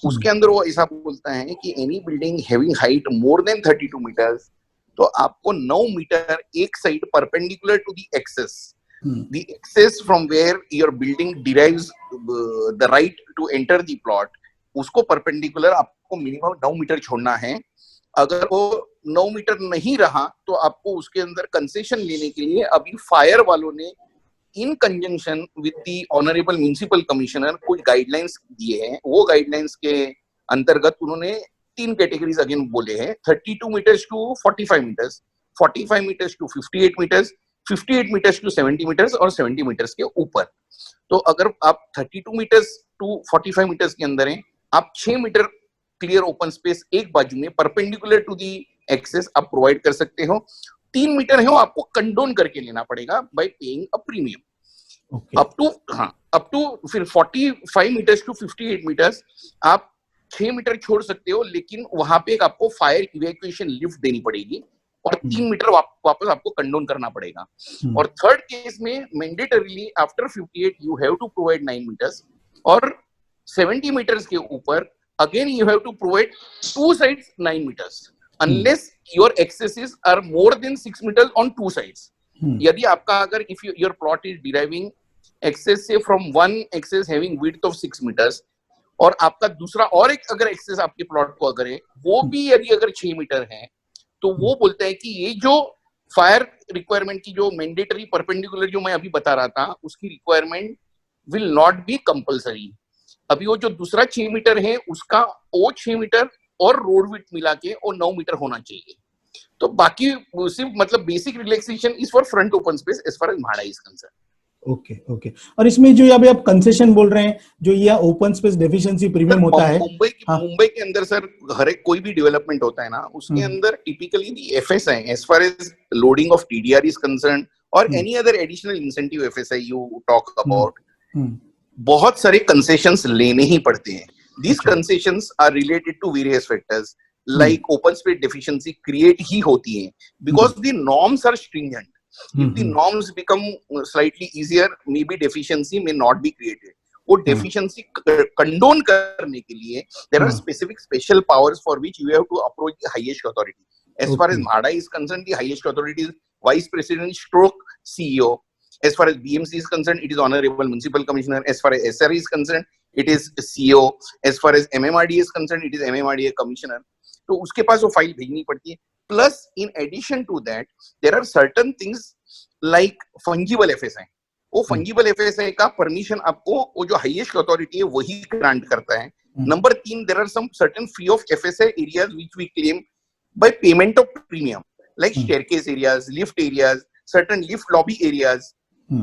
उसके अंदर वो ऐसा बोलता है कि any building having height more than 32 meters, तो आपको 9 मीटर एक side perpendicular to the access from where your building derives the right to enter the plot, उसको परपेंडिकुलर आपको मिनिमम 9 मीटर छोड़ना है. अगर वो 9 मीटर नहीं रहा तो आपको उसके अंदर कंसेशन लेने के लिए अभी फायर वालों ने इन conjunction with the honourable municipal commissioner कुछ गाइडलाइंस दिए हैं. वो गाइडलाइंस के अंतर्गत उन्होंने 3 कैटेगरीज अगेन बोले हैं, 32 meters to 45 meters, 45 meters to 58 meters, 58 meters to 70 meters और 70 मीटर्स के ऊपर. तो अगर आप 32 मीटर्स टू 45 मीटर्स के अंदर हैं, आप 6 मीटर क्लियर ओपन स्पेस एक बाजू में परपेंडिकुलर टू दी एक्सेस आप प्रोवाइड कर सकते हो. 3 मीटर है वो आपको कंडोन करके लेना पड़ेगा by paying a premium. Up to फिर 45 मीटर्स टू 58 मीटर्स आप 6 मीटर छोड़ सकते हो, लेकिन वहां पे एक आपको फायर इवैक्यूएशन लिफ्ट देनी पड़ेगी और 3 मीटर वापस आपको कंडोन करना पड़ेगा. और थर्ड केस में mandatorily after 58 you have to provide 9 meters, और 70 मीटर्स के ऊपर again you have to provide 2 sides 9 meters unless your excesses are more than 6 meters on 2 sides. यदि आपका अगर if your plot is deriving excess से from one excess having width of 6 meters और आपका दूसरा और एक अगर excess आपके प्लॉट को अगर है वो भी यदि अगर 6 मीटर है, तो वो बोलता है कि ये जो फायर रिक्वायरमेंट की जो मैंडेटरी परपेंडिकुलर जो मैं अभी बता रहा था उसकी requirement will not be compulsory. अभी वो जो दूसरा 6 मीटर है उसका वो 6 मीटर और रोड विड्थ मिला के वो 9 मीटर होना चाहिए. तो बाकी सिर्फ मतलब basic relaxation is for front open space as far as MHADA is concern. Okay. और इसमें जो अभी आप कंसेशन बोल रहे हैं, जो ये ओपन स्पेस डेफिशिएंसी प्रीमियम होता है मुंबई के अंदर सर, हर एक कोई भी डेवलपमेंट होता है ना उसके अंदर typically the FSI as far as loading of TDR is concern और any other additional incentive FSI you talk about, बहुत सारे कंसेशंस लेने ही पड़ते हैं. These concessions are related to various factors like open space deficiency create ही होती है because the norms are stringent. If the norms become slightly easier, maybe deficiency may not be created. वो deficiency condone करने के लिए there are specific special powers for which you have to approach the highest authority. As far as MHADA is concerned, the highest authority is Vice President stroke CEO. As far as BMC is concerned, it is Honorable Municipal Commissioner. As far as SR is concerned, it is CEO. As far as MMRDA is concerned, it is MMRDA Commissioner. तो उसके पास वो file भेजनी पड़ती है. Plus, in addition to that, there are certain things like fungible FSI. वो fungible FSI का permission आपको वो जो highest authority है वही grant करता है. Number 3, there are some certain free of FSI areas which we claim by payment of premium, like staircase areas, lift areas, certain lift lobby areas.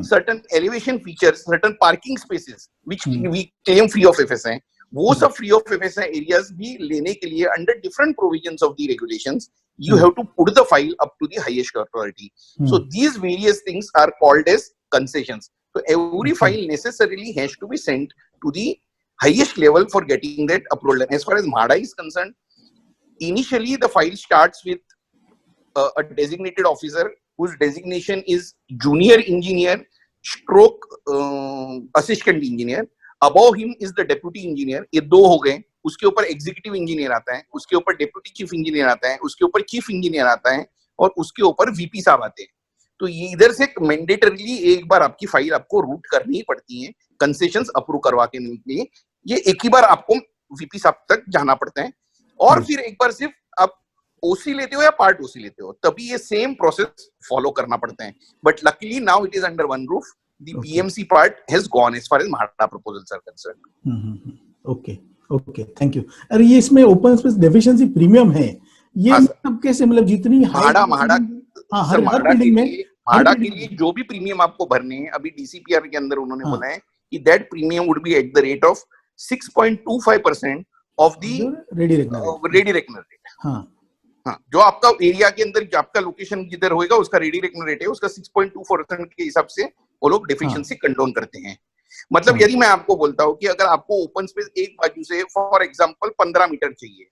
Certain elevation features, certain parking spaces which we claim free of FSI. वो सब free of FSI areas भी लेने के लिए under different provisions of the regulations you have to put the file up to the highest authority. So these various things are called as concessions. So every file necessarily has to be sent to the highest level for getting that approval. As far as MHADA is concerned, initially the file starts with a designated officer whose designation is junior engineer stroke assistant engineer. Above him is the deputy engineer. ये 2 हो गए. उसके ऊपर executive engineer आता है, उसके ऊपर deputy chief engineer आता है, उसके ऊपर चीफ इंजीनियर आता है और उसके ऊपर VP साहब आते हैं. तो ये इधर से मैंडेटरली एक बार आपकी फाइल आपको रूट करनी ही पड़ती है कंसेशंस अप्रूव करवा के लिए. ये एक ही बार आपको VP साहब तक जाना पड़ता है और फिर एक बार सिर्फ आप OC लेते हो या पार्ट OC लेते हो तभी ये सेम प्रोसेस फॉलो करना पड़ता है. But luckily now it is under one roof. The BMC part has gone as far as MHADA proposals are concerned. Okay, thank you. अरे ये इसमें ओपन स्पेस डेफिशिएंसी प्रीमियम है, ये मतलब कैसे, मतलब जितनी MHADA हर बिल्डिंग में म्हाडा के लिए जो भी प्रीमियम आपको भरने हैं, अभी डीसीपीआर के अंदर उन्होंने बोला है कि that premium would be at the rate of 6.25% of the ready reckoner rate. हाँ, जो आपका एरिया के अंदर जो आपका लोकेशन जिधर होएगा उसका रेडी रेकनर रेट है, उसका 6.2% के हिसाब से वो लोग डेफिशिएंसी कंडोन करते हैं। मतलब यदि मैं आपको बोलता हूँ कि अगर आपको ओपन स्पेस एक बाजू से फॉर एग्जांपल 15 मीटर चाहिए,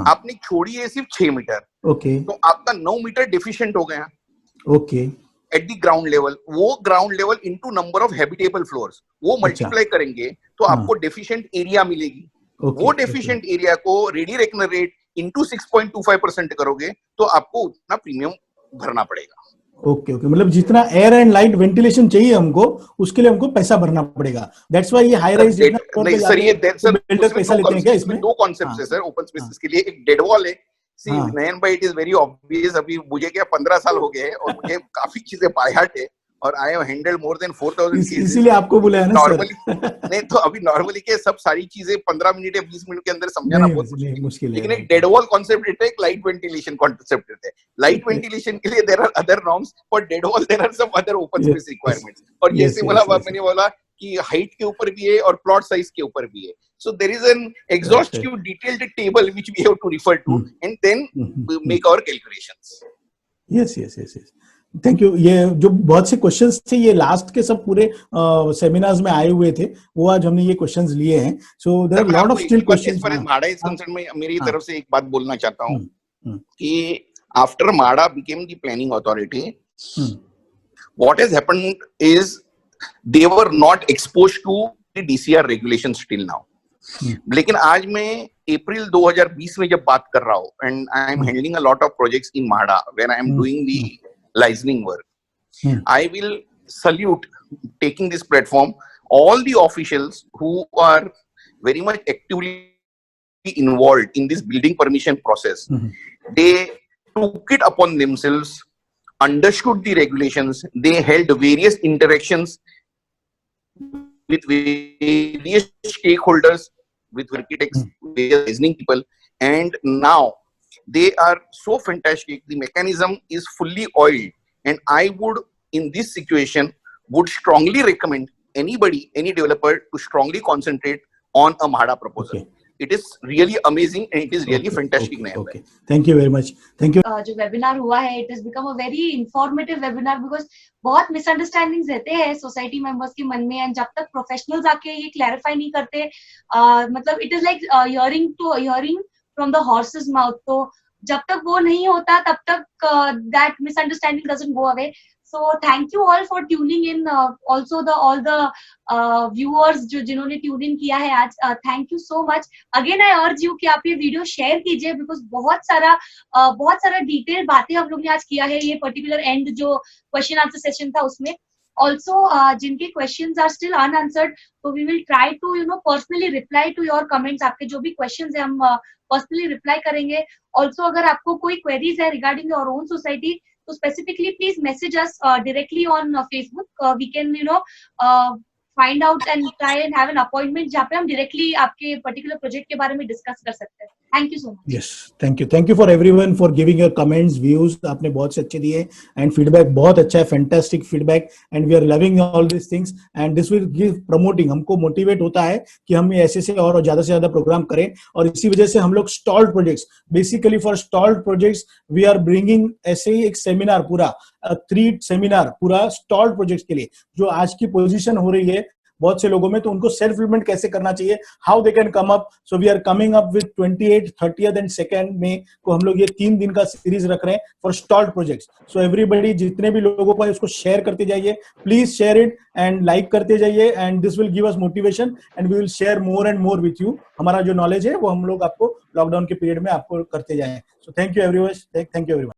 आपने छोड़ी है सिर्फ 6 मीटर, तो आपका 9 मीटर डेफिशिएंट हो गया एट द ग्राउंड लेवल। वो ground level into number of habitable floors वो मल्टीप्लाई करेंगे तो आपको डेफिशिएंट एरिया मिलेगी। वो डेफिशिएंट एरिया को रेडी रेकनर रेट इंटू 6.25% करोगे तो आपको उतना प्रीमियम भरना पड़ेगा। ओके, मतलब जितना एयर एंड लाइट वेंटिलेशन चाहिए हमको, उसके लिए हमको पैसा भरना पड़ेगा। दैट्स व्हाई ये हाई राइज नहीं सर, ये बिल्डर्स पैसा लेते हैं क्या इसमें? दो कॉन्सेप्ट्स है सर ओपन स्पेसेस के लिए। एक डेड वॉल है, सी नयन भाई, इट इज वेरी ऑब्वियस। अभी मुझे क्या 15 साल हो गए और मुझे काफी चीजें बाय हार्ट है और I have handled more than 4000 cases, इसीलिए आपको बुलाया ना नॉर्मली। नहीं तो अभी नॉर्मली के सब सारी चीजें 15 मिनट या 20 मिनट के अंदर समझाना बहुत मुश्किल है। लेकिन एक डेड वॉल कॉन्सेप्ट है, एक लाइट वेंटिलेशन कॉन्सेप्ट है। लाइट वेंटिलेशन के लिए there are other norms, for dead wall there are some other open space requirements. और जैसे मैंने बोला कि हाइट के ऊपर भी है और प्लॉट साइज के ऊपर भी है। So there is an exhaustive detailed table which we have to refer to and then make our calculations. Yes. Thank you. ये जो बहुत से क्वेश्चंस थे ये लास्ट के सब पूरे सेमिनार्स में आए हुए थे, वो आज हमने ये क्वेश्चंस लिए हैं। So there are lot of still questions. as far as MHADA is concerned, मैं मेरी तरफ से एक बात बोलना चाहता हूँ कि after MHADA became the planning authority, what has happened is they were not exposed to the DCR regulations till now. लेकिन आज मैं अप्रैल 2020 में जब बात कर रहा हूँ and I am handling a lot of projects in MHADA when I am doing the licensing work, I will salute taking this platform all the officials who are very much actively involved in this building permission process. They took it upon themselves, understood the regulations, they held various interactions with various stakeholders, with architects, various licensing people, and now they are so fantastic. The mechanism is fully oiled, and I would, in this situation, would strongly recommend anybody, any developer, to strongly concentrate on a MHADA proposal. It is really amazing and it is really fantastic. Okay. Thank you very much. Thank you. जो webinar हुआ है, it has become a very informative webinar because बहुत misunderstandings रहते हैं society members के मन में, and जब तक प्रोफेशनल्स आके ये क्लैरिफाई नहीं करते, मतलब it is like hearing from the horses mouth. तो जब तक वो नहीं होता तब तक that misunderstanding doesn't go away. So thank you all for tuning in, also all the viewers जो जिन्होंने ट्यून इन किया है आज, thank you so much. Again I urge you कि आप ये वीडियो शेयर कीजिए बिकॉज बहुत सारा डिटेल बातें हम लोग ने आज किया है। ये पर्टिकुलर एंड जो क्वेश्चन आंसर सेशन था उसमें also जिनके questions are still unanswered, so we will try to personally reply to your comments. आपके जो भी questions है हम personally reply करेंगे। Also अगर आपको कोई queries है regarding your own society, तो specifically please message us directly on Facebook. We can find out and try and have an appointment जहाँ पे हम directly आपके particular project के बारे में discuss कर सकते हैं। Thank you so much. Yes, thank you for everyone for giving your comments, views. आपने बहुत से अच्छे दिए and feedback बहुत अच्छा है, fantastic feedback, and we are loving all these things and this will give promoting, हमको motivate होता है कि हम ऐसे से और ज़्यादा से ज़्यादा प्रोग्राम करें। और इसी वजह से हम लोग stalled projects, basically for stalled projects we are bringing ऐसे ही एक सेमिनार पूरा 3 सेमिनार पूरा stalled projects के लिए, जो आज की पोजीशन हो रही है बहुत से लोगों में, तो उनको सेल्फ इम्प्लीमेंट कैसे करना चाहिए, how they can come up. So we are coming up with 28, 30th and 2nd में को हम लोग ये 3 दिन का सीरीज रख रहे हैं for stalled projects. So everybody, जितने भी लोगों को है उसको शेयर करते जाइए, please share it and like करते जाइए, and this will give us motivation and we will share more and more with you. हमारा जो नॉलेज है वो हम लोग आपको लॉकडाउन के पीरियड में आपको करते जाएं। सो thank you everyone, thank you everyone.